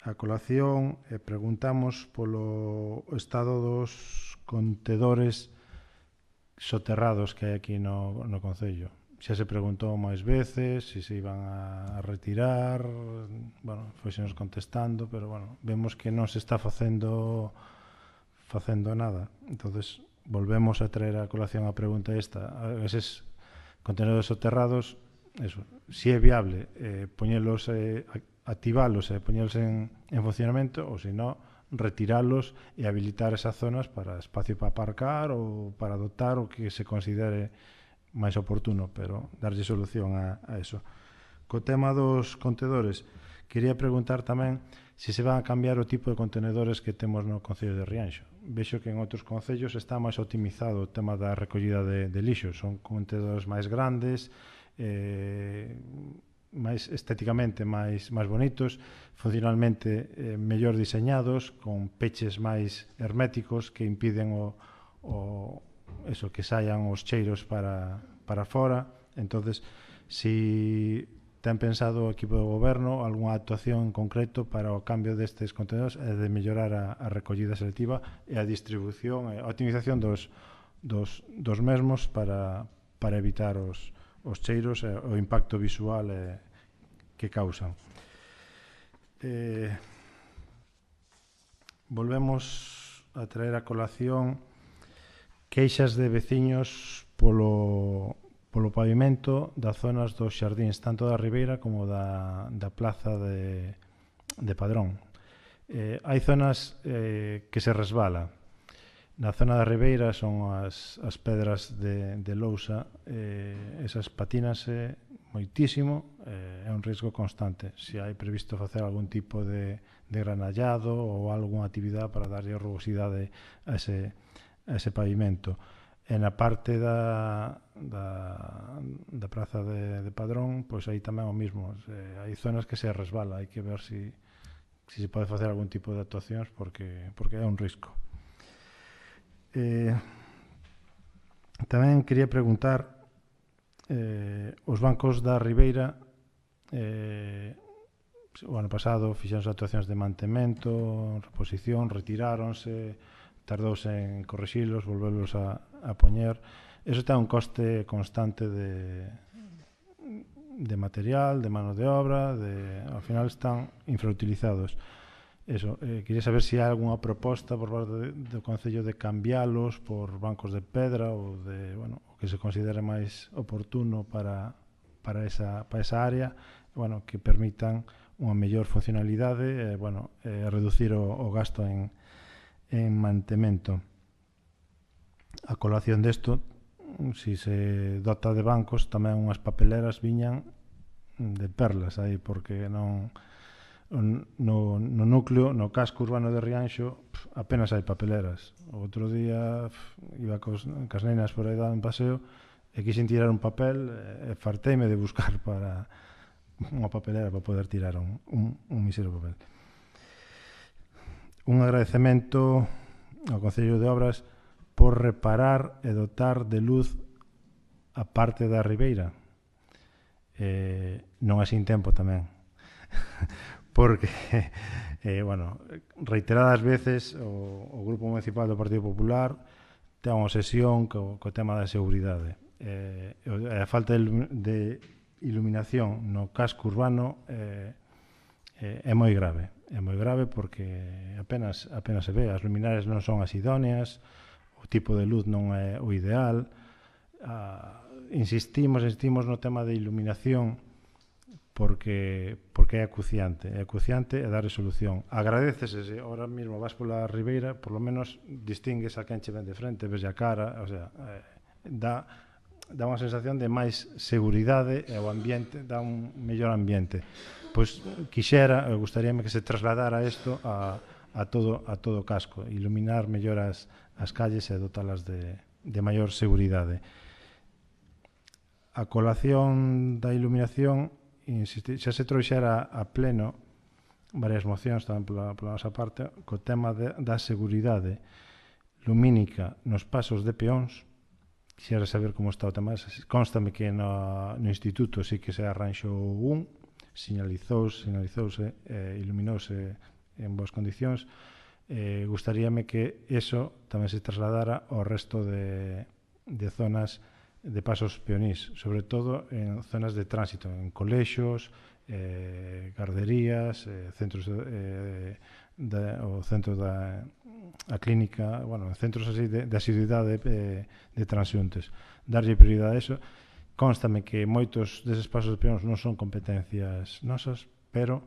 a colación e preguntamos polo estado dos contedores soterrados que hai aquí no Concello. Xa se preguntou máis veces se iban a retirar, bueno, foixenos contestando, pero, bueno, vemos que non se está facendo nada. Entonces volvemos a traer a colación a pregunta esta. A eses contenedores soterrados, eso, si é viable poñelos, activalos e poñelos en funcionamento, ou se non, retiralos e habilitar esas zonas para espacio para aparcar ou para dotar o que se considere máis oportuno, pero darlle solución a eso. Co tema dos contedores, quería preguntar tamén se se van a cambiar o tipo de contenedores que temos no Concello de Rianxo. Vexo que en outros concellos está máis optimizado o tema da recollida de lixo. Son contenedores máis grandes, máis estéticamente máis bonitos, funcionalmente mellor diseñados, con peches máis herméticos que impiden eso, que saian os cheiros para fora. Entonces, si ten pensado o equipo de goberno algunha actuación en concreto para o cambio destes contenedores e de mellorar a recollida selectiva e a distribución e a optimización dos mesmos para evitar os cheiros e o impacto visual que causan. Volvemos a traer a colación queixas de veciños polo pavimento das zonas dos xardíns, tanto da Ribeira como da plaza de Padrón. Hai zonas que se resbala. Na zona da Ribeira son as pedras de lousa, esas patínase moitísimo, é un risco constante. Se hai previsto facer algún tipo de granallado ou algunha actividade para darlle rugosidade a ese pavimento. E na parte da praza de Padrón, pois aí tamén o mismo. Hai zonas que se resbala, hai que ver se pode facer algún tipo de actuacións porque é un risco. Tamén quería preguntar os bancos da Ribeira o ano pasado fixeron actuacións de mantemento, reposición, retiráronse, tardouse en correxilos, volverlos a poñer. Eso ten un coste constante de material, de mano de obra, ao final están infrautilizados. Eso, quería saber se hai algunha proposta por parte do Concello de cambialos por bancos de pedra ou de, bueno, o que se considere máis oportuno para esa área, bueno, que permitan unha mellor funcionalidade e, bueno, reducir o gasto en mantemento. A colación desto, si se dota de bancos, tamén unhas papeleras viñan de perlas aí, porque non no núcleo, no casco urbano de Rianxo, apenas hai papeleras. O outro día iba cas nenas por aí dando un paseo e quixen tirar un papel e farteime de buscar para unha papelera para poder tirar un misero papel. Un agradecemento ao Concello de Obras por reparar e dotar de luz a parte da Ribeira. Non é sin tempo tamén. Porque, bueno, reiteradas veces o Grupo Municipal do Partido Popular ten unha obsesión co tema da seguridade. A falta de iluminación no casco urbano é moi grave. É moi grave porque apenas se ve. As luminarias non son as idóneas, o tipo de luz non é o ideal. Insistimos no tema de iluminación porque é acuciante e dar solución. Agradecese se ahora mesmo vas pola Ribeira, por lo menos distingues a quen che ven de frente, ves a cara, o sea, dá unha sensación de máis seguridade e o ambiente, dá un mellor ambiente. Pois gustaríame que se trasladara isto a todo o casco, iluminar mellor as calles e dotalas de maior seguridade. A colación da iluminación, xa se trouxera a pleno varias mocións tamén pola nosa parte co tema da seguridade lumínica nos pasos de peóns. Quixera saber como está o tema. Constame que no instituto sí que se arranxou sinalizouse, iluminouse en boas condicións. Gustaríame que eso tamén se trasladara ao resto de zonas de pasos peonís, sobre todo en zonas de tránsito, en colexos, garderías, centros o centro da clínica, centros así de asiduidade de transeúntes. Darlle prioridade a eso. Constame que moitos deses pasos de peóns non son competencias nosas, pero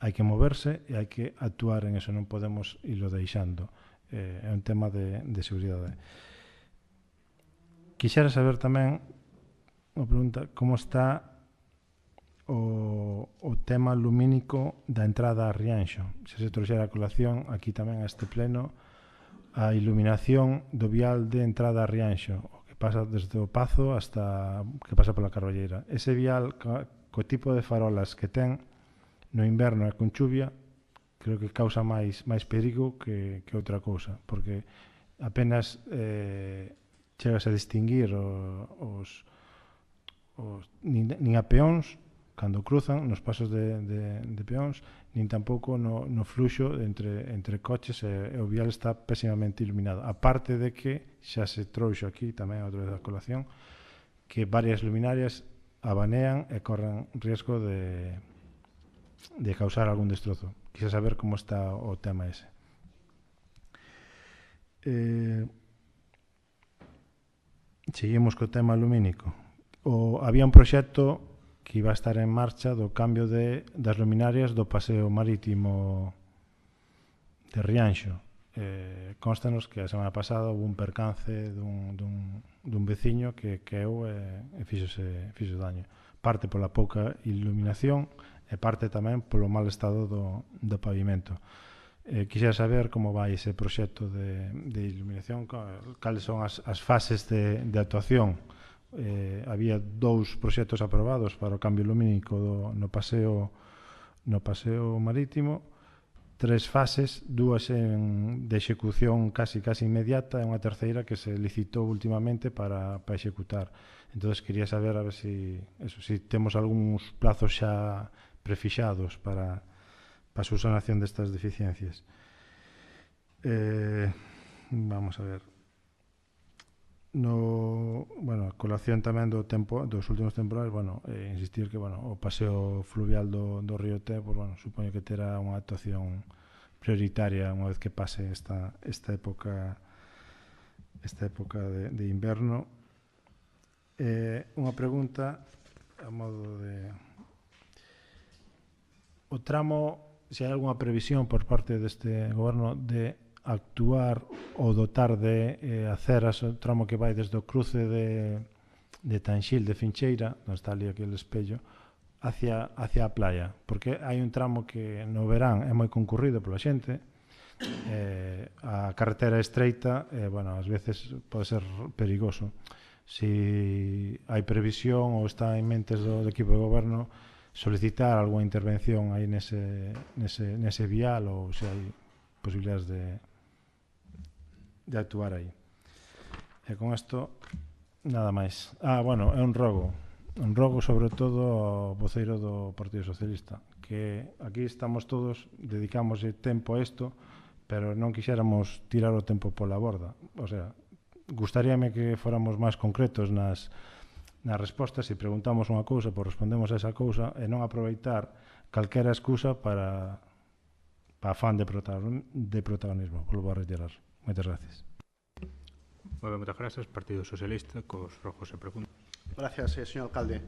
hai que moverse e hai que actuar en eso, non podemos ilo deixando. É un tema de seguridade. Quixera saber tamén, unha pregunta, como está o tema lumínico da entrada a Rianxo. Se trouxera a colación aquí tamén a este pleno a iluminación do vial de entrada a Rianxo, o que pasa desde o Pazo hasta que pasa pola Carballeira. Ese vial, co tipo de farolas que ten no inverno e con chuvia, creo que causa máis perigo que outra cousa, porque apenas chegas a distinguir nin a peóns cando cruzan nos pasos de peóns, nin tampouco no fluxo entre coches, e o vial está pésimamente iluminado. A parte de que xa se trouxo aquí tamén outra vez a colación que varias luminarias abanean e corren riesgo de causar algún destrozo. Quise saber como está o tema ese. Seguimos co tema lumínico. Había un proxecto que iba a estar en marcha do cambio das luminarias do paseo marítimo de Rianxo. Constanos que a semana pasada houve un percance dun veciño que caeu e fixose daño. Parte pola pouca iluminación e parte tamén polo mal estado do pavimento. Quixera saber como vai ese proxecto de iluminación, cales son as fases de actuación. Había 2 proxectos aprobados para o cambio lumínico no paseo marítimo, 3 fases, 2 de execución casi inmediata e unha terceira que se licitou últimamente para executar. Entón, quería saber a ver si temos algúns plazos xa prefixados para a subsanación destas deficiencias. Vamos a ver. A colación tamén dos últimos temporales, insistir que o paseo fluvial do río Té, supoño que terá unha actuación prioritaria unha vez que pase esta época de inverno. Unha pregunta a modo de o tramo, se hai algunha previsión por parte deste goberno de actuar ou dotar de aceras o tramo que vai desde o cruce de Tanxil, de Fincheira, onde está ali aquele espello, hacia a playa, porque hai un tramo que no verán é moi concurrido pola xente, a carretera estreita, ás veces pode ser perigoso. Si hai previsión ou está en mentes do equipo de goberno solicitar algunha intervención aí nese vial, ou se hai posibilidades de actuar aí. E con isto nada máis. É un rogo sobre todo ao voceiro do Partido Socialista, que aquí estamos todos, dedicamos tempo a isto, pero non quixéramos tirar o tempo pola borda. O sea, gustaríame que fóramos máis concretos nas respostas. Se preguntamos unha cousa, pois respondemos a esa cousa, e non aproveitar calquera excusa para afán de protagonismo. Volvo a reiterar. Moitas gracias. Moitas grazas. Partido Socialista, cos rojos e preguntas. Gracias, señor alcalde.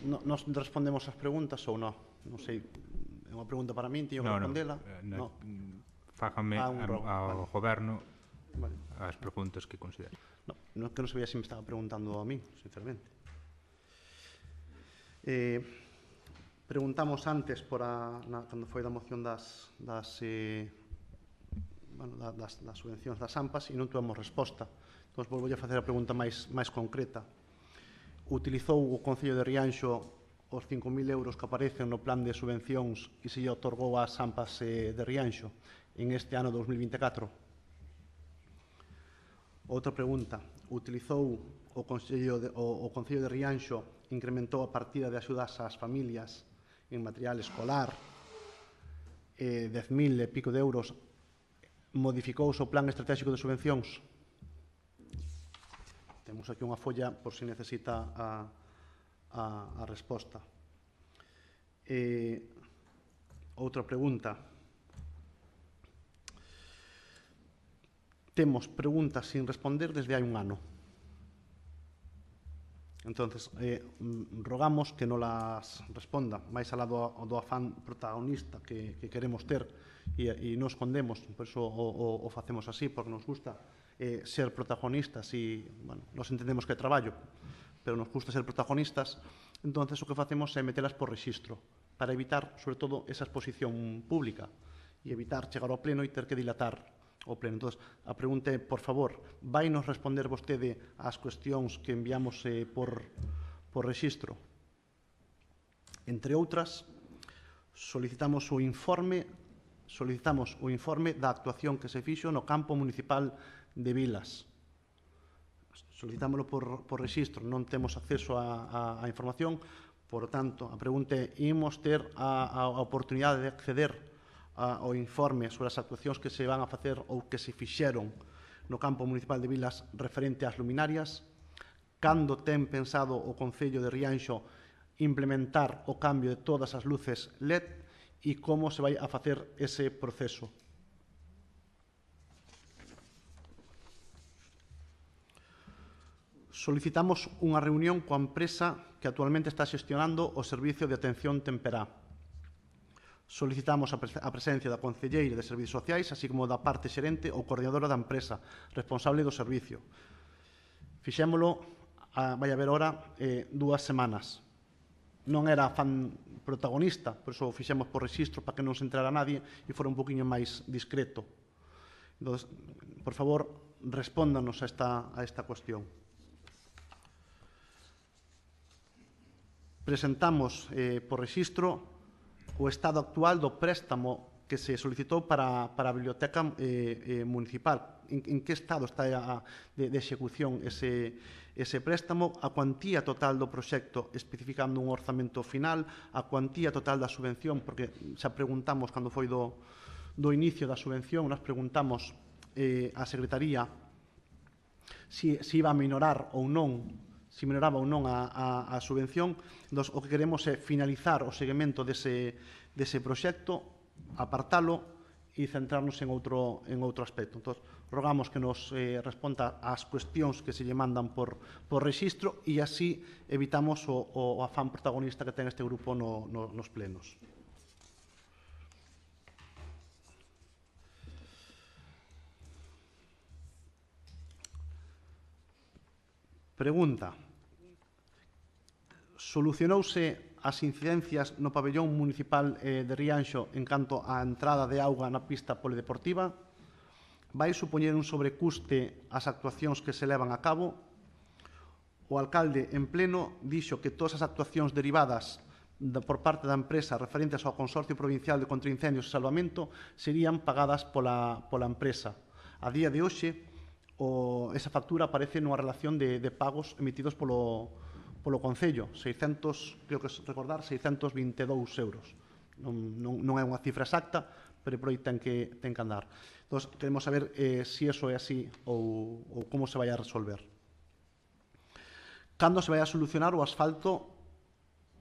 Nos respondemos as preguntas ou non? Non sei, é unha pregunta para min, teño que respondela? Non. Fágame ao goberno as preguntas que considero. Non que non sabía se me estaba preguntando a min, sinceramente. Preguntamos antes cando foi da moción das das subvencións das AMPAs e non tuvemos resposta. Entón, volvo a facer a pregunta máis concreta. Utilizou o Concello de Rianxo os 5.000 euros que aparecen no plan de subvencións e se lle otorgou ás AMPAs de Rianxo en este ano 2024? Outra pregunta. Utilizou o Concello de Rianxo, incrementou a partida de axudas ás familias en material escolar, 10.000 e pico de euros, modificou o plan estratégico de subvencións? Temos aquí unha folla por se necesita a resposta. Outra pregunta. Temos preguntas sin responder desde hai un ano. Entonces, rogamos que non las responda, máis alá do afán protagonista que queremos ter e non escondemos, por iso o facemos así, porque nos gusta ser protagonistas e, bueno, nos entendemos que é traballo, pero nos gusta ser protagonistas. Entonces, o que facemos é metelas por rexistro, para evitar, sobre todo, esa exposición pública e evitar chegar ao pleno e ter que dilatar o pleno. Entón, a pregunta é, por favor, vai nos responder vostede ás cuestións que enviamos por rexistro? Entre outras, solicitamos o informe da actuación que se fixo no campo municipal de Vilas. Solicitámoslo por rexistro, non temos acceso á información, por tanto, a pregunta é, imos ter a oportunidade de acceder ao informe sobre as actuacións que se van a facer ou que se fixeron no campo municipal de Vilas referente ás luminarias? Cando ten pensado o Concello de Rianxo implementar o cambio de todas as luces LED e como se vai a facer ese proceso? Solicitamos unha reunión coa empresa que actualmente está xestionando o servicio de atención temperá. Solicitamos a presencia da concelleira de Servicios Sociais, así como da parte xerente ou coordinadora da empresa, responsable do servicio. Fixémolo, vai haber ahora 2 semanas. Non era fan protagonista, por iso fixemos por rexistro para que non se entrara nadie e fora un poquinho máis discreto. Entón, por favor, respóndanos a esta cuestión. Presentamos por rexistro o estado actual do préstamo que se solicitou para a biblioteca municipal. En que estado está de execución ese préstamo, a cuantía total do proxecto, especificando un orzamento final, a cuantía total da subvención, porque xa preguntamos, cando foi do inicio da subvención, nos preguntamos á Secretaría se iba a minorar ou non, se minoraba ou non a subvención. O que queremos é finalizar o seguimento dese proxecto, apartalo e centrarnos en outro aspecto. Entón, rogamos que nos responda ás cuestións que se lle mandan por rexistro e así evitamos o afán protagonista que ten este grupo nos plenos. Pregunta. Solucionouse as incidencias no pabellón municipal de Rianxo en canto á entrada de auga na pista polideportiva? Vai supoñer un sobrecuste as actuacións que se levan a cabo? O alcalde en pleno dixo que todas as actuacións derivadas por parte da empresa referentes ao Consorcio Provincial de Contraincendios e Salvamento serían pagadas pola empresa. A día de hoxe, esa factura aparece nunha relación de pagos emitidos polo Concello, creo que recordar, 622 euros. Non é unha cifra exacta, pero por aí ten que andar. Entón, queremos saber se iso é así ou como se vai a resolver. Cando se vai a solucionar o asfalto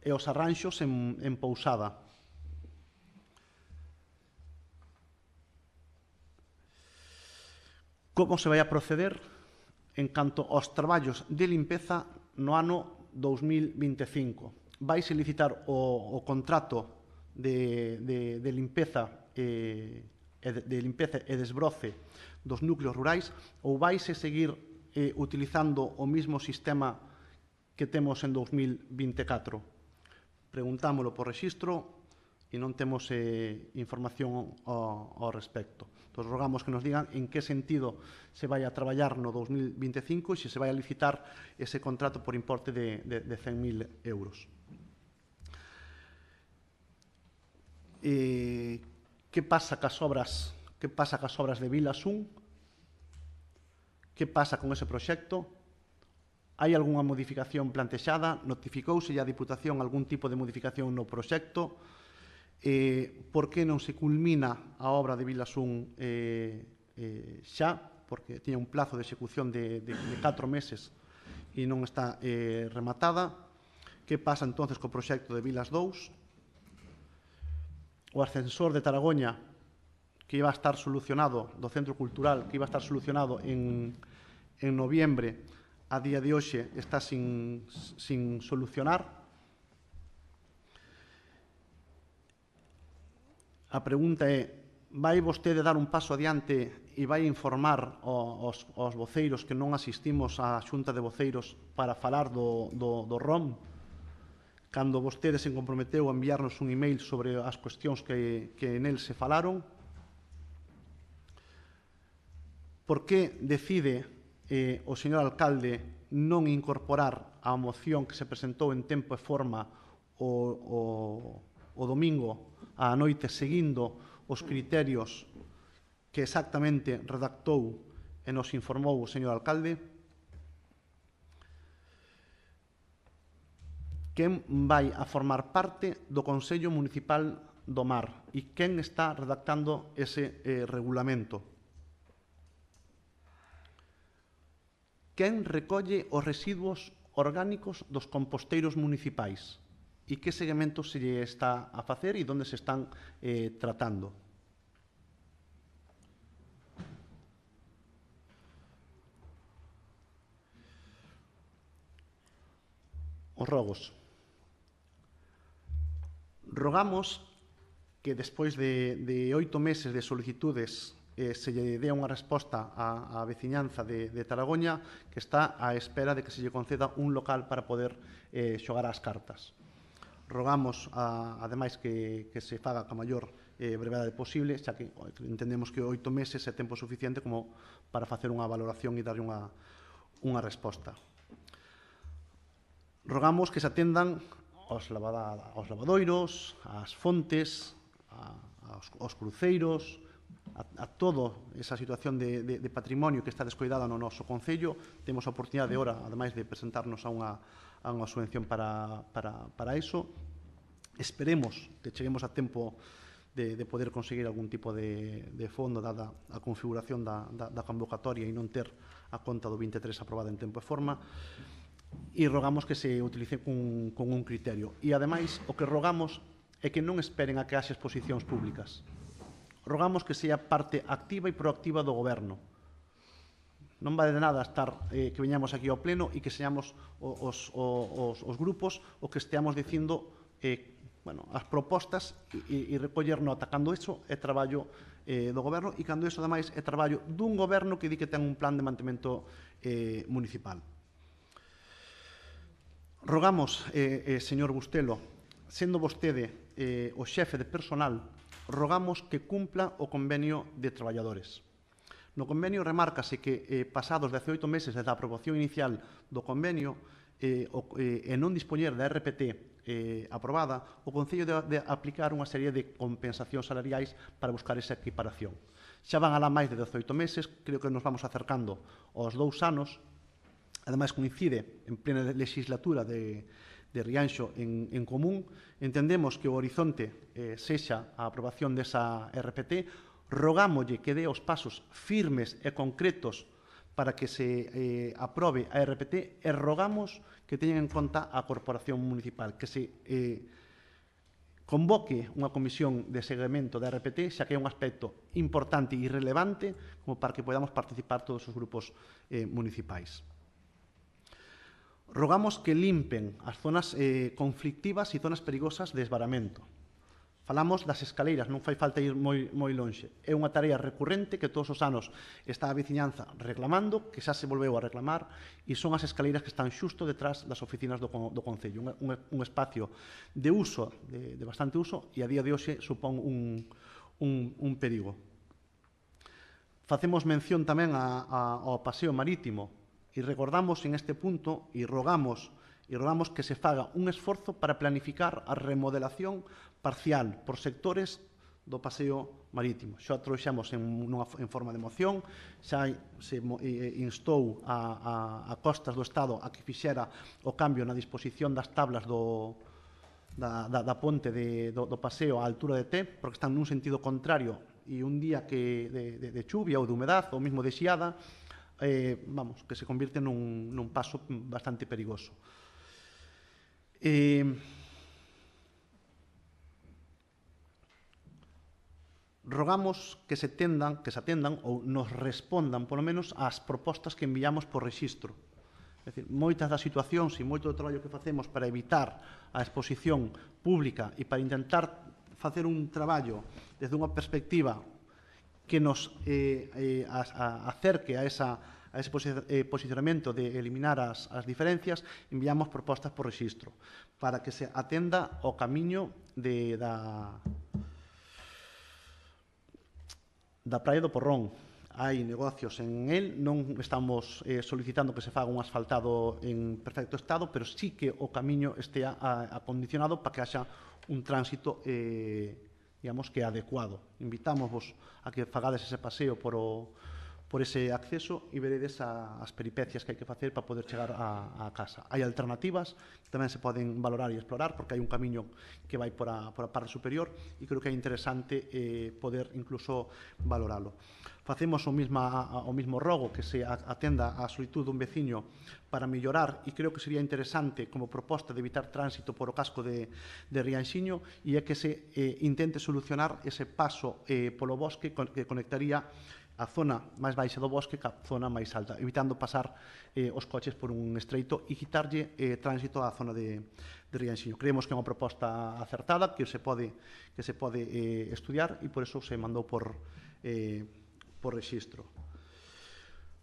e os arranxos en Pousada? Como se vai a proceder en canto aos traballos de limpeza no ano 2025? Vais a licitar o contrato de limpeza e desbroce dos núcleos rurais ou vais a seguir utilizando o mismo sistema que temos en 2024? Preguntámoslo por rexistro, e non temos información ao respecto. Entón, rogamos que nos digan en que sentido se vai a traballar no 2025 e se se vai a licitar ese contrato por importe de 100.000 euros. Que pasa cas obras de Vilasún? Que pasa con ese proxecto? Hai algunha modificación plantexada? Notificouse a Diputación algún tipo de modificación no proxecto? Por que non se culmina a obra de Vilasún xa? Porque tiña un plazo de execución de 4 meses e non está rematada. Que pasa entonces co proxecto de Vilas 2? O ascensor de Taragoña, que iba a estar solucionado, do Centro Cultural, que iba a estar solucionado en noviembre, a día de hoxe está sin solucionar. A pregunta é, vai vostede dar un paso adiante e vai informar aos voceiros que non asistimos á Xunta de Voceiros para falar do ROM? Cando vostede se comprometeu a enviarnos un email sobre as cuestións que nel se falaron? Por que decide o señor alcalde non incorporar a moción que se presentou en tempo e forma o domingo á noite seguindo os criterios que exactamente redactou e nos informou o señor alcalde? Quen vai a formar parte do Consello Municipal do Mar e quen está redactando ese regulamento? Quen recolle os residuos orgánicos dos composteiros municipais e que seguimento se lle está a facer e onde se están tratando. Os rogos. Rogamos que despois de 8 meses de solicitudes se lle dé unha resposta á veciñanza de Taragoña, que está á espera de que se lle conceda un local para poder xogar as cartas. Rogamos, ademais, que se faga a maior brevedade posible, xa que entendemos que 8 meses é tempo suficiente como para facer unha valoración e darlle unha resposta. Rogamos que se atendan aos lavadoiros, ás fontes, aos cruceiros, a toda esa situación de patrimonio que está descoidada no noso Concello. Temos a oportunidade de hora, ademais de presentarnos a unha subvención para iso. Esperemos que cheguemos a tempo de poder conseguir algún tipo de fondo dada a configuración da convocatoria e non ter a conta do 23 aprobada en tempo e forma. E rogamos que se utilice con un criterio. E, ademais, o que rogamos é que non esperen a que haxe exposicións públicas. Rogamos que sea parte activa e proactiva do Goberno. Non vale de nada estar que veñamos aquí ao Pleno e que seamos os grupos o que esteamos dicindo as propostas e recoller nota. Cando iso é traballo do Goberno e cando iso, ademais, é traballo dun Goberno que di que ten un plan de mantemento municipal. Rogamos, señor Bustelo, sendo vostede o xefe de personal, rogamos que cumpla o convenio de traballadores. No convenio remárcase que pasados 18 meses desde a aprobación inicial do convenio e non dispoñer da RPT aprobada, o Concello de aplicar unha serie de compensacións salariais para buscar esa equiparación. Xa van alá máis de 18 meses, creo que nos vamos acercando aos 2 anos, ademais coincide en plena legislatura de Rianxo en común. Entendemos que o horizonte sexa a aprobación desa RPT. Rogámolle que dé os pasos firmes e concretos para que se aprobe a RPT e rogamos que teñan en conta a Corporación Municipal, que se convoque unha comisión de seguimento da RPT, xa que é un aspecto importante e relevante como para que podamos participar todos os grupos municipais. Rogamos que limpen as zonas conflictivas e zonas perigosas de esvaramento. Falamos das escaleiras, non fai falta ir moi lonxe. É unha tarea recurrente que todos os anos está a veciñanza reclamando, que xa se volveu a reclamar, e son as escaleiras que están xusto detrás das oficinas do Concello. Un espacio de uso, de bastante uso, e a día de hoxe supón un perigo. Facemos mención tamén ao paseo marítimo e recordamos en este punto e rogamos que se faga un esforzo para planificar a remodelación parcial por sectores do paseo marítimo. Xa trouxemos en forma de moción, xa se instou a Costas do Estado a que fixera o cambio na disposición das tablas da ponte do paseo á altura de T, porque están nun sentido contrario e un día de chuvia ou de humedad ou mesmo de xiada, que se convirte nun paso bastante perigoso. Rogamos que se atendan ou nos respondan, polo menos, ás propostas que enviamos por rexistro. É dicir, moitas das situacións e moito do traballo que facemos para evitar a exposición pública e para intentar facer un traballo desde unha perspectiva que nos acerque a ese posicionamento de eliminar as diferencias, enviamos propostas por rexistro para que se atenda ao camiño da Praia do Porrón. Hai negocios en el, non estamos solicitando que se faga un asfaltado en perfecto estado, pero sí que o camiño estea acondicionado para que haxa un tránsito digamos que adecuado. Invitámosvos a que fagades ese paseo por ese acceso e veredes as peripecias que hai que facer para poder chegar á casa. Hai alternativas que tamén se poden valorar e explorar, porque hai un camiño que vai por a parte superior e creo que é interesante poder incluso valoralo. Facemos o mismo rogo que se atenda á solicitud dun veciño para mellorar, e creo que sería interesante como proposta de evitar tránsito por o casco de Rianxiño, e é que se intente solucionar ese paso polo bosque que conectaría a zona máis baixa do bosque ca zona máis alta, evitando pasar os coches por un estreito e quitarlle tránsito á zona de Rianxiño. Creemos que é unha proposta acertada, que se pode estudiar, e por eso se mandou por rexistro.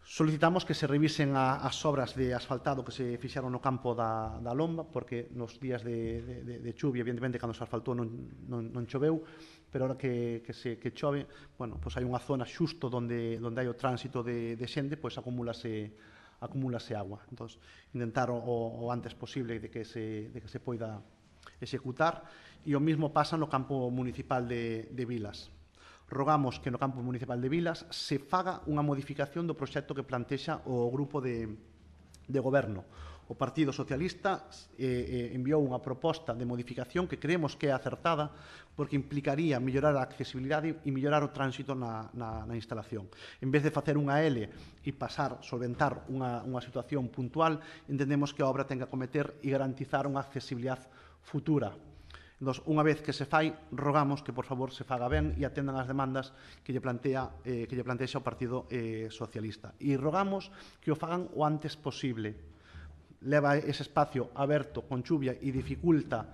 Solicitamos que se revisen as obras de asfaltado que se fixeron no campo da Lomba, porque nos días de chuvia, evidentemente, cando se asfaltou non choveu, pero ahora que chove, bueno, pois hai unha zona xusto onde hai o tránsito de xente, pois acumúlase agua. Entón, intentar o antes posible de que se poida executar, e o mesmo pasa no campo municipal de Vilas. Rogamos que no campo municipal de Vilas se faga unha modificación do proxecto que plantexa o grupo de goberno. O Partido Socialista enviou unha proposta de modificación que creemos que é acertada, porque implicaría mellorar a accesibilidade e mellorar o tránsito na instalación. En vez de facer unha L e solventar unha situación puntual, entendemos que a obra ten que acometer e garantizar unha accesibilidade futura. Entón, unha vez que se fai, rogamos que, por favor, se faga ben e atendan as demandas que lle plantexa o Partido Socialista. E rogamos que o fagan o antes posible. Leva ese espacio aberto con chuvia e dificulta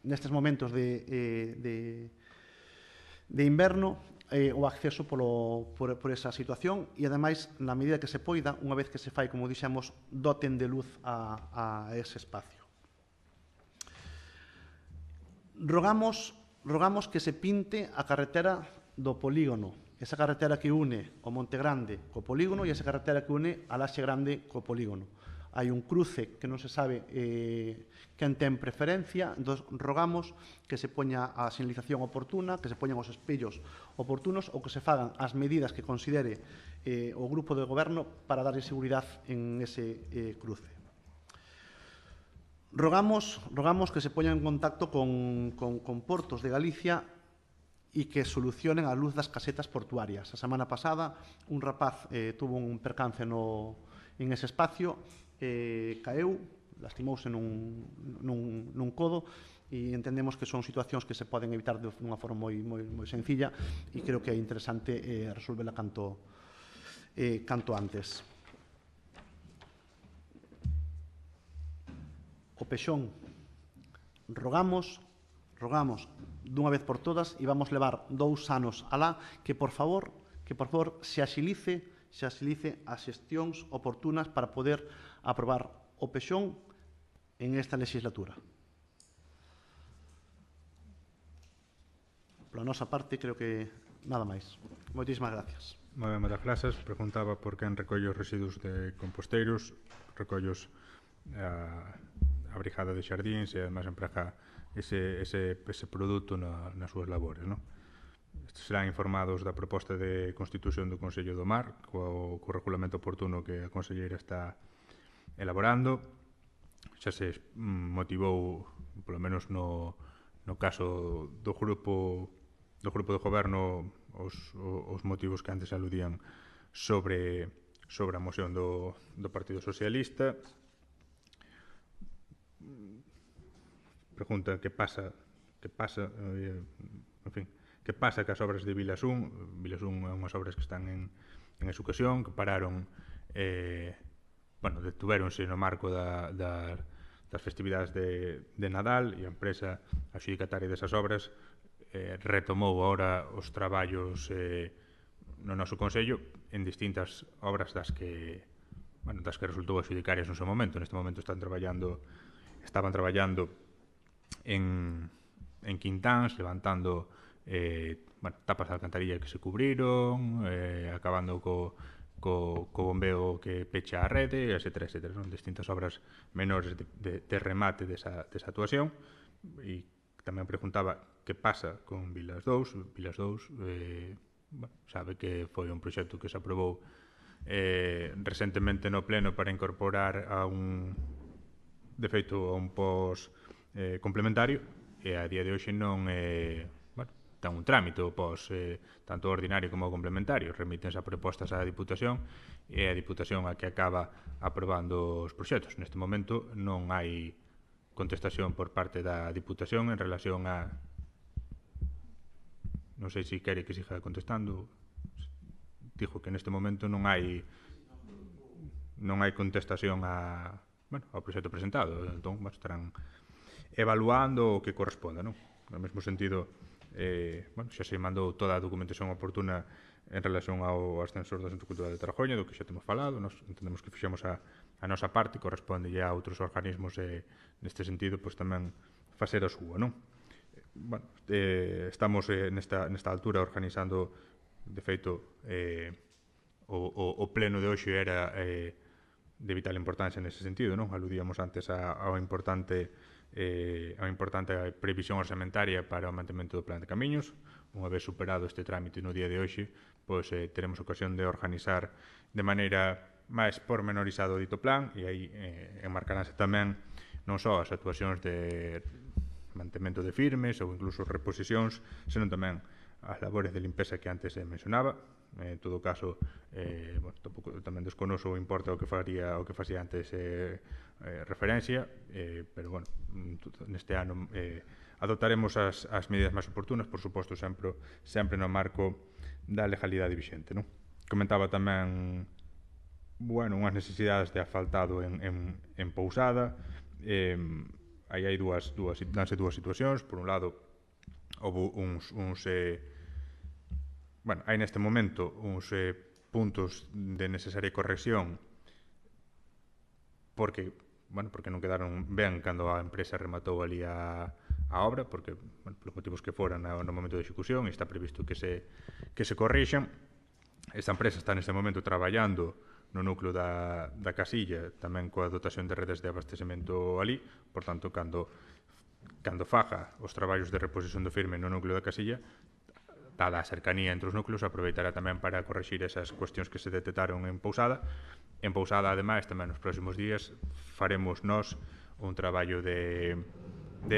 nestes momentos de inverno o acceso por esa situación, e, ademais, na medida que se poida, unha vez que se fai, como dixemos, doten de luz a ese espacio. Rogamos que se pinte a carretera do polígono, esa carretera que une o Monte Grande co polígono e esa carretera que une a Laxe Grande co polígono. Hai un cruce que non se sabe quen ten preferencia, entón rogamos que se poña a sinalización oportuna, que se poñan os espellos oportunos, ou que se fagan as medidas que considere o grupo de goberno para darlle seguridade en ese cruce. Rogamos que se poñan en contacto con Portos de Galicia e que solucionen a luz das casetas portuarias. A semana pasada un rapaz tuvo un percance en ese espacio, caeu, lastimouse nun codo, e entendemos que son situacións que se poden evitar de unha forma moi sencilla, e creo que é interesante resolverla canto antes. O Pexón, rogamos dunha vez por todas e vamos levar 2 anos alá que por favor se axilice as xestións oportunas para poder aprobar o PEXON en esta legislatura. Pola nosa parte, creo que nada máis. Moitísimas gracias. Moi ben, moitas grazas. Preguntaba por quen recolle os residuos de composteiros, recollos a Brigada de Xardíns e ademais emprega ese produto nas súas labores, non? Serán informados da proposta de constitución do Consello do Mar co regulamento oportuno que a conselleira está elaborando. Xa se motivou, polo menos no caso do grupo de goberno, os motivos que antes aludían sobre a moción do Partido Socialista. Pregunta que pasa cas obras de Vilasún. Vilasún é unhas obras que están en execución, que pararon, detuvéronse no marco das festividades de Nadal, e a empresa adxudicataria desas obras retomou agora os traballos no noso Consello en distintas obras das que resultou adxudicarias no seu momento. Neste momento estaban traballando en Quintáns, levantando tapas de alcantarilla que se cubriron, acabando co bombeo que pecha a rede, etcétera. Son distintas obras menores de remate desa actuación. E tamén preguntaba que pasa con Vilas 2. Vilas 2 sabe que foi un proxecto que se aprobou recentemente no Pleno para incorporar a un pos complementario, e a día de hoxe non ten un trámite o pos tanto ordinario como complementario. Remítense a propostas á Diputación e a Diputación a que acaba aprobando os proxectos. Neste momento non hai contestación por parte da Diputación en relación a... Non sei se quere que siga contestando. Dijo que neste momento non hai contestación ao proxecto presentado. Entón, estarán evaluando o que corresponda, non? No mesmo sentido, xa se mandou toda a documentación oportuna en relación ao ascensor do Centro Cultural de Trajoña, do que xa temos falado. Nos entendemos que fixemos a nosa parte, corresponde a outros organismos neste sentido, pois tamén facer a súa, non? Estamos nesta altura organizando, de feito, o pleno de hoxe era de vital importancia nese sentido, non? Aludíamos antes ao importante previsión orzamentaria para o mantemento do plan de camiños. Unha vez superado este trámite no día de hoxe, pois teremos ocasión de organizar de maneira máis pormenorizado o dito plan, e aí enmarcaránse tamén non só as actuacións de mantemento de firmes ou incluso reposicións, senón tamén as labores de limpeza que antes mencionaba. En todo caso, tamén desconoso o importe ao que facía antes referencia, pero neste ano adoptaremos as medidas máis oportunas, por suposto, sempre no marco da legalidade vixente, non? Comentaba tamén unhas necesidades de asfaltado en Pousada. Aí hai dúas situacións. Por un lado, houve hai neste momento uns puntos de necesaria corrección porque non quedaron ben cando a empresa rematou ali a obra, porque, polos motivos que foran no momento de execución, e está previsto que se corrixan. Esta empresa está neste momento traballando no núcleo da Casilla, tamén coa dotación de redes de abastecemento ali. Por tanto, cando faga os traballos de reposición do firme no núcleo da Casilla, dada a cercanía entre os núcleos, aproveitará tamén para corrixir esas cuestións que se detectaron en Pousada. En Pousada, ademais, tamén nos próximos días faremos nós un traballo de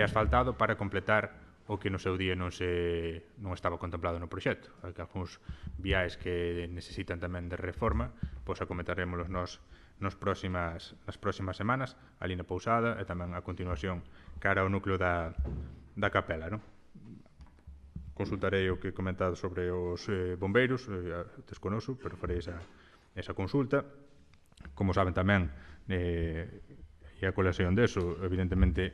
asfaltado para completar o que no seu día non estaba contemplado no proxecto. Hai algúns viais que necesitan tamén de reforma, pois acometaremos nas próximas semanas, ali na Pousada, e tamén a continuación cara ao núcleo da Capela, non? Consultarei o que he comentado sobre os bombeiros, desconoso, pero farei esa consulta. Como saben tamén, e a colación deso, evidentemente,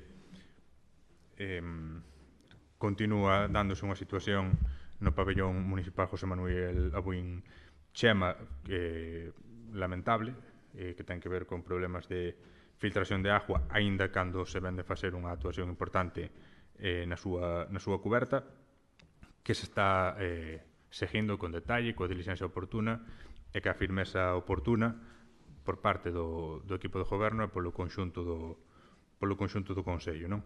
continúa dándose unha situación no pabellón municipal José Manuel Abuín Chema lamentable, que ten que ver con problemas de filtración de agua, aínda cando se ven de facer unha actuación importante na súa cuberta, que se está seguindo con detalle, coa diligencia oportuna e que a firmeza oportuna por parte do equipo de goberno e polo conxunto do Consello, non?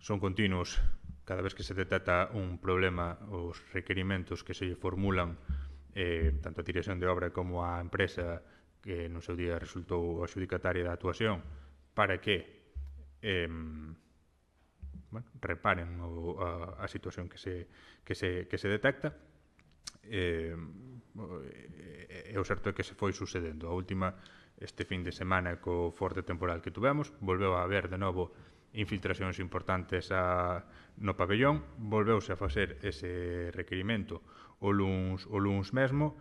Son continuos. Cada vez que se detecta un problema, os requerimentos que se formulan tanto a dirección de obra como a empresa que no seu día resultou adxudicataria da actuación para que reparen a situación que se detecta. O certo é que se foi sucedendo. A última, este fin de semana, co forte temporal que tuvemos, volveu a haber de novo infiltracións importantes no pabellón, volveuse a facer ese requerimento o luns mesmo,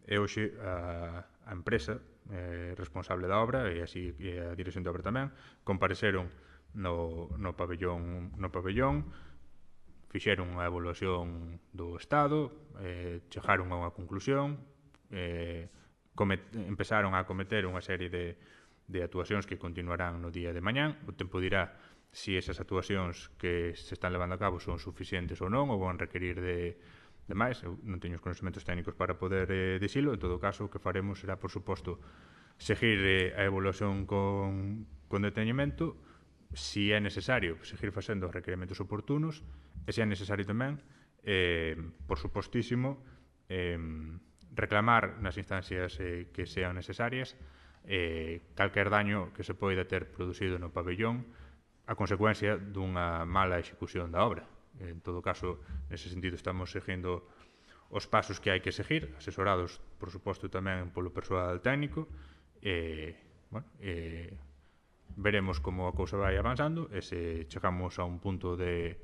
e hoxe a empresa responsable da obra e a dirección de obra tamén compareceron no pabellón, fixeron unha evaluación do estado, chegaron a unha conclusión, empezaron a cometer unha serie de actuacións que continuarán no día de mañán. O tempo dirá se esas actuacións que se están levando a cabo son suficientes ou non, ou van requerir de máis. Eu non teño os conhecimentos técnicos para poder dicilo. En todo caso, o que faremos será, por suposto, seguir a evaluación con deteñimento, se é necesario seguir facendo os requerimentos oportunos, e se é necesario tamén, por supostísimo, reclamar nas instancias que sean necesarias calquer daño que se poida ter producido no pabellón a consecuencia dunha mala execución da obra. En todo caso, nese sentido, estamos seguindo os pasos que hai que seguir, asesorados, por suposto, tamén polo persoal técnico. Veremos como a cousa vai avanzando, e se chegamos a un punto de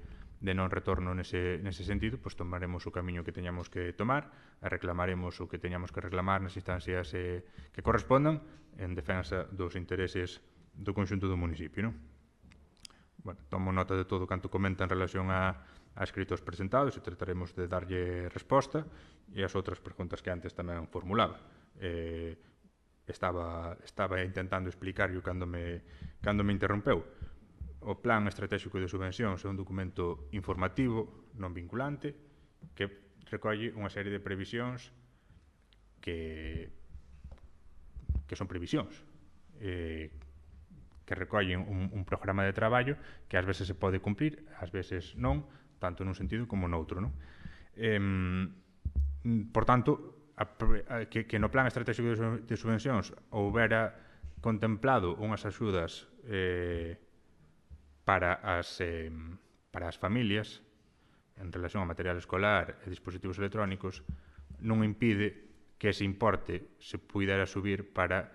non retorno nese sentido, pois tomaremos o camiño que teñamos que tomar, e reclamaremos o que teñamos que reclamar nas instancias que correspondan en defensa dos intereses do conxunto do municipio, non? Tomo nota de todo canto comenta en relación a escritos presentados e trataremos de darlle resposta, e as outras preguntas que antes tamén formulaba. Estaba intentando explicarlo cando me interrompeu. O Plan Estratégico de Subvencións é un documento informativo, non vinculante, que recolle unha serie de previsións que son previsións, que recollen un programa de traballo que ás veces se pode cumprir, ás veces non, tanto nun sentido como noutro, non? Por tanto, que no Plan Estratégico de Subvencións houbera contemplado unhas axudas para as familias en relación a material escolar e dispositivos electrónicos, non impide que ese importe se pudera subir para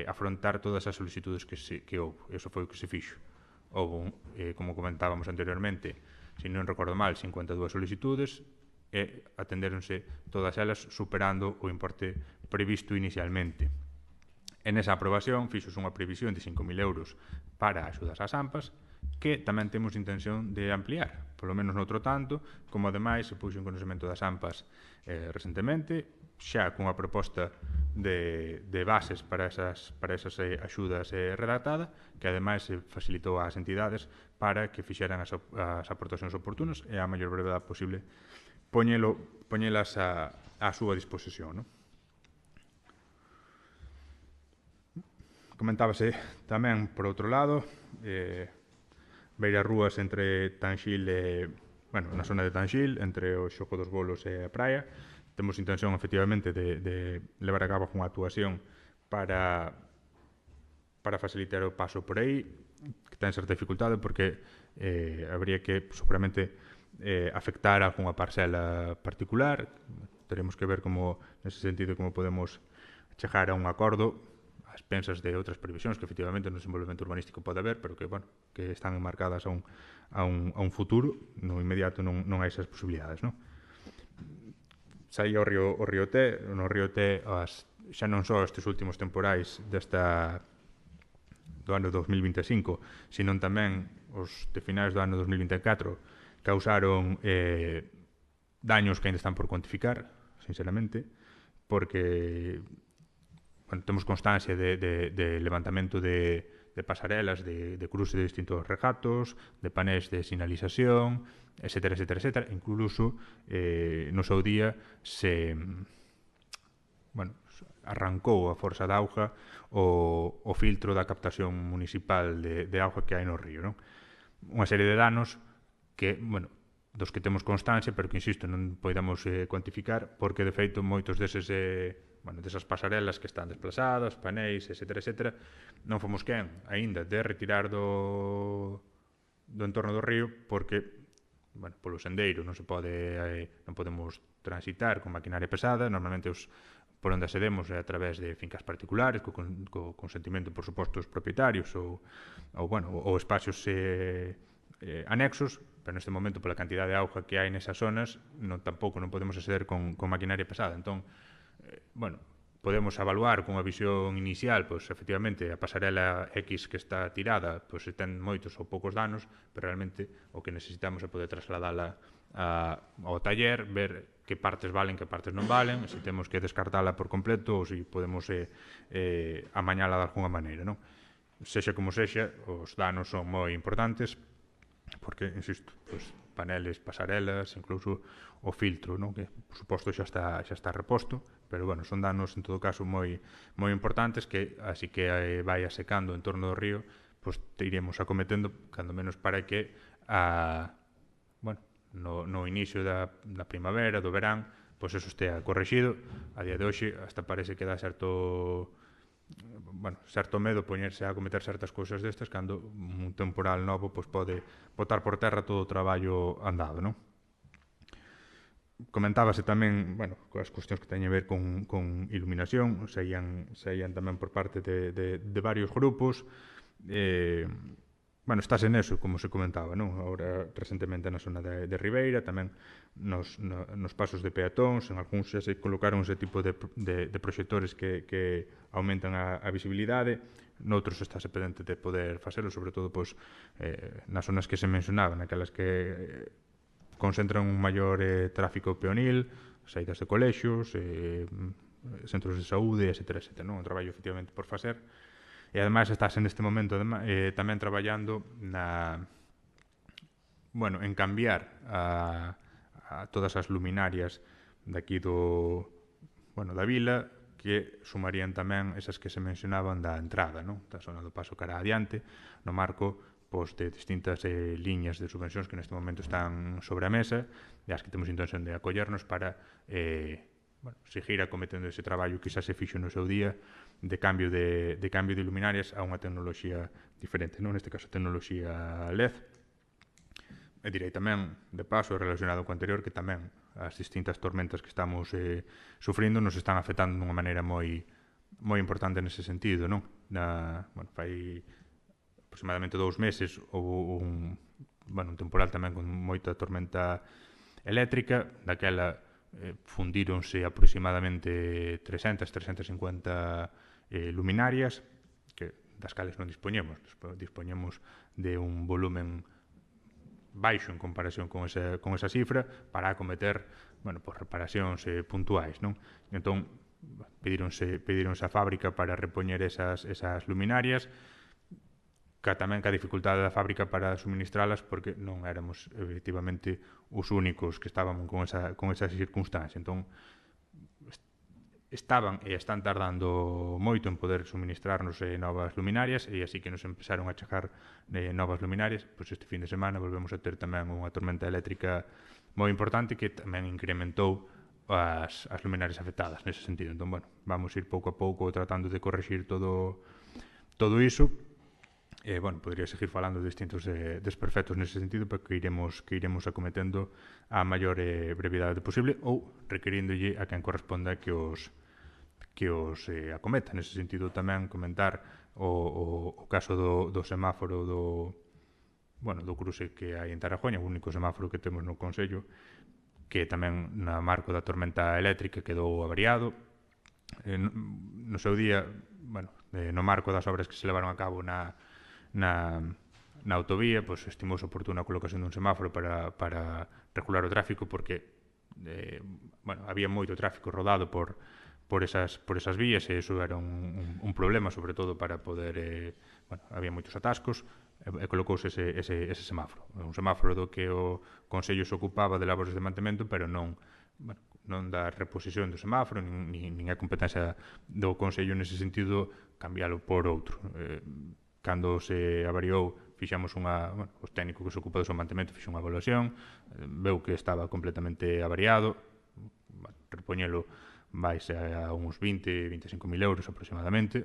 afrontar todas as solicitudes que houve. Eso foi o que se fixo. Houve, como comentábamos anteriormente, se non recordo mal, 52 solicitudes, e atendéronse todas elas superando o importe previsto inicialmente. En esa aprobación fixos unha previsión de 5.000 euros para axudas ás AMPAs, que tamén temos intención de ampliar, polo menos noutro tanto, como ademais se puxo en conhecemento das AMPAs recentemente, xa cunha proposta de bases para esas axudas redactada, que ademais se facilitou ás entidades para que fixeran as aportacións oportunas e a maior brevedade posible poñelas a súa disposición, non? Comentábase tamén, por outro lado, beirarrúas entre Tanxil e, na zona de Tanxil, entre o Xoco dos Bolos e a praia. Temos intención, efectivamente, de levar a cabo unha actuación para facilitar o paso por aí, que ten certa dificultade porque habría que, seguramente, afectar a algunha parcela particular. Teremos que ver nese sentido, como podemos chegar a un acordo ás pensas de outras previsións que, efectivamente, no desenvolvemento urbanístico pode haber, pero que están enmarcadas a un futuro. No inmediato non hai esas posibilidades, non? Saí ao río Té. No río Té, xa non só estes últimos temporais do ano 2025, senón tamén os de finais do ano 2024, causaron daños que ainda están por cuantificar, sinceramente, porque temos constancia de levantamento de pasarelas, de cruce de distintos regatos, de panéis de sinalización, etcétera, etcétera, etcétera. Incluso no seu día se arrancou a forza de auga o filtro da captación municipal de auga que hai no río, non? Unha serie de danos que, dos que temos constancia, pero que, insisto, non podemos cuantificar, porque, de feito, moitos desas pasarelas que están desplazadas, panéis, etcétera, etcétera, non fomos quen, aínda, de retirar do entorno do río, porque, polo sendeiro non podemos transitar con maquinaria pesada, normalmente por onde accedemos é a través de fincas particulares, co consentimento, por suposto, dos propietarios ou espacios anexos, pero neste momento, pola cantidad de auga que hai nesas zonas, tampouco non podemos acceder con maquinaria pesada. Entón, podemos evaluar con unha visión inicial, pois, efectivamente, a pasarela X que está tirada, pois, ten moitos ou poucos danos, pero realmente o que necesitamos é poder trasladala ao taller, ver que partes valen, que partes non valen, se temos que descartala por completo ou se podemos amañala de alguna maneira, non? Sexa como sexa, os danos son moi importantes, porque, insisto, paneles, pasarelas, incluso o filtro, non? Que, por suposto, xa está reposto, pero, son danos, en todo caso, moi importantes que, así que vai secando en torno do río, te iremos acometendo, cando menos para que no inicio da primavera, do verán, pois eso estea correxido. A día de hoxe hasta parece que dá certo medo poñerse a cometer certas cousas destas cando un temporal novo pode botar por terra todo o traballo andado, non? Comentábase tamén, coas cuestións que teñen a ver con iluminación, saían tamén por parte de varios grupos. Estáse neso, como se comentaba, non? Agora, recentemente, na zona de Ribeira, tamén nos pasos de peatóns, en algúns xa se colocaron ese tipo de proxectores que aumentan a visibilidade, noutros estáse pendente de poder facelo, sobre todo nas zonas que se mencionaban, aquelas que concentran un maior tráfico peonil, saídas de colexios, centros de saúde, etcétera, etcétera, non? Un traballo, efectivamente, por facer. E, ademais, estáse neste momento tamén traballando en cambiar a todas as luminarias daqui da vila, que sumarían tamén esas que se mencionaban da entrada, non? Da zona do paso cara adiante, no marco de distintas liñas de subvencións que neste momento están sobre a mesa e as que temos intención de acollernos para seguir acometendo ese traballo que xa se fixo no seu día de cambio de luminarias a unha tecnoloxía diferente, non? Neste caso, a tecnoloxía LED. E direi tamén, de paso, relacionado co anterior, que tamén as distintas tormentas que estamos sufrindo nos están afectando dunha maneira moi importante nese sentido, non? Fai aproximadamente 2 meses houve un temporal tamén con moita tormenta eléctrica, daquela fundíronse aproximadamente 300-350 luminarias, das cales non dispoñemos de un volumen baixo en comparación con esa cifra para acometer reparacións puntuais, non? Entón, pedíronse a fábrica para repoñer esas luminarias, tamén ca dificultade da fábrica para suministralas, porque non éramos efectivamente os únicos que estaban con esa circunstancia. Entón, estaban e están tardando moito en poder suministrarnos novas luminarias, e así que nos empezaron a chegar novas luminarias. Pois este fin de semana volvemos a ter tamén unha tormenta eléctrica moi importante que tamén incrementou as luminarias afectadas nese sentido. Entón, vamos ir pouco a pouco tratando de correxir todo iso. Podría seguir falando de distintos desperfectos nese sentido, pero que iremos acometendo a maior brevidade posible ou requeríndolle a quen corresponda que os acometa. Nese sentido, tamén comentar o caso do semáforo do cruce que hai en Tarajoña, o único semáforo que temos no Concello, que tamén no marco da tormenta eléctrica quedou avariado. No seu día, no marco das obras que se levaron a cabo na na autovía, pois estimouse oportuna a colocación dun semáforo para regular o tráfico, porque bueno, había moito tráfico rodado por esas vías e iso era un problema, sobre todo para poder, bueno, había moitos atascos e colocouse ese semáforo. Un semáforo do que o Consello se ocupaba de labores de mantemento, pero non da reposición do semáforo, nin a competencia do Consello nese sentido cambiálo por outro. Cando se avariou, fixamos os técnicos que se ocupa do seu mantemento fixo unha evaluación, veu que estaba completamente avariado, repoñelo vaise a uns 20-25.000 euros aproximadamente,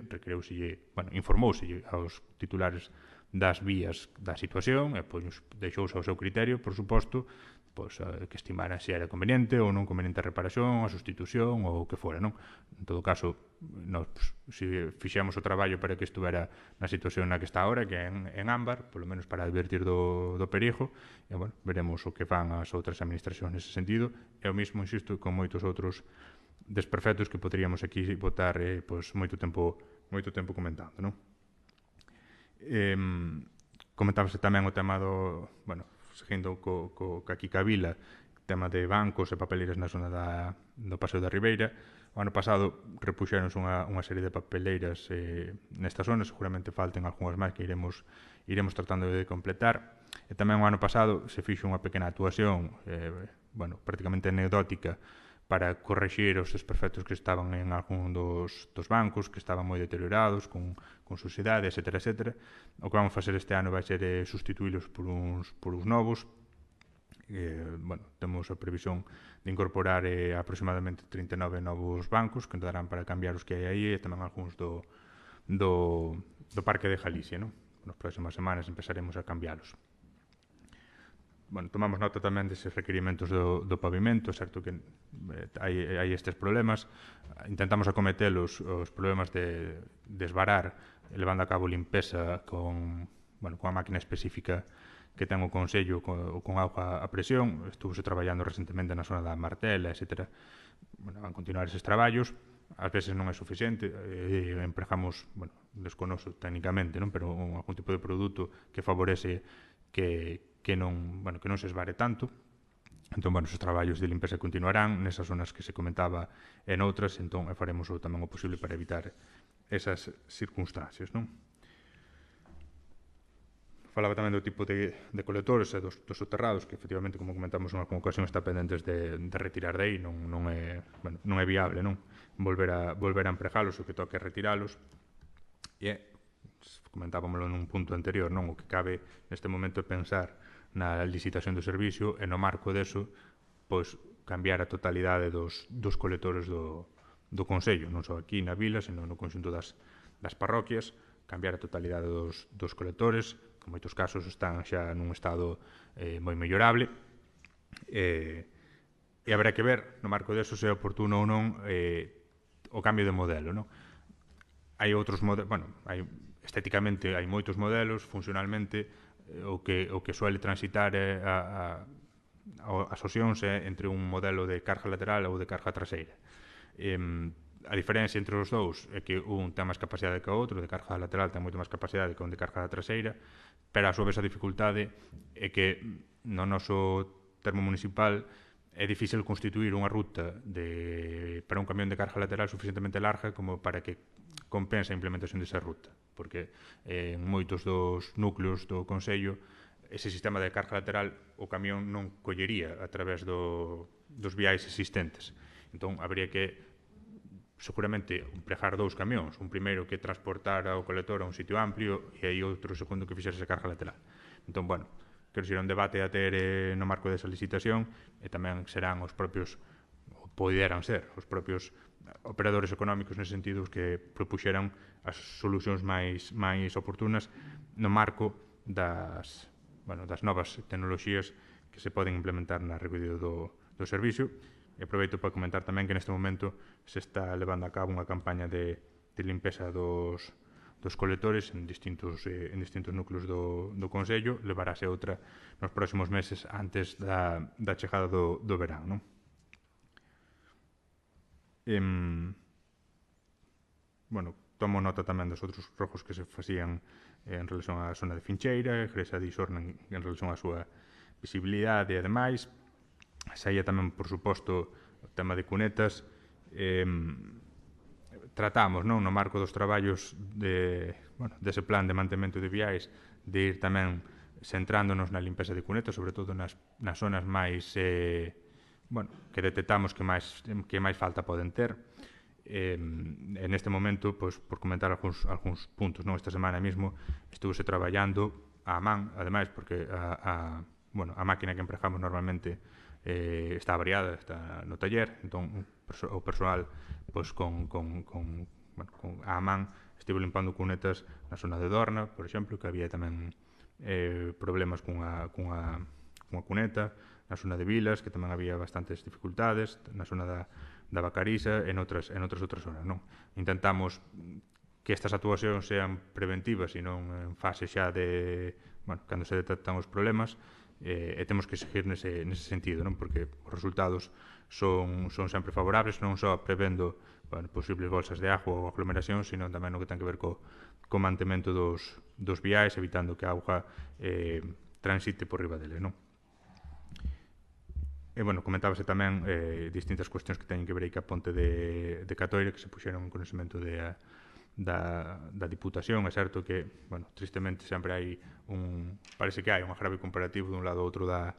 informouse aos titulares das vías da situación e pois deixouse ao seu criterio, por suposto, pois, que estimaran se era conveniente ou non conveniente a reparación, a sustitución ou o que fora, non? En todo caso, nos, se fixemos o traballo para que estuvera na situación na que está agora, que é en ámbar, polo menos para advertir do perigo, e, bueno, veremos o que fan as outras administracións nese sentido, e o mismo, insisto, con moitos outros desperfectos que poderíamos aquí botar pois, moito tempo comentando, non? Comentábase tamén o tema do, bueno, seguindo aquí ca vila, tema de bancos e papeleiras na zona do Paseo da Ribeira. O ano pasado repuxéronse unha serie de papeleiras nesta zona, seguramente falten algunhas máis que iremos tratando de completar. E tamén o ano pasado se fixo unha pequena actuación, bueno, prácticamente anecdótica, para correxir os desperfectos que estaban en algún dos bancos, que estaban moi deteriorados, con suciedade, etc. O que vamos facer este ano vai ser sustituílos por uns novos. Bueno, temos a previsión de incorporar aproximadamente 39 novos bancos que darán para cambiar os que hai aí e tamén algúns do Parque de Galicia, non? Nas próximas semanas empezaremos a cambialos. Bueno, tomamos nota tamén deses requerimentos do pavimento, é certo que hai estes problemas, intentamos acometelos os problemas de esvarar, levando a cabo limpeza con a máquina específica que ten o Consello con auga a presión. Estuve traballando recentemente na zona da Martela, etc. Bueno, van continuar eses traballos, ás veces non é suficiente, empregamos, desconoso técnicamente, non? Pero algún tipo de produto que favorece que non se esvare tanto. Entón, esos traballos de limpeza continuarán nesas zonas que se comentaba e noutras, entón faremos tamén o posible para evitar esas circunstancias, non? Falaba tamén do tipo de colectores e dos soterrados, que efectivamente, como comentamos en alguna ocasión, está pendentes de retirar de aí, non é viable, non? Volver a empregalos, o que toque retiralos, e comentábamoslo nun punto anterior, non? O que cabe neste momento é pensar na licitación do servicio e no marco deso, pois, cambiar a totalidade dos colectores do Consello, non só aquí na vila, senón no conxunto das parroquias, cambiar a totalidade dos colectores, que en moitos casos están xa nun estado moi mellorable, e haberá que ver no marco deso se é oportuno ou non o cambio de modelo, non? Hai outros modelos, estéticamente hai moitos modelos, funcionalmente o que suele transitar as opcións entre un modelo de carga lateral ou de carga traseira. A diferencia entre os dous é que un ten máis capacidade que o outro, de carga lateral ten moito máis capacidade que un de carga traseira, pero a súa vez a dificultade é que no noso termo municipal é difícil constituir unha ruta para un camión de carga lateral suficientemente larga como para que compense a implementación desa ruta, porque en moitos dos núcleos do Consello ese sistema de carga lateral o camión non collería a través dos viais existentes. Entón, habría que seguramente empregar dous camións, un primeiro que transportara o colector a un sitio amplio e aí outro segundo que fixese esa carga lateral. Entón, quero ser un debate a ter no marco desa licitación e tamén serán os propios, ou poderan ser, os propios operadores económicos nese sentido os que propuxeran as solucións máis oportunas no marco das novas tecnoloxías que se poden implementar na recollida do servicio. E aproveito para comentar tamén que neste momento se está levando a cabo unha campaña de limpeza dos colectores en distintos núcleos do Consello. Levarase outra nos próximos meses antes da chegada do verán, non? tomo nota tamén dos outros rogos que se facían en relación á zona de Fincheira, Gresa de Isorna en relación á súa visibilidade e demais. Saía tamén, por suposto, o tema de cunetas. Tratamos, non, no marco dos traballos dese plan de mantemento de viais, de ir tamén centrándonos na limpeza de cunetas, sobre todo nas zonas máis que detectamos que máis falta poden ter. En este momento, pois, por comentar algúns puntos, non, esta semana mesmo estuvese traballando á man, ademais, porque a máquina que empregamos normalmente está variada, está no taller, entón o persoal pois, con a man estivo limpando cunetas na zona de Dorna, por exemplo, que había tamén problemas cunha cuneta, na zona de Vilas, que tamén había bastantes dificultades, na zona da Vacarisa e noutras zonas, non? Intentamos que estas actuacións sean preventivas e non en fase xa de, cando se detectan os problemas, e temos que seguir nese sentido, non? Porque os resultados son sempre favorables, non só prevendo posibles bolsas de agua ou aglomeración, sino tamén no que ten que ver co mantemento dos viais, evitando que a auga transite por riba dele, non? E, comentábase tamén distintas cuestións que teñen que ver aí ca ponte de Catoira, que se puxeron en conhecimento da Diputación. É certo que, tristemente, sempre hai parece que hai un agravio comparativo dun lado ou outro da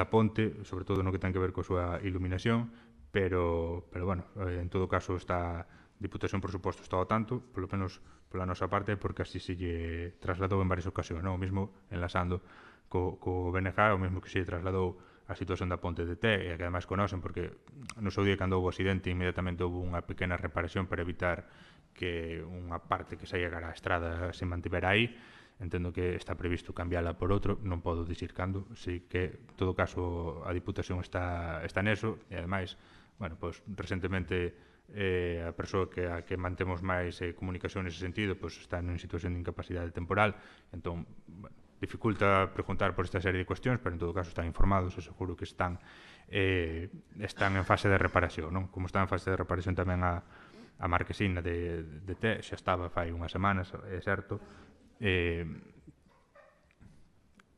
ponte, sobre todo no que ten que ver coa súa iluminación, pero en todo caso, esta Diputación, por suposto, está ao tanto, polo menos pola nosa parte, porque así se lle trasladou en varias ocasións, non? O mesmo enlazando co BNG, o mesmo que se lle trasladou a situación da ponte de Té, e que ademais conocen, porque no seu día, cando houve o accidente, inmediatamente houve unha pequena reparación para evitar que unha parte que saía cara á estrada se mantivera aí. Entendo que está previsto cambiala por outro, non podo dicir cando, si que, en todo caso, a Diputación está neso, e ademais, recentemente, a persoa que mantemos máis comunicación nese sentido, está en situación de incapacidade temporal, entón, dificulta preguntar por esta serie de cuestións, pero en todo caso están informados e seguro que están en fase de reparación, non? Como está en fase de reparación tamén a marquesina de Té, xa estaba fai unhas semanas, é certo,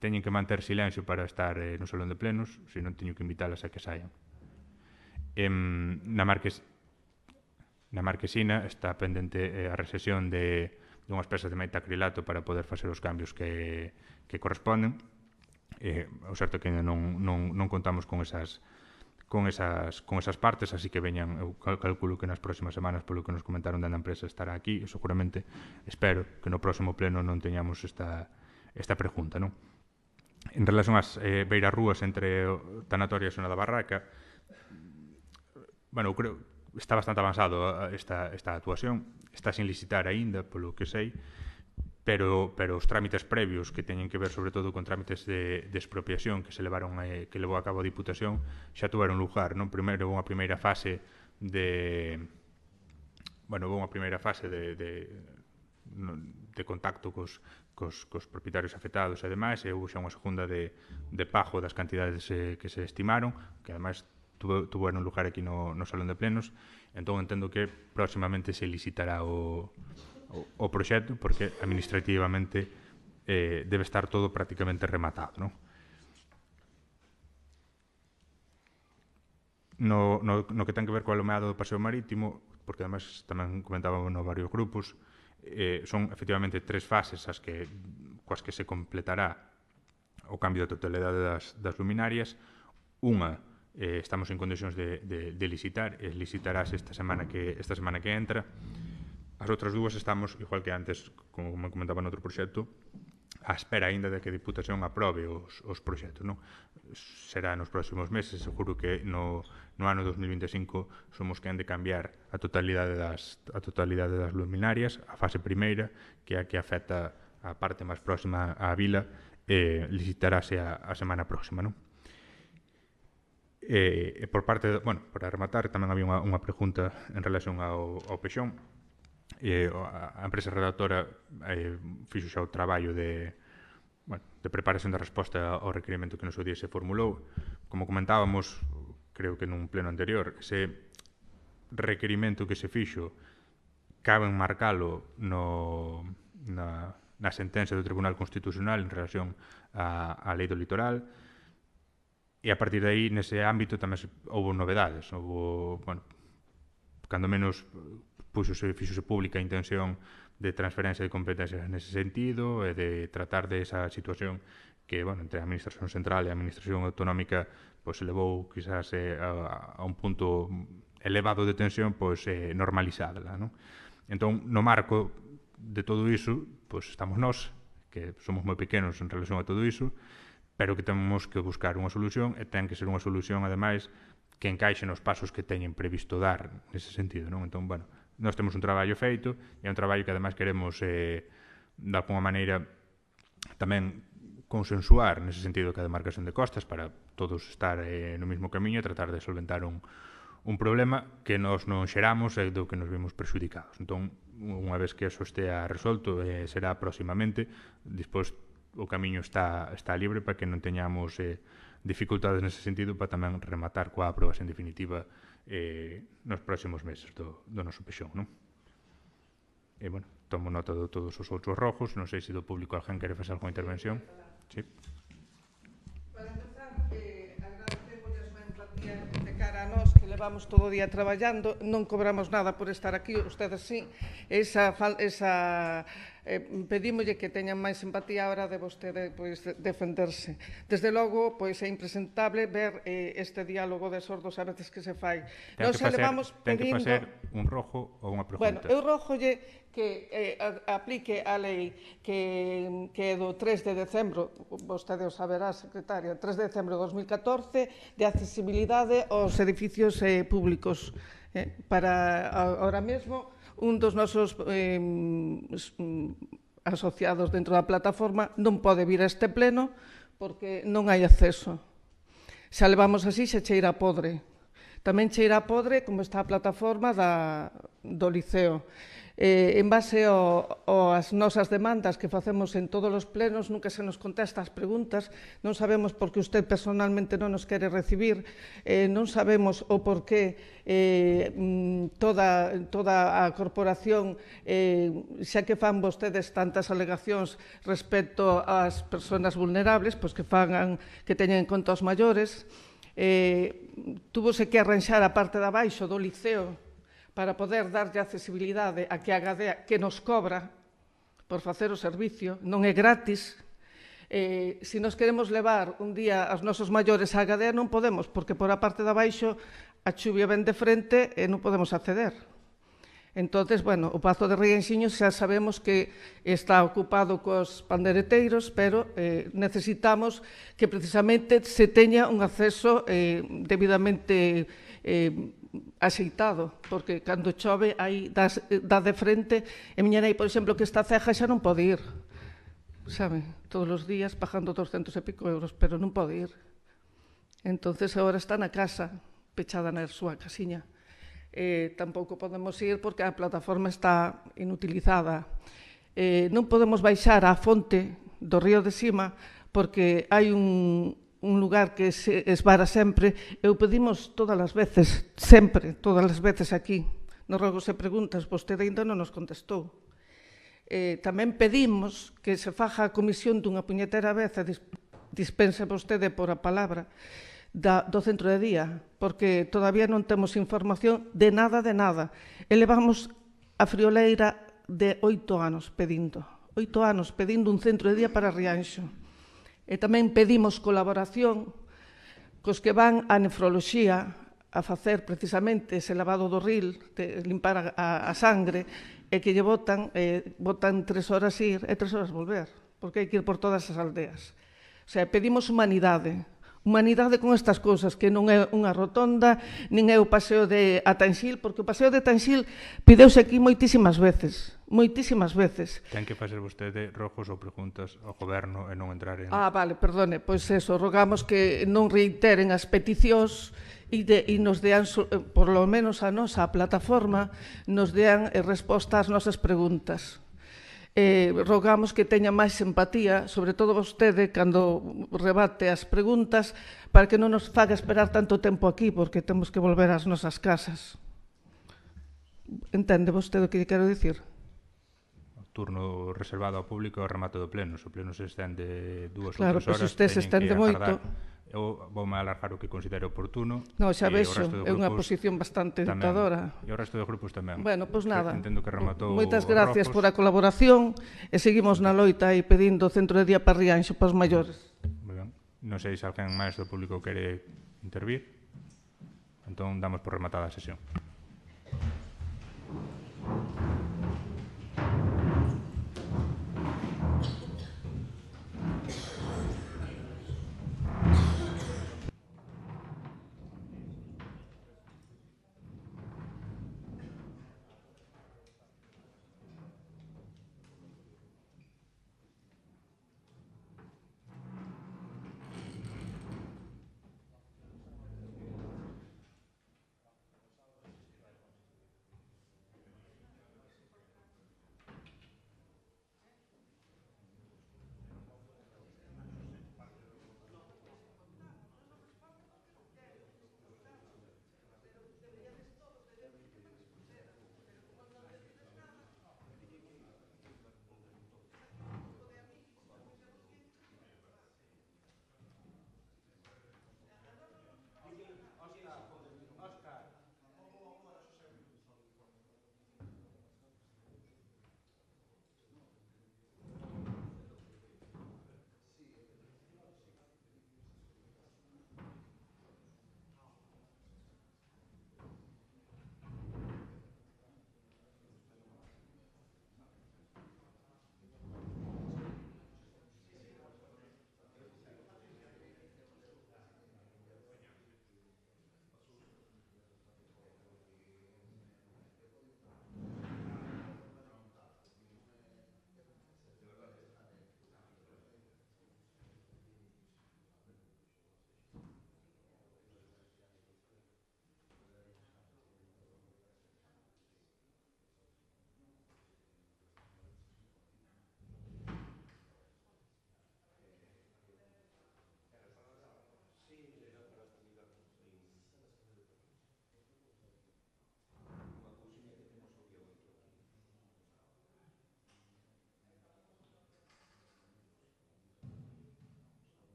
teñen que manter silencio para estar no salón de plenos, senón teño que invitalas a que saian. Na marquesina está pendente a recesión dunhas pezas de metacrilato para poder facer os cambios que corresponden. O certo que ainda non contamos con esas partes, así que veñan, eu calculo que nas próximas semanas, polo que nos comentaron da empresa, estará aquí, e seguramente, espero, que no próximo pleno non teñamos esta pregunta, non? En relación ás beirarrúas entre o tanatorio e a zona da Barraca, eu creo está bastante avanzado esta actuación, está sin licitar aínda, polo que sei, pero os trámites previos que teñen que ver sobre todo con trámites de expropiación que levou a cabo a Diputación xa tuveron lugar, non? Primeiro houve unha primeira fase de contacto cos propietarios afectados e demais, e houve xa unha segunda de pago das cantidades que se estimaron, que ademais tuveron lugar aquí no Salón de Plenos. Entón entendo que próximamente se licitará o proxecto, porque administrativamente debe estar todo prácticamente rematado, non? No que ten que ver co alumeado do paseo marítimo, porque además tamén comentábamos no varios grupos, son efectivamente 3 fases coas que se completará o cambio de totalidade das luminarias. Unha estamos en condicións de licitar, e licitarás esta semana que entra. As outras dúas estamos, igual que antes, como me comentaba no outro proxecto, á espera aínda de que a Diputación aprobe os proxectos, non? Será nos próximos meses, seguro que no ano 2025 somos quen de cambiar a totalidade das luminarias. A fase primeira, que é a que afecta a parte máis próxima á vila, licitarase a semana próxima, non? E por parte, para rematar, tamén había unha pregunta en relación ao Pexón. A empresa redactora fixo xa o traballo de preparación da resposta ao requerimento que no seu día se formulou. Como comentábamos, creo que nun pleno anterior, ese requerimento que se fixo cabe enmarcalo na sentencia do Tribunal Constitucional en relación á lei do litoral, e a partir de aí, nese ámbito, tamén houve novedades. Cando menos fixose pública a intención de transferencia de competencias nese sentido e de tratar de esa situación que, entre a Administración Central e a Administración Autonómica se levou quizás a un punto elevado de tensión, normalizádela. Entón, no marco de todo iso, estamos nós, que somos moi pequenos en relación a todo iso, pero que temos que buscar unha solución, e ten que ser unha solución, ademais, que encaixe nos pasos que teñen previsto dar nese sentido. Entón, nós temos un traballo feito, e é un traballo que, ademais, queremos, de alguma maneira, tamén consensuar nese sentido que a demarcación de costas para todos estar no mesmo camiño e tratar de solventar un problema que nós non xeramos e do que nos vimos perxudicados. Entón, unha vez que eso estea resolto, será próximamente, despois o camiño está libre para que non teñamos dificultades nese sentido, para tamén rematar coa aprobación definitiva nos próximos meses do noso pexón. E, tomo nota de todos os outros rojos. Non sei se do público alguén quere facer alguna intervención. Sí. Para empezar, agradecemos a súa empatía de cara a nós, que levamos todo o día traballando, non cobramos nada por estar aquí, ustedes sí, pedímolle que teñan máis empatía a hora de vostede defenderse. Desde logo, é impresentable ver este diálogo de sordos a veces que se fai. Ten que facer un rojo ou unha pregunta. Eu rojolle que aplique a lei que é do 3 de decembro, vostede o saberá, secretaria, 3 de decembro de 2014, de accesibilidade aos edificios públicos. Para, ahora mesmo, un dos nosos asociados dentro da plataforma non pode vir a este pleno porque non hai acceso. Xa levamos así, xa cheira podre. Tamén cheira podre como está a plataforma do Liceo. En base ás nosas demandas que facemos en todos os plenos, nunca se nos contesta as preguntas, non sabemos por que usted personalmente non nos quere recibir, non sabemos o por que toda a corporación, xa que fan vostedes tantas alegacións respecto ás persoas vulnerables, pois que teñan en conta os maiores, tuvose que arranxar a parte de abaixo do Liceo para poder darlle accesibilidade a que a Gadea, que nos cobra por facer o servicio, non é gratis. Se nos queremos levar un día aos nosos maiores á Gadea non podemos, porque por a parte de abaixo a chuvia ven de frente e non podemos acceder. Entón, o Pazo de Rianxiños xa sabemos que está ocupado cos pandereteiros, pero necesitamos que precisamente se teña un acceso debidamente axeitado, porque cando chove aí dá de frente, e miña nai, por exemplo, que está ceja xa non pode ir, sabe, todos os días pagando 200 e pico euros, pero non pode ir. Entonces agora está na casa, pechada na súa casiña. Tampouco podemos ir porque a plataforma está inutilizada. Non podemos baixar á fonte do río de Sima porque hai un lugar que se esvara sempre. Eu pedimos todas as veces, sempre, todas as veces aquí, nos rogos e preguntas, vostede ainda non nos contestou. Tamén pedimos que se faja a comisión dunha puñetera vez, e dispense vostede por a palabra, do centro de día, porque todavía non temos información de nada, E levamos a frioleira de 8 anos pedindo un centro de día para Rianxo. E tamén pedimos colaboración cos que van a nefroloxía a facer precisamente ese lavado do ril, de limpar a sangre, e que lle botan 3 horas ir e 3 horas volver, porque hai que ir por todas as aldeas. O sea, pedimos humanidade con estas cousas, que non é unha rotonda, nin é o paseo de Atanxil, porque o paseo de Atanxil pideuse aquí moitísimas veces. Ten que facer vostede rojos ou preguntas ao Goberno e non entrar en... Vale, perdone, pois eso, rogamos que non reiteren as peticións e nos dean, por lo menos a nosa plataforma, nos dean resposta ás nosas preguntas. Rogamos que teña máis empatía, sobre todo vostede, cando rebate as preguntas, para que non nos faga esperar tanto tempo aquí, porque temos que volver ás nosas casas. Entende vostede o que lle quero dicir? O turno reservado ao público é o remate do pleno. Se o pleno se estende 2 ou 3 Claro, horas, pois se usted se teñen que estende moito. agardar. Eu voume alargar o que considere oportuno. No, xa e o vexo, resto de é unha grupos posición bastante tamén. dictadora. E o resto de grupos tamén. Bueno, pois nada. Entendo que rematou Moitas os gracias Rofos. por a colaboración e seguimos na loita aí pedindo centro de día para Rianxo para os maiores. Moi ben. Non sei se alguén máis do público quere intervir. Entón, damos por rematada a sesión.